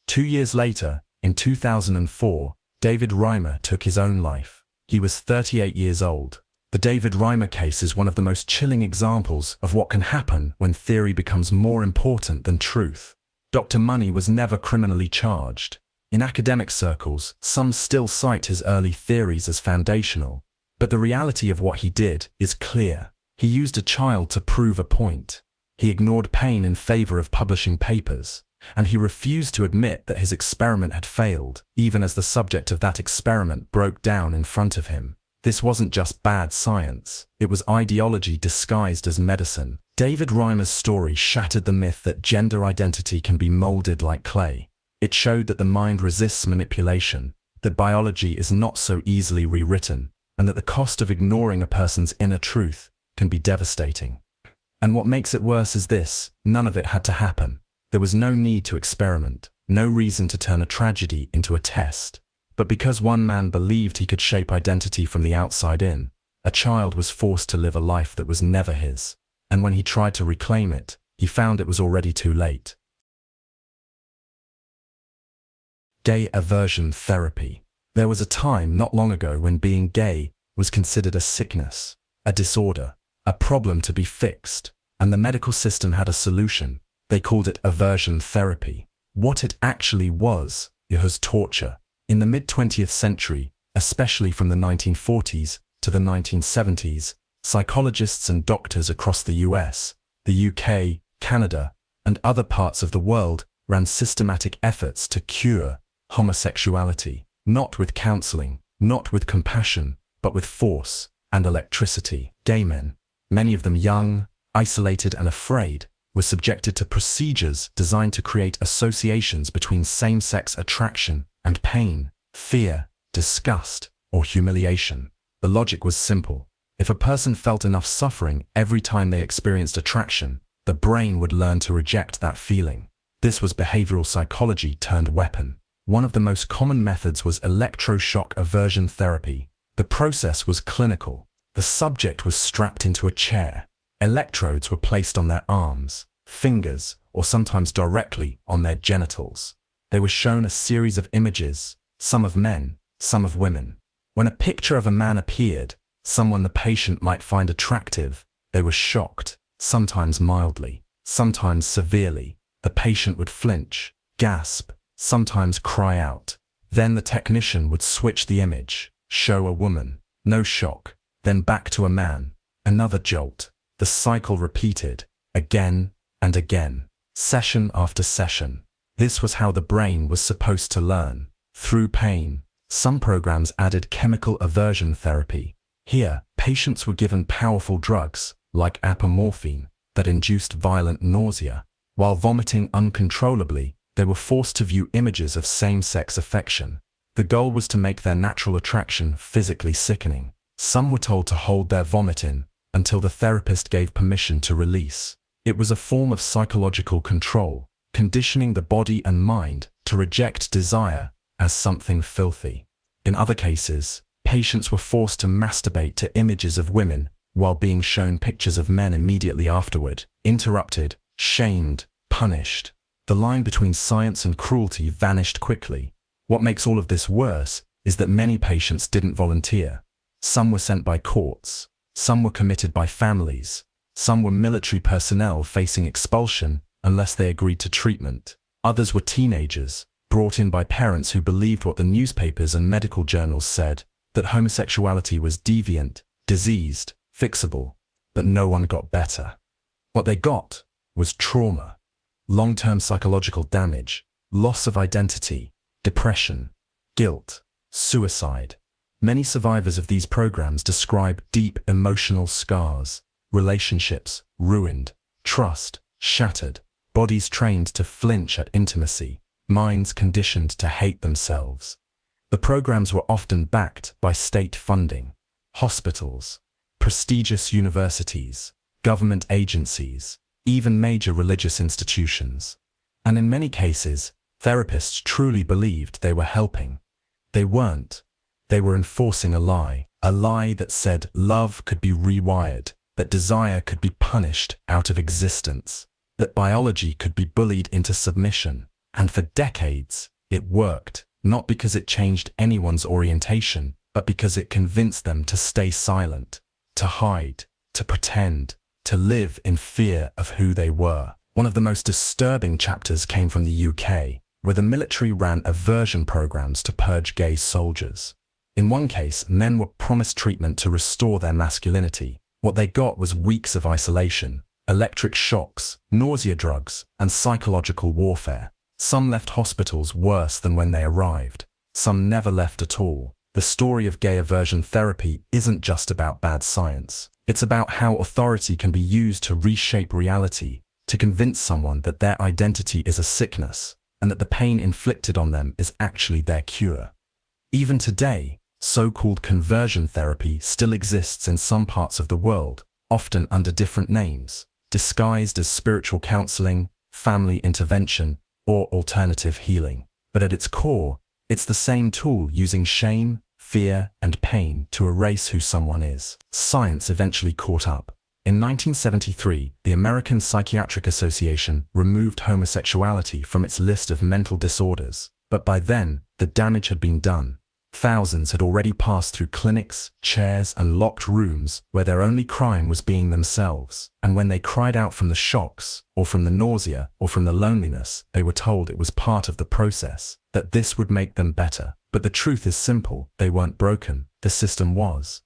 2 years later, in 2004, David Reimer took his own life. He was 38 years old. The David Reimer case is one of the most chilling examples of what can happen when theory becomes more important than truth. Dr. Money was never criminally charged. In academic circles, some still cite his early theories as foundational, but the reality of what he did is clear. He used a child to prove a point. He ignored pain in favor of publishing papers, and he refused to admit that his experiment had failed, even as the subject of that experiment broke down in front of him. This wasn't just bad science, it was ideology disguised as medicine. David Reimer's story shattered the myth that gender identity can be molded like clay. It showed that the mind resists manipulation, that biology is not so easily rewritten, and that the cost of ignoring a person's inner truth can be devastating. And what makes it worse is this: none of it had to happen. There was no need to experiment, no reason to turn a tragedy into a test. But because one man believed he could shape identity from the outside in, a child was forced to live a life that was never his. And when he tried to reclaim it, he found it was already too late. Gay aversion therapy. There was a time not long ago when being gay was considered a sickness, a disorder, a problem to be fixed, and the medical system had a solution. They called it aversion therapy. What it actually was torture. In the mid-20th century, especially from the 1940s to the 1970s, psychologists and doctors across the US, the UK, Canada, and other parts of the world ran systematic efforts to cure homosexuality, not with counseling, not with compassion, but with force and electricity. Gay men, many of them young, isolated and afraid, were subjected to procedures designed to create associations between same-sex attraction and pain, fear, disgust, or humiliation. The logic was simple. If a person felt enough suffering every time they experienced attraction, the brain would learn to reject that feeling. This was behavioral psychology turned weapon. One of the most common methods was electroshock aversion therapy. The process was clinical. The subject was strapped into a chair. Electrodes were placed on their arms, fingers, or sometimes directly on their genitals. They were shown a series of images, some of men, some of women. When a picture of a man appeared, someone the patient might find attractive, they were shocked, sometimes mildly, sometimes severely. The patient would flinch, gasp, sometimes cry out. Then the technician would switch the image, show a woman, no shock, then back to a man, another jolt. The cycle repeated, again and again, session after session. This was how the brain was supposed to learn, through pain. Some programs added chemical aversion therapy. Here, patients were given powerful drugs, like apomorphine, that induced violent nausea. While vomiting uncontrollably, they were forced to view images of same-sex affection. The goal was to make their natural attraction physically sickening. Some were told to hold their vomit in until the therapist gave permission to release. It was a form of psychological control, conditioning the body and mind to reject desire as something filthy. In other cases, patients were forced to masturbate to images of women while being shown pictures of men immediately afterward, interrupted, shamed, punished. The line between science and cruelty vanished quickly. What makes all of this worse is that many patients didn't volunteer. Some were sent by courts. Some were committed by families. Some were military personnel facing expulsion unless they agreed to treatment. Others were teenagers, brought in by parents who believed what the newspapers and medical journals said, that homosexuality was deviant, diseased, fixable. But no one got better. What they got was trauma, long-term psychological damage, loss of identity, depression, guilt, suicide. Many survivors of these programs describe deep emotional scars, relationships ruined, trust shattered, bodies trained to flinch at intimacy, minds conditioned to hate themselves. The programs were often backed by state funding, hospitals, prestigious universities, government agencies, even major religious institutions. And in many cases, therapists truly believed they were helping. They weren't. They were enforcing a lie that said love could be rewired, that desire could be punished out of existence, that biology could be bullied into submission. And for decades, it worked, not because it changed anyone's orientation, but because it convinced them to stay silent, to hide, to pretend, to live in fear of who they were. One of the most disturbing chapters came from the UK, where the military ran aversion programs to purge gay soldiers. In one case, men were promised treatment to restore their masculinity. What they got was weeks of isolation, electric shocks, nausea drugs, and psychological warfare. Some left hospitals worse than when they arrived. Some never left at all. The story of gay aversion therapy isn't just about bad science. It's about how authority can be used to reshape reality, to convince someone that their identity is a sickness, and that the pain inflicted on them is actually their cure. Even today, so-called conversion therapy still exists in some parts of the world, often under different names, disguised as spiritual counseling, family intervention, or alternative healing. But at its core, it's the same tool using shame, fear, and pain to erase who someone is. Science eventually caught up. In 1973, the American Psychiatric Association removed homosexuality from its list of mental disorders. But by then, the damage had been done. Thousands had already passed through clinics, chairs, and locked rooms where their only crime was being themselves. And when they cried out from the shocks, or from the nausea, or from the loneliness, they were told it was part of the process, that this would make them better. But the truth is simple: they weren't broken, the system was.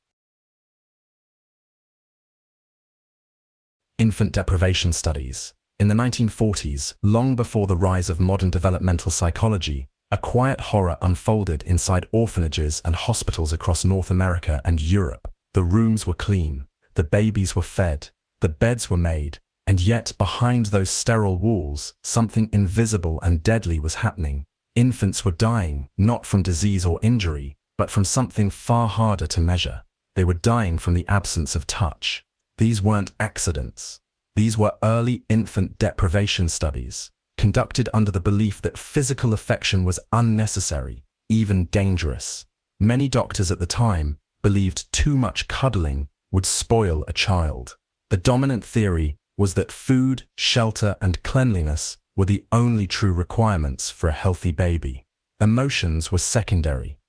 Infant deprivation studies. In the 1940s, long before the rise of modern developmental psychology, a quiet horror unfolded inside orphanages and hospitals across North America and Europe. The rooms were clean, the babies were fed, the beds were made, and yet behind those sterile walls, something invisible and deadly was happening. Infants were dying, not from disease or injury, but from something far harder to measure. They were dying from the absence of touch. These weren't accidents. These were early infant deprivation studies, conducted under the belief that physical affection was unnecessary, even dangerous. Many doctors at the time believed too much cuddling would spoil a child. The dominant theory was that food, shelter, and cleanliness were the only true requirements for a healthy baby. Emotions were secondary.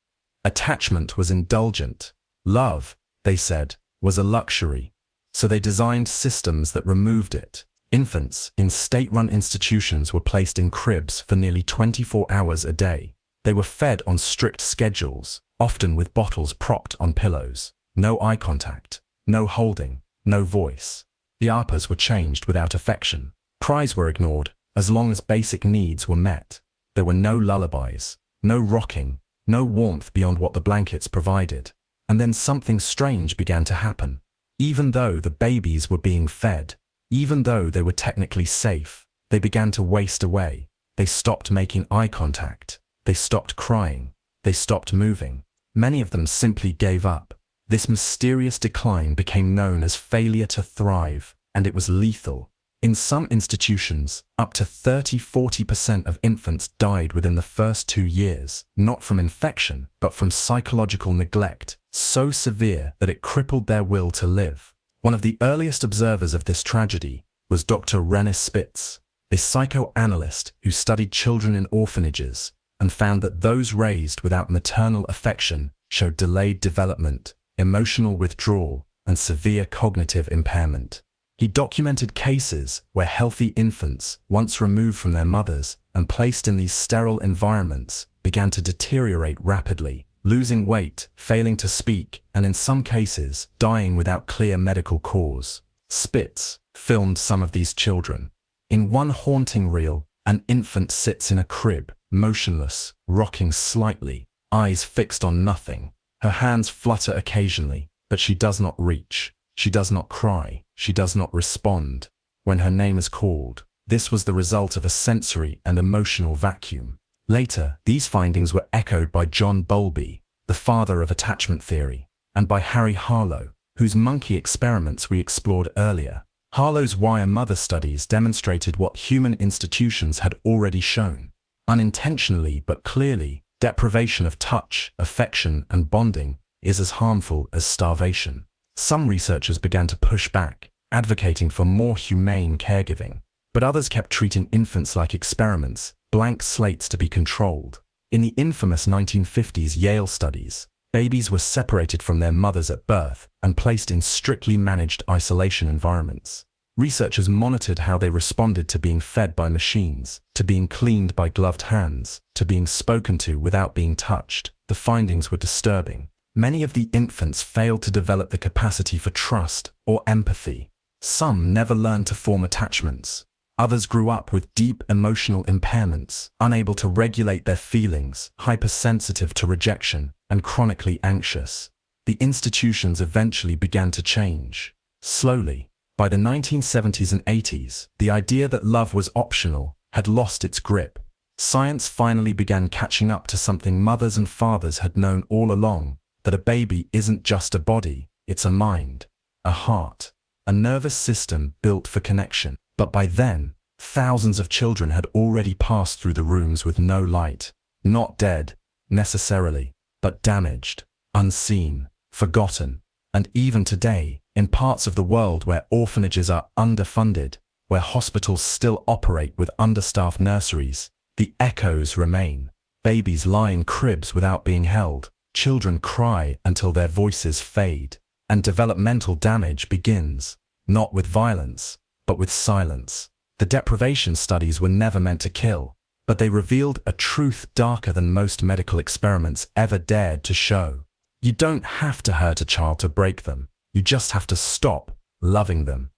Attachment was indulgent. Love, they said, was a luxury. So they designed systems that removed it. Infants in state-run institutions were placed in cribs for nearly 24 hours a day. They were fed on strict schedules, often with bottles propped on pillows. No eye contact, no holding, no voice. The diapers were changed without affection. Cries were ignored as long as basic needs were met. There were no lullabies, no rocking, no warmth beyond what the blankets provided. And then something strange began to happen. Even though the babies were being fed, even though they were technically safe, they began to waste away. They stopped making eye contact. They stopped crying. They stopped moving. Many of them simply gave up. This mysterious decline became known as failure to thrive, and it was lethal. In some institutions, up to 30–40% of infants died within the first 2 years, not from infection, but from psychological neglect, so severe that it crippled their will to live. One of the earliest observers of this tragedy was Dr. René Spitz, a psychoanalyst who studied children in orphanages and found that those raised without maternal affection showed delayed development, emotional withdrawal, and severe cognitive impairment. He documented cases where healthy infants, once removed from their mothers and placed in these sterile environments, began to deteriorate rapidly, losing weight, failing to speak, and in some cases, dying without clear medical cause. Spitz filmed some of these children. In one haunting reel, an infant sits in a crib, motionless, rocking slightly, eyes fixed on nothing. Her hands flutter occasionally, but she does not reach. She does not cry. She does not respond when her name is called. This was the result of a sensory and emotional vacuum. Later, these findings were echoed by John Bowlby, the father of attachment theory, and by Harry Harlow, whose monkey experiments we explored earlier. Harlow's Why a Mother studies demonstrated what human institutions had already shown. Unintentionally but clearly, deprivation of touch, affection, and bonding is as harmful as starvation. Some researchers began to push back, advocating for more humane caregiving, but others kept treating infants like experiments, blank slates to be controlled. In the infamous 1950s Yale studies, babies were separated from their mothers at birth and placed in strictly managed isolation environments. Researchers monitored how they responded to being fed by machines, to being cleaned by gloved hands, to being spoken to without being touched. The findings were disturbing. Many of the infants failed to develop the capacity for trust or empathy. Some never learned to form attachments. Others grew up with deep emotional impairments, unable to regulate their feelings, hypersensitive to rejection, and chronically anxious. The institutions eventually began to change. Slowly. By the 1970s and 80s, the idea that love was optional had lost its grip. Science finally began catching up to something mothers and fathers had known all along, that a baby isn't just a body, it's a mind, a heart, a nervous system built for connection. But by then, thousands of children had already passed through the rooms with no light, not dead, necessarily, but damaged, unseen, forgotten. And even today, in parts of the world where orphanages are underfunded, where hospitals still operate with understaffed nurseries, the echoes remain. Babies lie in cribs without being held. Children cry until their voices fade, and developmental damage begins, not with violence, but with silence. The deprivation studies were never meant to kill, but they revealed a truth darker than most medical experiments ever dared to show. You don't have to hurt a child to break them. You just have to stop loving them.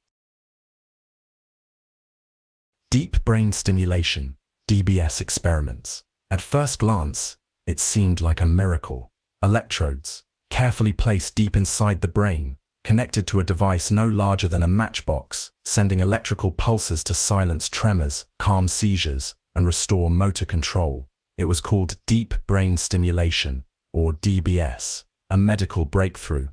Deep brain stimulation, DBS experiments. At first glance, it seemed like a miracle. Electrodes, carefully placed deep inside the brain, connected to a device no larger than a matchbox, sending electrical pulses to silence tremors, calm seizures, and restore motor control. It was called deep brain stimulation, or DBS, a medical breakthrough.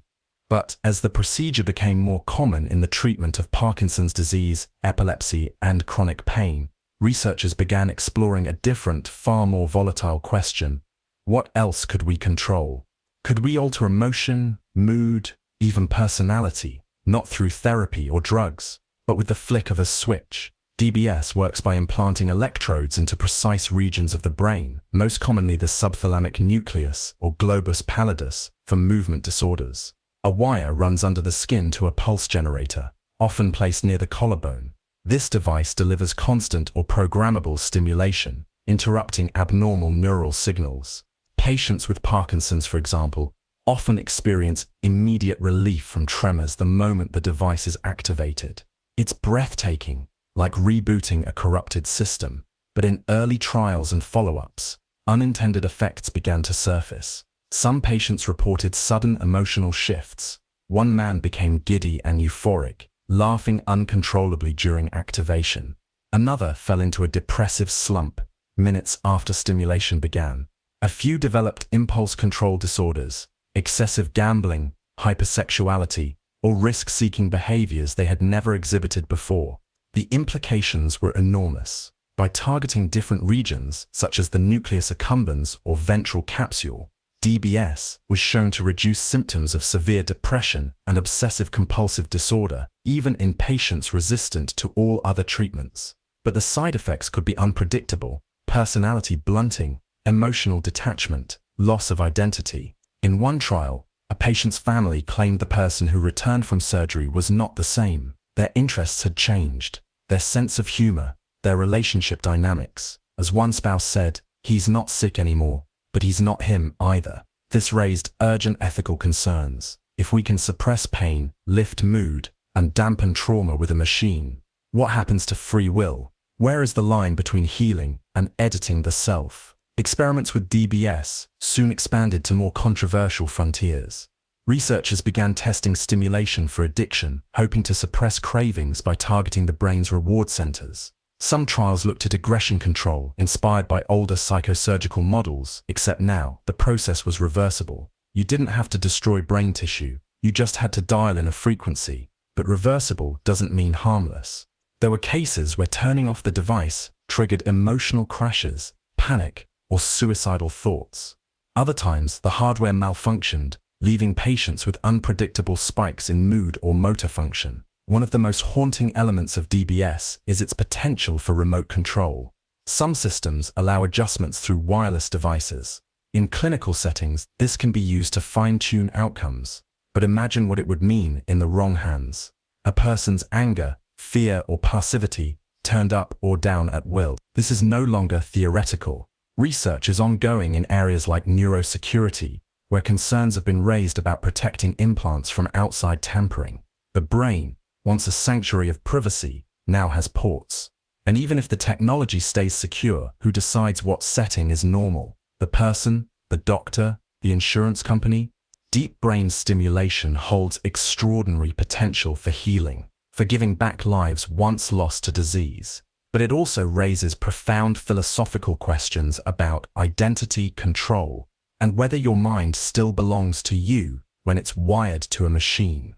But as the procedure became more common in the treatment of Parkinson's disease, epilepsy, and chronic pain, researchers began exploring a different, far more volatile question. What else could we control? Could we alter emotion, mood, even personality, not through therapy or drugs, but with the flick of a switch? DBS works by implanting electrodes into precise regions of the brain, most commonly the subthalamic nucleus or globus pallidus, for movement disorders. A wire runs under the skin to a pulse generator, often placed near the collarbone. This device delivers constant or programmable stimulation, interrupting abnormal neural signals. Patients with Parkinson's, for example, often experience immediate relief from tremors the moment the device is activated. It's breathtaking, like rebooting a corrupted system. But in early trials and follow-ups, unintended effects began to surface. Some patients reported sudden emotional shifts. One man became giddy and euphoric, laughing uncontrollably during activation. Another fell into a depressive slump minutes after stimulation began. A few developed impulse control disorders, excessive gambling, hypersexuality, or risk-seeking behaviors they had never exhibited before. The implications were enormous. By targeting different regions, such as the nucleus accumbens or ventral capsule, DBS was shown to reduce symptoms of severe depression and obsessive-compulsive disorder, even in patients resistant to all other treatments. But the side effects could be unpredictable: personality blunting, emotional detachment, loss of identity. In one trial, a patient's family claimed the person who returned from surgery was not the same. Their interests had changed, their sense of humor, their relationship dynamics. As one spouse said, "He's not sick anymore, but he's not him either." This raised urgent ethical concerns. If we can suppress pain, lift mood, and dampen trauma with a machine, what happens to free will? Where is the line between healing and editing the self? Experiments with DBS soon expanded to more controversial frontiers. Researchers began testing stimulation for addiction, hoping to suppress cravings by targeting the brain's reward centers. Some trials looked at aggression control, inspired by older psychosurgical models, except now, the process was reversible. You didn't have to destroy brain tissue, you just had to dial in a frequency. But reversible doesn't mean harmless. There were cases where turning off the device triggered emotional crashes, panic, or suicidal thoughts. Other times, the hardware malfunctioned, leaving patients with unpredictable spikes in mood or motor function. One of the most haunting elements of DBS is its potential for remote control. Some systems allow adjustments through wireless devices. In clinical settings, this can be used to fine-tune outcomes. But imagine what it would mean in the wrong hands. A person's anger, fear, or passivity turned up or down at will. This is no longer theoretical. Research is ongoing in areas like neurosecurity, where concerns have been raised about protecting implants from outside tampering. The brain, once a sanctuary of privacy, now has ports. And even if the technology stays secure, who decides what setting is normal? The person, the doctor, the insurance company? Deep brain stimulation holds extraordinary potential for healing, for giving back lives once lost to disease. But it also raises profound philosophical questions about identity, control, and whether your mind still belongs to you when it's wired to a machine.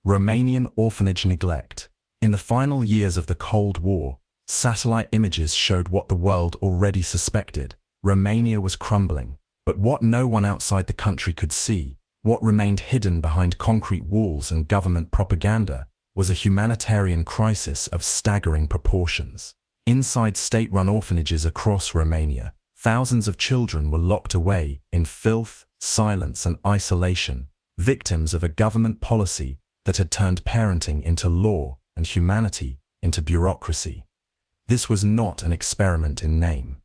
Romanian orphanage neglect. In the final years of the Cold War, satellite images showed what the world already suspected. Romania was crumbling. But what no one outside the country could see, what remained hidden behind concrete walls and government propaganda, was a humanitarian crisis of staggering proportions. Inside state-run orphanages across Romania, thousands of children were locked away in filth, silence, and isolation, victims of a government policy that had turned parenting into law and humanity into bureaucracy. This was not an experiment in name,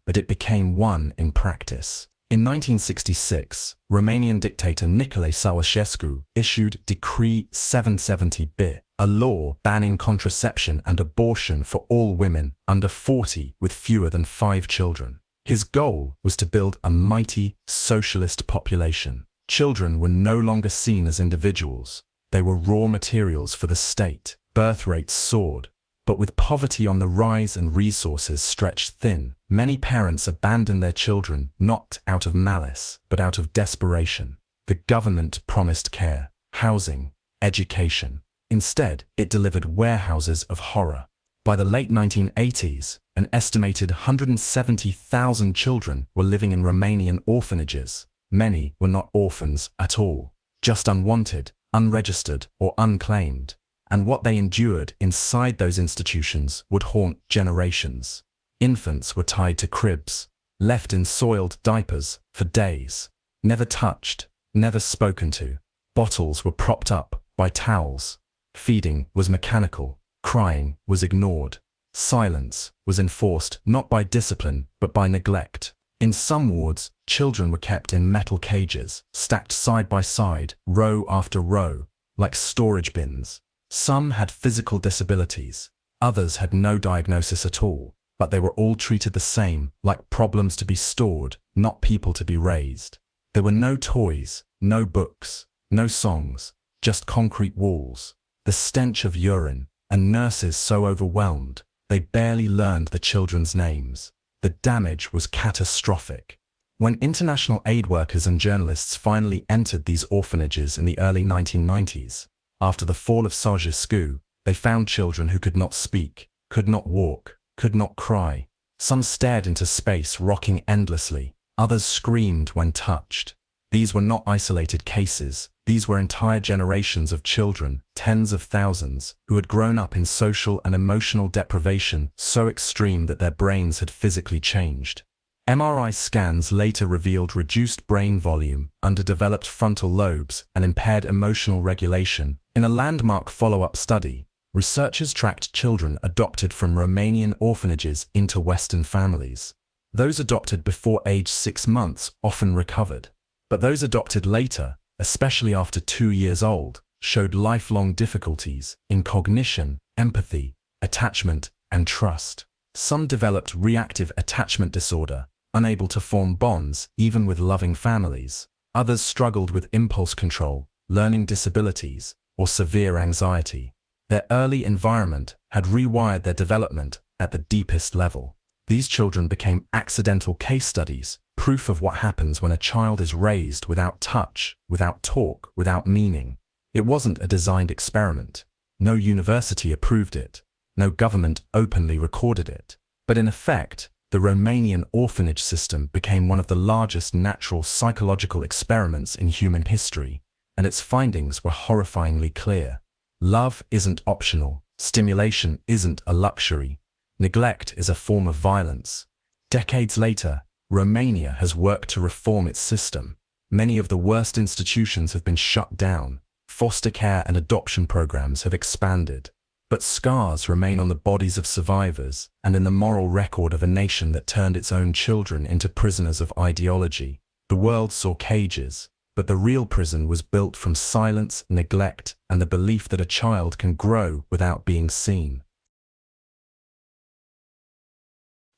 but it became one in practice. In 1966, Romanian dictator Nicolae Ceausescu issued Decree 770B, a law banning contraception and abortion for all women under 40 with fewer than 5 children. His goal was to build a mighty socialist population. Children were no longer seen as individuals. They were raw materials for the state. Birth rates soared. But with poverty on the rise and resources stretched thin, many parents abandoned their children not out of malice, but out of desperation. The government promised care, housing, education, Instead, it delivered warehouses of horror. By the late 1980s, an estimated 170,000 children were living in Romanian orphanages. Many were not orphans at all, just unwanted, unregistered, or unclaimed. And what they endured inside those institutions would haunt generations. Infants were tied to cribs, left in soiled diapers for days, never touched, never spoken to. Bottles were propped up by towels. Feeding was mechanical. Crying was ignored. Silence was enforced not by discipline but by neglect. In some wards, children were kept in metal cages, stacked side by side, row after row, like storage bins. Some had physical disabilities. Others had no diagnosis at all, but they were all treated the same, like problems to be stored, not people to be raised. There were no toys, no books, no songs, just concrete walls, the stench of urine, and nurses so overwhelmed, they barely learned the children's names. The damage was catastrophic. When international aid workers and journalists finally entered these orphanages in the early 1990s, after the fall of Ceausescu, they found children who could not speak, could not walk, could not cry. Some stared into space, rocking endlessly. Others screamed when touched. These were not isolated cases. These were entire generations of children, tens of thousands, who had grown up in social and emotional deprivation so extreme that their brains had physically changed. MRI scans later revealed reduced brain volume, underdeveloped frontal lobes, and impaired emotional regulation. In a landmark follow-up study, researchers tracked children adopted from Romanian orphanages into Western families. Those adopted before age 6 months often recovered, but those adopted later, especially after 2 years old, showed lifelong difficulties in cognition, empathy, attachment, and trust. Some developed reactive attachment disorder, unable to form bonds even with loving families. Others struggled with impulse control, learning disabilities, or severe anxiety. Their early environment had rewired their development at the deepest level. These children became accidental case studies, proof of what happens when a child is raised without touch, without talk, without meaning. It wasn't a designed experiment. No university approved it. No government openly recorded it. But in effect, the Romanian orphanage system became one of the largest natural psychological experiments in human history, and its findings were horrifyingly clear. Love isn't optional. Stimulation isn't a luxury. Neglect is a form of violence. Decades later, Romania has worked to reform its system. Many of the worst institutions have been shut down. Foster care and adoption programs have expanded. But scars remain on the bodies of survivors and in the moral record of a nation that turned its own children into prisoners of ideology. The world saw cages, but the real prison was built from silence, neglect, and the belief that a child can grow without being seen.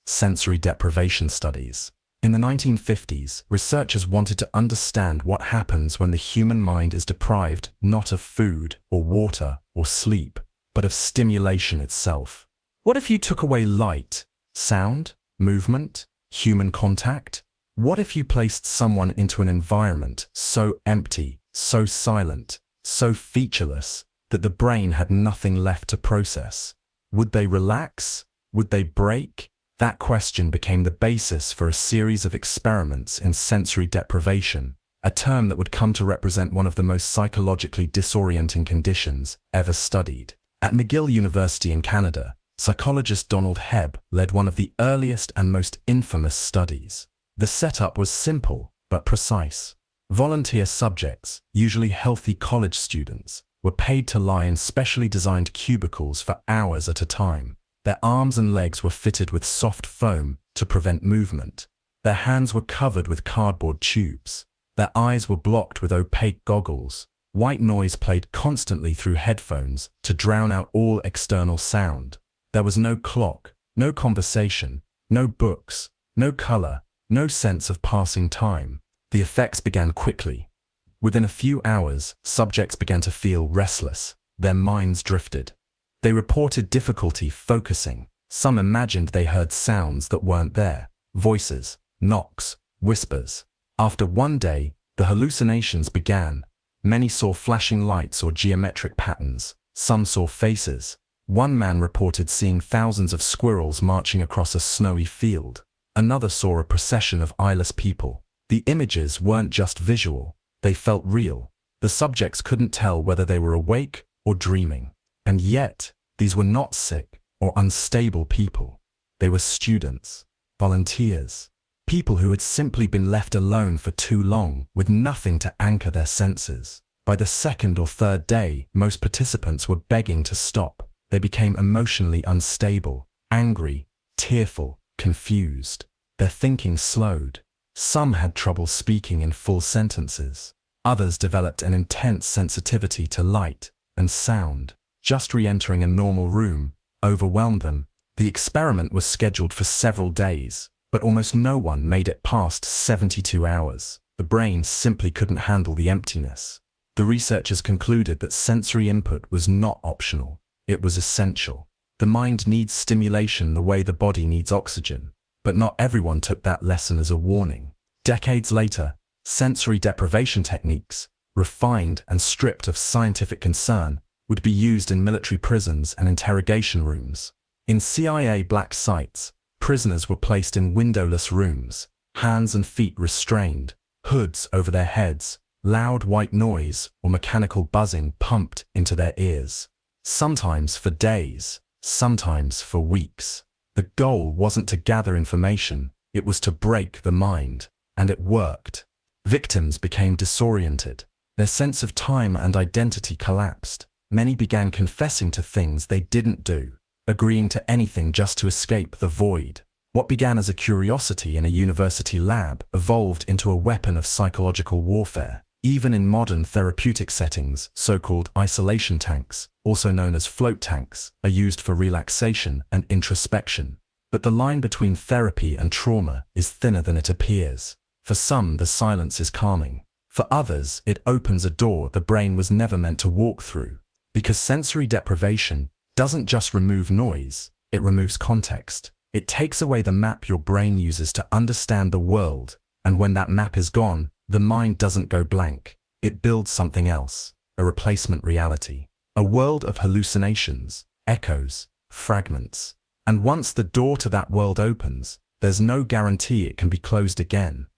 Sensory deprivation studies. In the 1950s, researchers wanted to understand what happens when the human mind is deprived not of food or water or sleep, but of stimulation itself. What if you took away light, sound, movement, human contact? What if you placed someone into an environment so empty, so silent, so featureless, that the brain had nothing left to process? Would they relax? Would they break? That question became the basis for a series of experiments in sensory deprivation, a term that would come to represent one of the most psychologically disorienting conditions ever studied. At McGill University in Canada, psychologist Donald Hebb led one of the earliest and most infamous studies. The setup was simple but precise. Volunteer subjects, usually healthy college students, were paid to lie in specially designed cubicles for hours at a time. Their arms and legs were fitted with soft foam to prevent movement. Their hands were covered with cardboard tubes. Their eyes were blocked with opaque goggles. White noise played constantly through headphones to drown out all external sound. There was no clock, no conversation, no books, no color, no sense of passing time. The effects began quickly. Within a few hours, subjects began to feel restless. Their minds drifted. They reported difficulty focusing. Some imagined they heard sounds that weren't there. Voices, knocks, whispers. After one day, the hallucinations began. Many saw flashing lights or geometric patterns. Some saw faces. One man reported seeing thousands of squirrels marching across a snowy field. Another saw a procession of eyeless people. The images weren't just visual, they felt real. The subjects couldn't tell whether they were awake or dreaming. And yet, these were not sick or unstable people. They were students, volunteers, people who had simply been left alone for too long with nothing to anchor their senses. By the second or third day, most participants were begging to stop. They became emotionally unstable, angry, tearful, confused. Their thinking slowed. Some had trouble speaking in full sentences. Others developed an intense sensitivity to light and sound. Just re-entering a normal room overwhelmed them. The experiment was scheduled for several days, but almost no one made it past 72 hours. The brain simply couldn't handle the emptiness. The researchers concluded that sensory input was not optional. It was essential. The mind needs stimulation the way the body needs oxygen. But not everyone took that lesson as a warning. Decades later, sensory deprivation techniques, refined and stripped of scientific concern, would be used in military prisons and interrogation rooms. In CIA black sites, prisoners were placed in windowless rooms, hands and feet restrained, hoods over their heads, loud white noise or mechanical buzzing pumped into their ears. Sometimes for days, sometimes for weeks. The goal wasn't to gather information, it was to break the mind, and it worked. Victims became disoriented. Their sense of time and identity collapsed. Many began confessing to things they didn't do, agreeing to anything just to escape the void. What began as a curiosity in a university lab evolved into a weapon of psychological warfare. Even in modern therapeutic settings, so-called isolation tanks, also known as float tanks, are used for relaxation and introspection. But the line between therapy and trauma is thinner than it appears. For some, the silence is calming. For others, it opens a door the brain was never meant to walk through. Because sensory deprivation doesn't just remove noise, it removes context. It takes away the map your brain uses to understand the world, and when that map is gone, the mind doesn't go blank. It builds something else, a replacement reality, a world of hallucinations, echoes, fragments. And once the door to that world opens, there's no guarantee it can be closed again.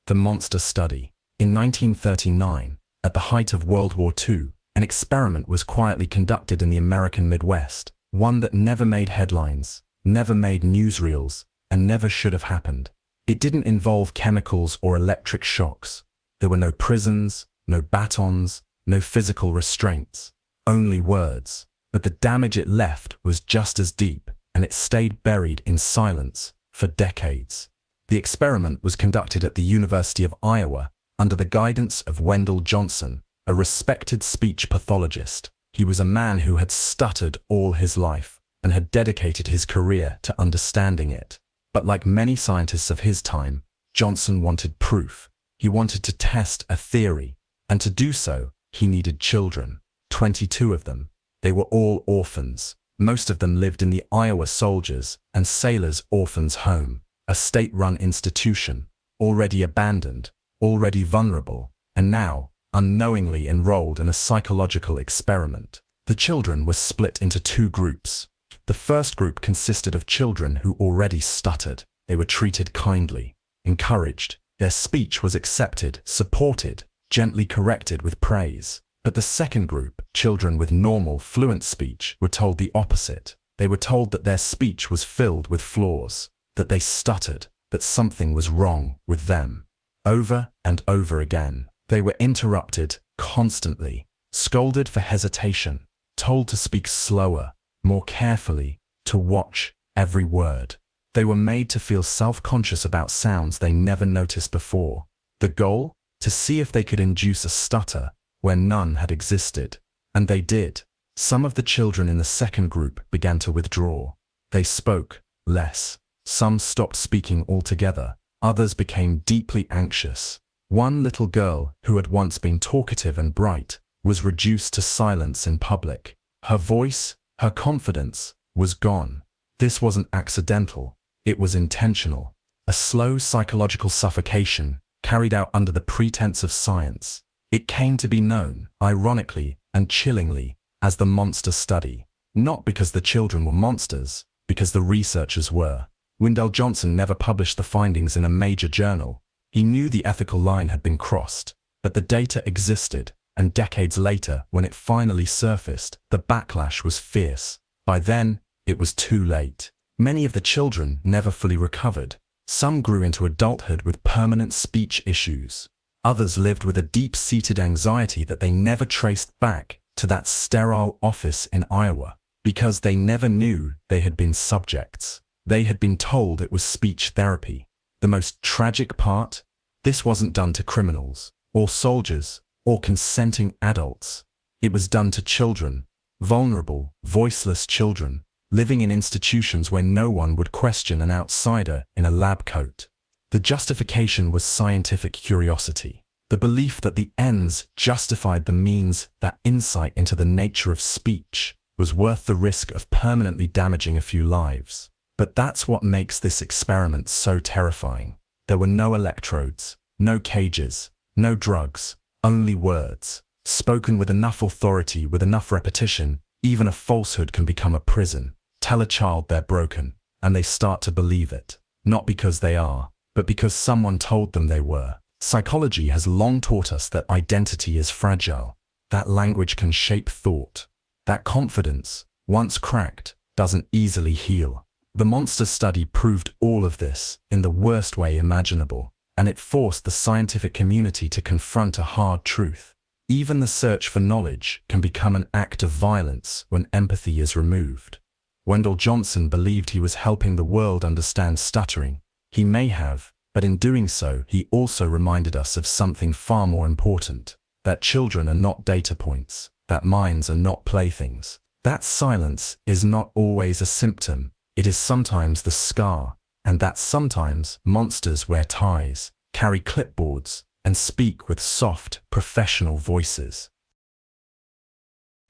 The Monster Study. In 1939, at the height of World War II, an experiment was quietly conducted in the American Midwest, one that never made headlines, never made newsreels, and never should have happened. It didn't involve chemicals or electric shocks. There were no prisons, no batons, no physical restraints, only words. But the damage it left was just as deep, and it stayed buried in silence for decades. The experiment was conducted at the University of Iowa under the guidance of Wendell Johnson, a respected speech pathologist. He was a man who had stuttered all his life and had dedicated his career to understanding it. But like many scientists of his time, Johnson wanted proof. He wanted to test a theory, and to do so, he needed children, 22 of them. They were all orphans. Most of them lived in the Iowa Soldiers and Sailors Orphans Home, a state-run institution, already abandoned, already vulnerable, and now unknowingly enrolled in a psychological experiment. The children were split into two groups. The first group consisted of children who already stuttered. They were treated kindly, encouraged. Their speech was accepted, supported, gently corrected with praise. But the second group, children with normal, fluent speech, were told the opposite. They were told that their speech was filled with flaws, that they stuttered, that something was wrong with them. Over and over again, they were interrupted constantly, scolded for hesitation, told to speak slower, more carefully, to watch every word. They were made to feel self-conscious about sounds they never noticed before. The goal? To see if they could induce a stutter where none had existed. And they did. Some of the children in the second group began to withdraw. They spoke less. Some stopped speaking altogether. Others became deeply anxious. One little girl, who had once been talkative and bright, was reduced to silence in public. Her voice, her confidence, was gone. This wasn't accidental. It was intentional. A slow psychological suffocation, carried out under the pretense of science. It came to be known, ironically and chillingly, as the monster study. Not because the children were monsters, because the researchers were. Wendell Johnson never published the findings in a major journal. He knew the ethical line had been crossed, but the data existed, and decades later, when it finally surfaced, the backlash was fierce. By then, it was too late. Many of the children never fully recovered. Some grew into adulthood with permanent speech issues. Others lived with a deep-seated anxiety that they never traced back to that sterile office in Iowa, because they never knew they had been subjects. They had been told it was speech therapy. The most tragic part? This wasn't done to criminals, or soldiers, or consenting adults. It was done to children, vulnerable, voiceless children, living in institutions where no one would question an outsider in a lab coat. The justification was scientific curiosity. The belief that the ends justified the means, that insight into the nature of speech was worth the risk of permanently damaging a few lives. But that's what makes this experiment so terrifying. There were no electrodes, no cages, no drugs, only words. Spoken with enough authority, with enough repetition, even a falsehood can become a prison. Tell a child they're broken, and they start to believe it. Not because they are, but because someone told them they were. Psychology has long taught us that identity is fragile, that language can shape thought, that confidence, once cracked, doesn't easily heal. The monster study proved all of this in the worst way imaginable, and it forced the scientific community to confront a hard truth. Even the search for knowledge can become an act of violence when empathy is removed. Wendell Johnson believed he was helping the world understand stuttering. He may have, but in doing so, he also reminded us of something far more important, that children are not data points, that minds are not playthings. That silence is not always a symptom, it is sometimes the scar, and that sometimes monsters wear ties, carry clipboards, and speak with soft, professional voices.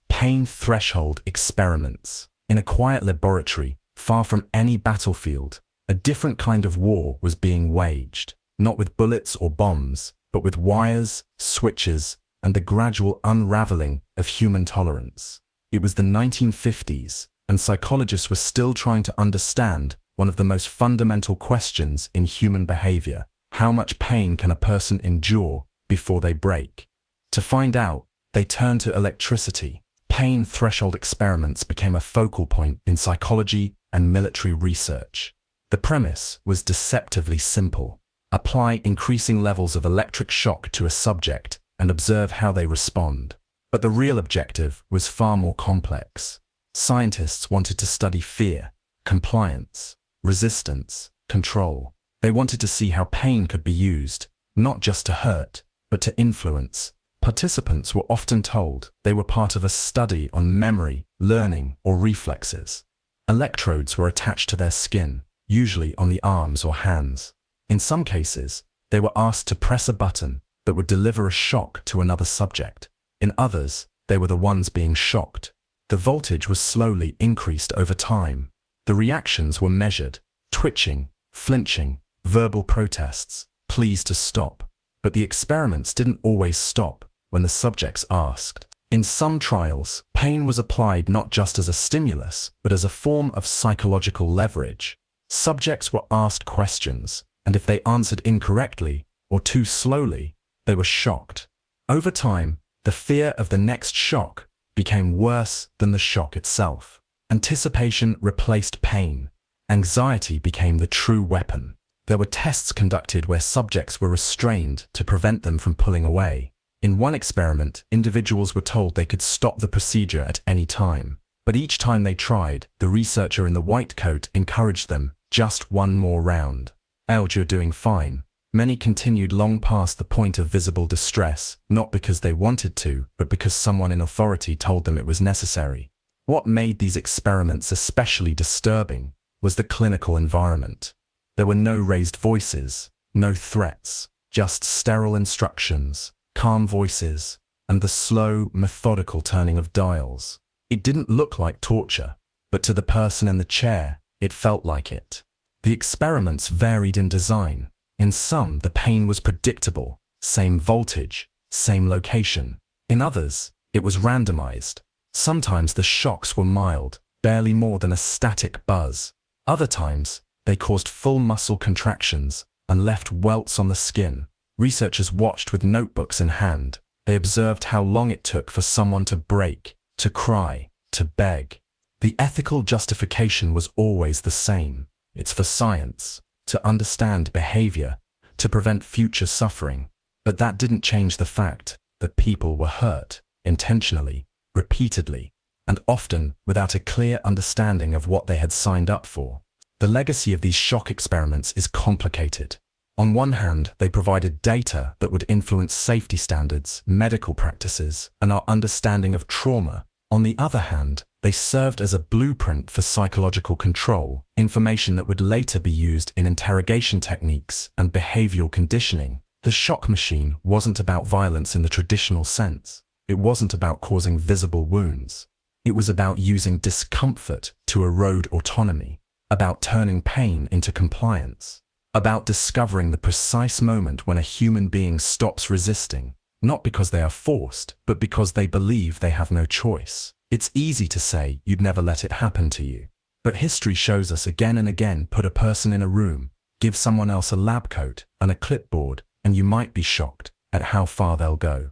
Pain threshold experiments. In a quiet laboratory, far from any battlefield, a different kind of war was being waged, not with bullets or bombs, but with wires, switches, and the gradual unraveling of human tolerance. It was the 1950s, and psychologists were still trying to understand one of the most fundamental questions in human behavior: how much pain can a person endure before they break? To find out, they turned to electricity. Pain threshold experiments became a focal point in psychology and military research. The premise was deceptively simple. Apply increasing levels of electric shock to a subject and observe how they respond. But the real objective was far more complex. Scientists wanted to study fear, compliance, resistance, control. They wanted to see how pain could be used, not just to hurt, but to influence. Participants were often told they were part of a study on memory, learning, or reflexes. Electrodes were attached to their skin, usually on the arms or hands. In some cases, they were asked to press a button that would deliver a shock to another subject. In others, they were the ones being shocked. The voltage was slowly increased over time. The reactions were measured: twitching, flinching, verbal protests, pleas to stop. But the experiments didn't always stop when the subjects asked. In some trials, pain was applied not just as a stimulus, but as a form of psychological leverage. Subjects were asked questions, and if they answered incorrectly or too slowly, they were shocked. Over time, the fear of the next shock became worse than the shock itself. Anticipation replaced pain. Anxiety became the true weapon. There were tests conducted where subjects were restrained to prevent them from pulling away. In one experiment, individuals were told they could stop the procedure at any time. But each time they tried, the researcher in the white coat encouraged them, just one more round. You're doing fine. Many continued long past the point of visible distress, not because they wanted to, but because someone in authority told them it was necessary. What made these experiments especially disturbing was the clinical environment. There were no raised voices, no threats, just sterile instructions, calm voices, and the slow, methodical turning of dials. It didn't look like torture, but to the person in the chair, it felt like it. The experiments varied in design. In some, the pain was predictable: same voltage, same location. In others, it was randomized. Sometimes the shocks were mild, barely more than a static buzz. Other times, they caused full muscle contractions and left welts on the skin. Researchers watched with notebooks in hand. They observed how long it took for someone to break, to cry, to beg. The ethical justification was always the same. It's for science, to understand behavior, to prevent future suffering. But that didn't change the fact that people were hurt, intentionally, repeatedly, and often without a clear understanding of what they had signed up for. The legacy of these shock experiments is complicated. On one hand, they provided data that would influence safety standards, medical practices, and our understanding of trauma. On the other hand, they served as a blueprint for psychological control, information that would later be used in interrogation techniques and behavioral conditioning. The shock machine wasn't about violence in the traditional sense. It wasn't about causing visible wounds. It was about using discomfort to erode autonomy, about turning pain into compliance, about discovering the precise moment when a human being stops resisting, not because they are forced, but because they believe they have no choice. It's easy to say you'd never let it happen to you, but history shows us again and again: put a person in a room, give someone else a lab coat and a clipboard, and you might be shocked at how far they'll go.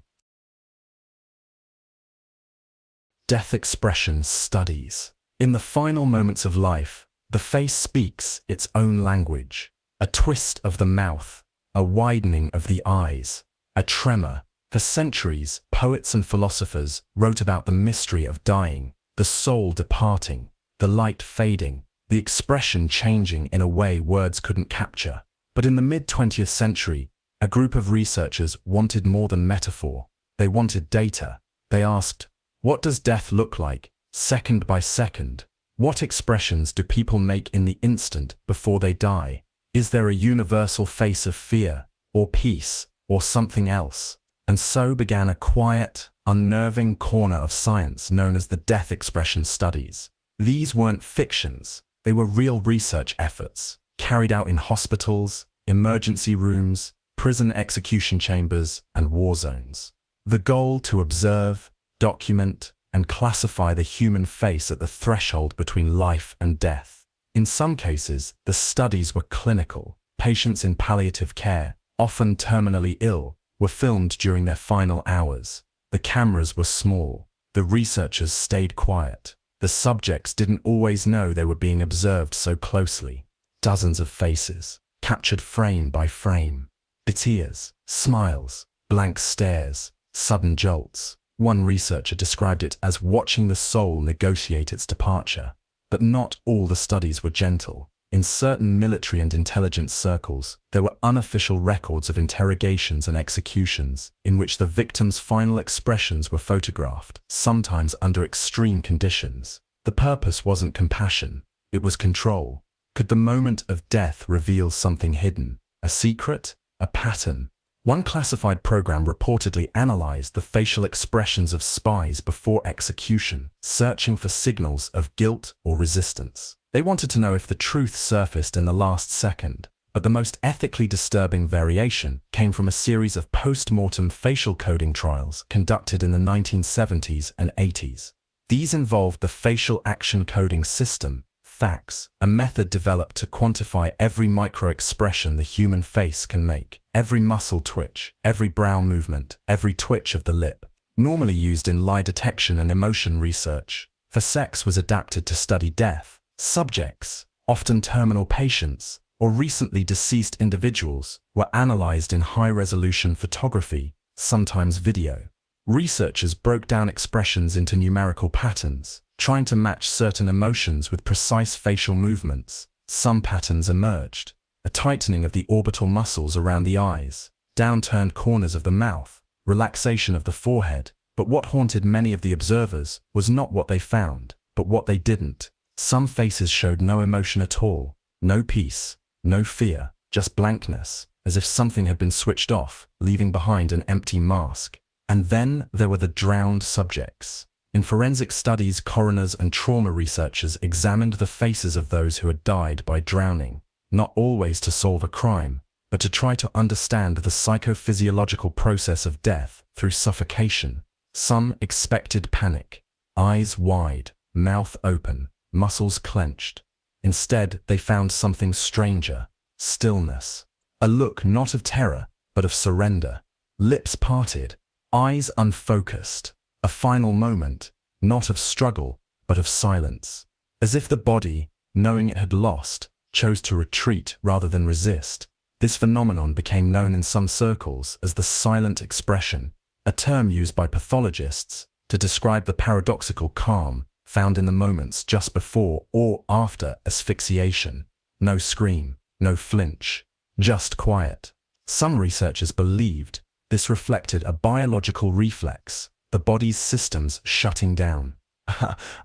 Death expression studies. In the final moments of life, the face speaks its own language. A twist of the mouth, a widening of the eyes, a tremor. For centuries, poets and philosophers wrote about the mystery of dying, the soul departing, the light fading, the expression changing in a way words couldn't capture. But in the mid-20th century, a group of researchers wanted more than metaphor. They wanted data. They asked, what does death look like, second by second? What expressions do people make in the instant before they die? Is there a universal face of fear, or peace, or something else? And so began a quiet, unnerving corner of science known as the death expression studies. These weren't fictions. They were real research efforts, carried out in hospitals, emergency rooms, prison execution chambers, and war zones. The goal: to observe, document, and classify the human face at the threshold between life and death. In some cases, the studies were clinical. Patients in palliative care, often terminally ill, were filmed during their final hours. The cameras were small. The researchers stayed quiet. The subjects didn't always know they were being observed so closely. Dozens of faces, captured frame by frame. Tears, smiles, blank stares, sudden jolts. One researcher described it as watching the soul negotiate its departure. But not all the studies were gentle. In certain military and intelligence circles, there were unofficial records of interrogations and executions in which the victims' final expressions were photographed, sometimes under extreme conditions. The purpose wasn't compassion, it was control. Could the moment of death reveal something hidden, a secret, a pattern? One classified program reportedly analyzed the facial expressions of spies before execution, searching for signals of guilt or resistance. They wanted to know if the truth surfaced in the last second. But the most ethically disturbing variation came from a series of post-mortem facial coding trials conducted in the 1970s and 80s. These involved the facial action coding system, FACS, a method developed to quantify every micro-expression the human face can make. Every muscle twitch, every brow movement, every twitch of the lip. Normally used in lie detection and emotion research, FACS was adapted to study death. Subjects, often terminal patients, or recently deceased individuals, were analyzed in high-resolution photography, sometimes video. Researchers broke down expressions into numerical patterns, trying to match certain emotions with precise facial movements. Some patterns emerged: a tightening of the orbital muscles around the eyes, downturned corners of the mouth, relaxation of the forehead. But what haunted many of the observers was not what they found, but what they didn't. Some faces showed no emotion at all, no peace, no fear, just blankness, as if something had been switched off, leaving behind an empty mask. And then there were the drowned subjects. In forensic studies, coroners and trauma researchers examined the faces of those who had died by drowning, not always to solve a crime, but to try to understand the psychophysiological process of death. through suffocation. Some expected panic, eyes wide, mouth open, muscles clenched. Instead, they found something stranger, stillness. A look not of terror, but of surrender. Lips parted, eyes unfocused. A final moment, not of struggle, but of silence. As if the body, knowing it had lost, chose to retreat rather than resist. This phenomenon became known in some circles as the silent expression, a term used by pathologists to describe the paradoxical calm found in the moments just before or after asphyxiation. No scream, no flinch, just quiet. Some researchers believed this reflected a biological reflex, the body's systems shutting down.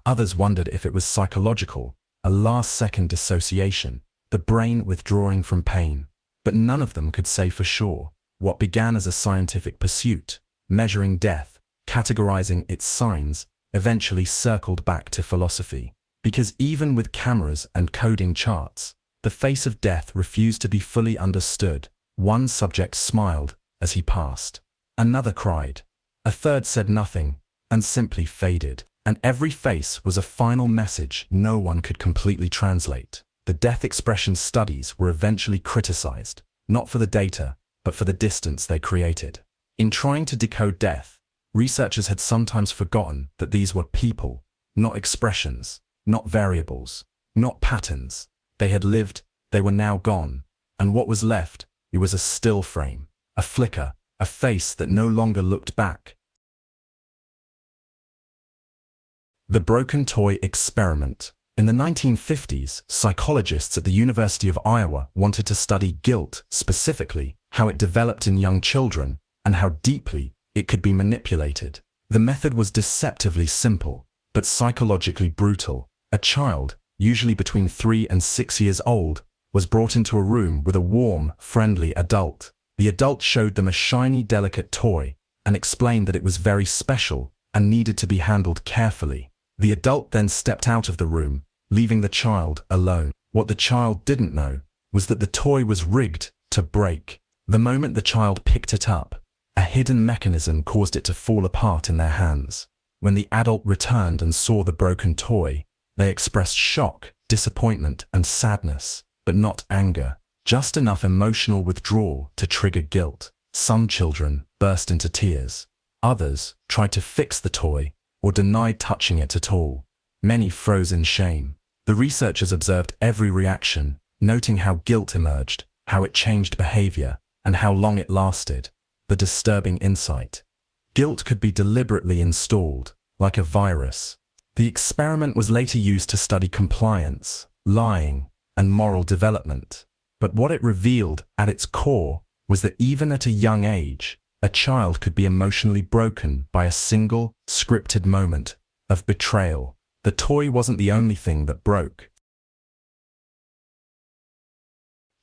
Others wondered if it was psychological, a last-second dissociation, the brain withdrawing from pain. But none of them could say for sure. What began as a scientific pursuit, measuring death, categorizing its signs, eventually circled back to philosophy. Because even with cameras and coding charts, the face of death refused to be fully understood. One subject smiled as he passed. Another cried. A third said nothing and simply faded. And every face was a final message no one could completely translate. The death expression studies were eventually criticized, not for the data, but for the distance they created. In trying to decode death, researchers had sometimes forgotten that these were people, not expressions, not variables, not patterns. They had lived, they were now gone, and what was left, it was a still frame, a flicker, a face that no longer looked back. The broken toy experiment. In the 1950s, psychologists at the University of Iowa wanted to study guilt, specifically how it developed in young children and how deeply it could be manipulated. The method was deceptively simple, but psychologically brutal. A child, usually between 3 and 6 years old, was brought into a room with a warm, friendly adult. The adult showed them a shiny, delicate toy and explained that it was very special and needed to be handled carefully. The adult then stepped out of the room, leaving the child alone. What the child didn't know was that the toy was rigged to break. The moment the child picked it up, a hidden mechanism caused it to fall apart in their hands. When the adult returned and saw the broken toy, they expressed shock, disappointment, and sadness, but not anger, just enough emotional withdrawal to trigger guilt. Some children burst into tears. Others tried to fix the toy or denied touching it at all. Many froze in shame. The researchers observed every reaction, noting how guilt emerged, how it changed behavior, and how long it lasted. The disturbing insight. Guilt could be deliberately installed, like a virus. The experiment was later used to study compliance, lying, and moral development. But what it revealed at its core was that even at a young age, a child could be emotionally broken by a single, scripted moment of betrayal. The toy wasn't the only thing that broke.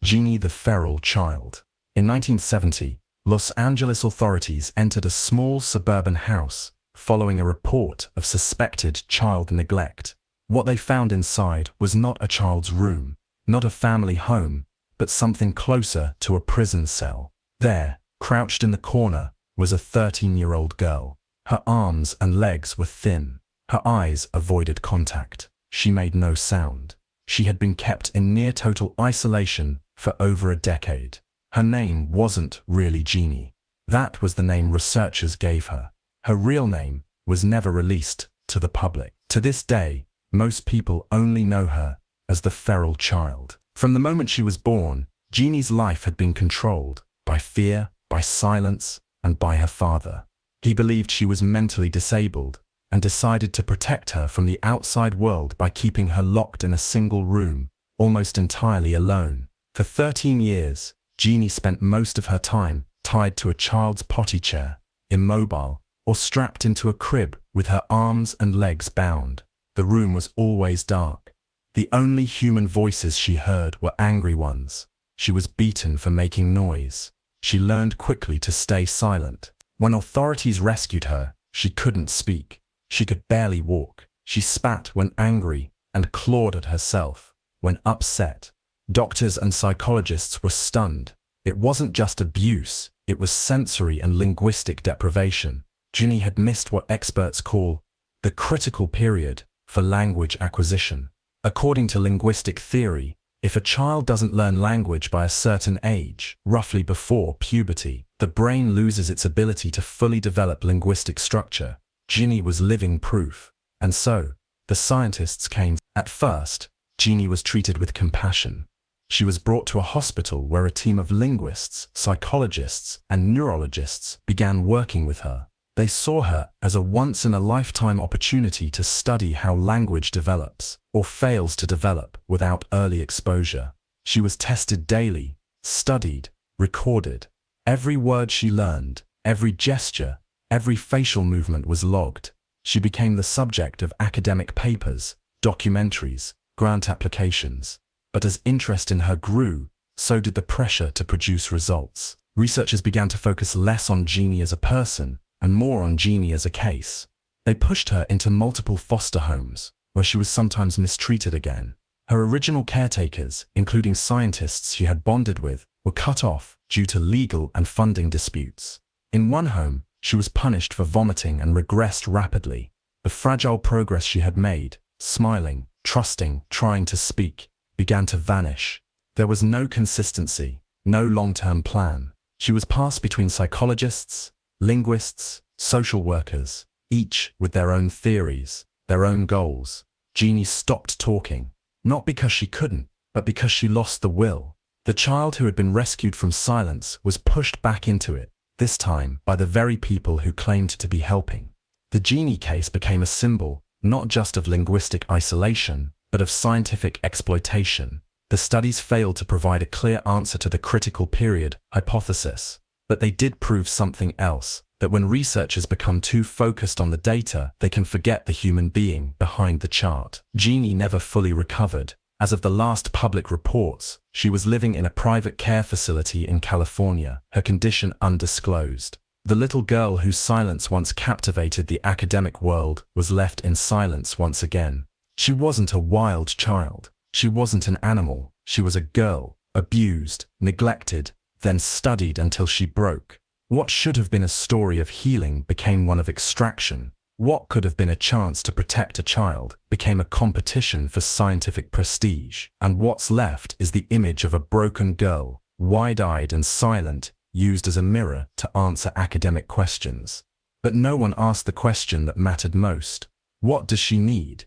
Jeannie the feral child. In 1970, Los Angeles authorities entered a small suburban house following a report of suspected child neglect. What they found inside was not a child's room, not a family home, but something closer to a prison cell. There, crouched in the corner, was a 13-year-old girl. Her arms and legs were thin. Her eyes avoided contact. She made no sound. She had been kept in near total isolation for over a decade. Her name wasn't really Jeannie. That was the name researchers gave her. Her real name was never released to the public. To this day, most people only know her as the feral child. From the moment she was born, Jeannie's life had been controlled by fear, by silence, and by her father. He believed she was mentally disabled and decided to protect her from the outside world by keeping her locked in a single room, almost entirely alone. For 13 years, Jeannie spent most of her time tied to a child's potty chair, immobile, or strapped into a crib with her arms and legs bound. The room was always dark. The only human voices she heard were angry ones. She was beaten for making noise. She learned quickly to stay silent. When authorities rescued her, she couldn't speak. She could barely walk. She spat when angry and clawed at herself when upset. Doctors and psychologists were stunned. It wasn't just abuse, it was sensory and linguistic deprivation. Ginny had missed what experts call the critical period for language acquisition. According to linguistic theory, if a child doesn't learn language by a certain age, roughly before puberty, the brain loses its ability to fully develop linguistic structure. Ginny was living proof. And so, the scientists came. At first, Ginny was treated with compassion. She was brought to a hospital where a team of linguists, psychologists, and neurologists began working with her. They saw her as a once-in-a-lifetime opportunity to study how language develops, or fails to develop, without early exposure. She was tested daily, studied, recorded. Every word she learned, every gesture, every facial movement was logged. She became the subject of academic papers, documentaries, grant applications. But as interest in her grew, so did the pressure to produce results. Researchers began to focus less on Ginny as a person and more on Ginny as a case. They pushed her into multiple foster homes, where she was sometimes mistreated again. Her original caretakers, including scientists she had bonded with, were cut off due to legal and funding disputes. In one home, she was punished for vomiting and regressed rapidly. The fragile progress she had made, smiling, trusting, trying to speak, began to vanish. There was no consistency, no long-term plan. She was passed between psychologists, linguists, social workers, each with their own theories, their own goals. Ginny stopped talking, not because she couldn't, but because she lost the will. The child who had been rescued from silence was pushed back into it, this time by the very people who claimed to be helping. The Ginny case became a symbol, not just of linguistic isolation, but of scientific exploitation. The studies failed to provide a clear answer to the critical period hypothesis, but they did prove something else, that when researchers become too focused on the data, they can forget the human being behind the chart. Ginny never fully recovered. As of the last public reports, she was living in a private care facility in California, her condition undisclosed. The little girl whose silence once captivated the academic world was left in silence once again. She wasn't a wild child. She wasn't an animal. She was a girl, abused, neglected, then studied until she broke. What should have been a story of healing became one of extraction. What could have been a chance to protect a child became a competition for scientific prestige. And what's left is the image of a broken girl, wide-eyed and silent, used as a mirror to answer academic questions. But no one asked the question that mattered most. What does she need?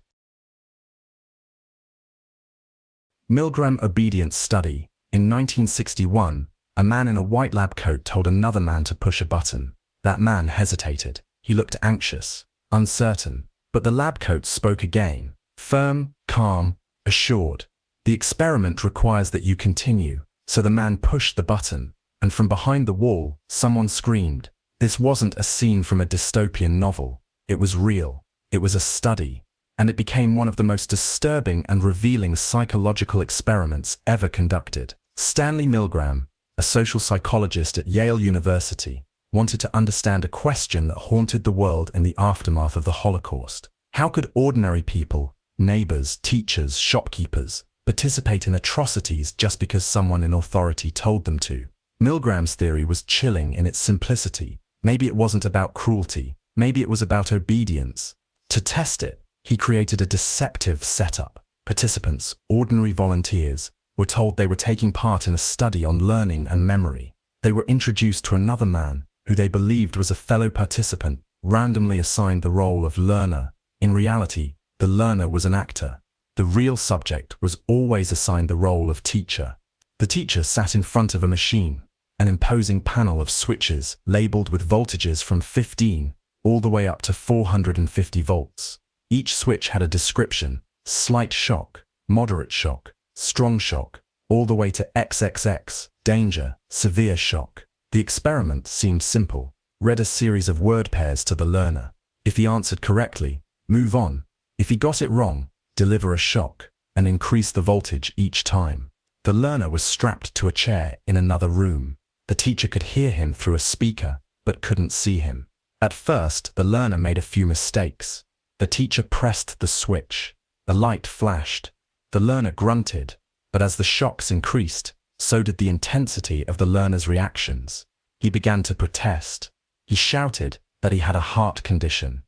Milgram Obedience Study. In 1961, a man in a white lab coat told another man to push a button. That man hesitated. He looked anxious, uncertain. But the lab coat spoke again, firm, calm, assured. The experiment requires that you continue. So the man pushed the button, and from behind the wall, someone screamed. This wasn't a scene from a dystopian novel. It was real. It was a study. And it became one of the most disturbing and revealing psychological experiments ever conducted. Stanley Milgram, a social psychologist at Yale University, wanted to understand a question that haunted the world in the aftermath of the Holocaust. How could ordinary people, neighbors, teachers, shopkeepers, participate in atrocities just because someone in authority told them to? Milgram's theory was chilling in its simplicity. Maybe it wasn't about cruelty. Maybe it was about obedience. To test it, he created a deceptive setup. Participants, ordinary volunteers, were told they were taking part in a study on learning and memory. They were introduced to another man, who they believed was a fellow participant, randomly assigned the role of learner. In reality, the learner was an actor. The real subject was always assigned the role of teacher. The teacher sat in front of a machine, an imposing panel of switches labeled with voltages from 15 all the way up to 450 volts. Each switch had a description: slight shock, moderate shock, strong shock, all the way to XXX, danger, severe shock. The experiment seemed simple. Read a series of word pairs to the learner. If he answered correctly, move on. If he got it wrong, deliver a shock, and increase the voltage each time. The learner was strapped to a chair in another room. The teacher could hear him through a speaker, but couldn't see him. At first, the learner made a few mistakes. The teacher pressed the switch. The light flashed. The learner grunted, but as the shocks increased, so did the intensity of the learner's reactions. He began to protest. He shouted that he had a heart condition.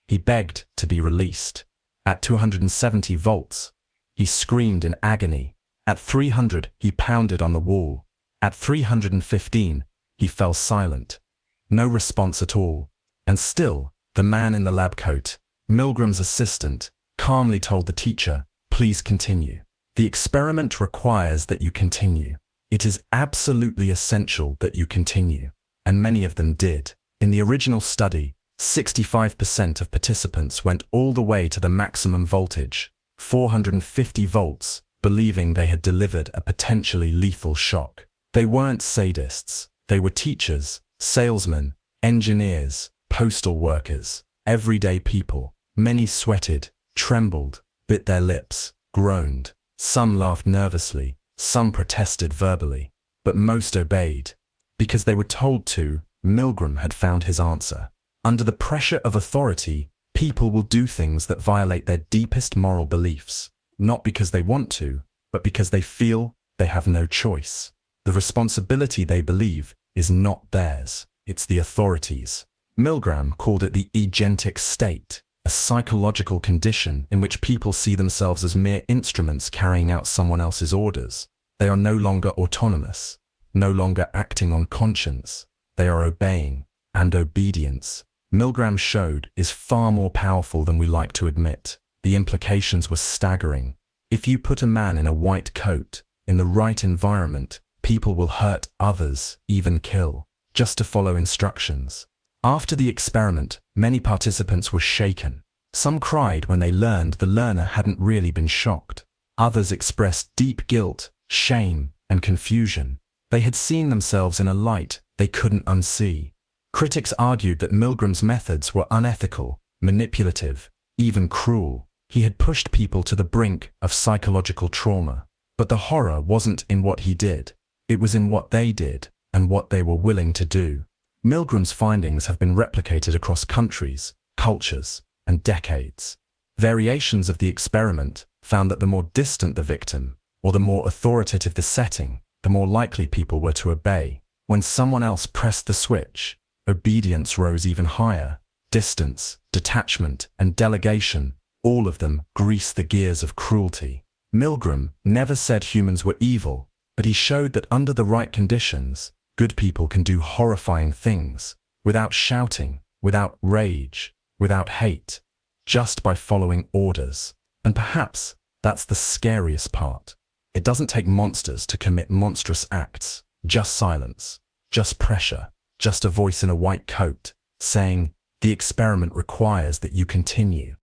He begged to be released. At 270 volts, he screamed in agony. At 300, he pounded on the wall. At 315, he fell silent. No response at all. And still, the man in the lab coat, Milgram's assistant, calmly told the teacher, "Please continue. The experiment requires that you continue. It is absolutely essential that you continue." And many of them did. In the original study, 65% of participants went all the way to the maximum voltage, 450 volts, believing they had delivered a potentially lethal shock. They weren't sadists. They were teachers, salesmen, engineers, postal workers, everyday people. Many sweated, trembled, bit their lips, groaned. Some laughed nervously, some protested verbally, but most obeyed. Because they were told to, Milgram had found his answer. Under the pressure of authority, people will do things that violate their deepest moral beliefs, not because they want to, but because they feel they have no choice. The responsibility, they believe, is not theirs, it's the authorities'. Milgram called it the agentic state, a psychological condition in which people see themselves as mere instruments carrying out someone else's orders. They are no longer autonomous, no longer acting on conscience. They are obeying, and obedience, Milgram showed, is far more powerful than we like to admit. The implications were staggering. If you put a man in a white coat, in the right environment, people will hurt others, even kill, just to follow instructions. After the experiment, many participants were shaken. Some cried when they learned the learner hadn't really been shocked. Others expressed deep guilt, shame, and confusion. They had seen themselves in a light they couldn't unsee. Critics argued that Milgram's methods were unethical, manipulative, even cruel. He had pushed people to the brink of psychological trauma. But the horror wasn't in what he did. It was in what they did, and what they were willing to do. Milgram's findings have been replicated across countries, cultures, and decades. Variations of the experiment found that the more distant the victim, or the more authoritative the setting, the more likely people were to obey. When someone else pressed the switch, obedience rose even higher. Distance, detachment, and delegation, all of them greased the gears of cruelty. Milgram never said humans were evil, but he showed that under the right conditions, good people can do horrifying things, without shouting, without rage, without hate, just by following orders. And perhaps that's the scariest part. It doesn't take monsters to commit monstrous acts, just silence, just pressure, just a voice in a white coat, saying, "The experiment requires that you continue."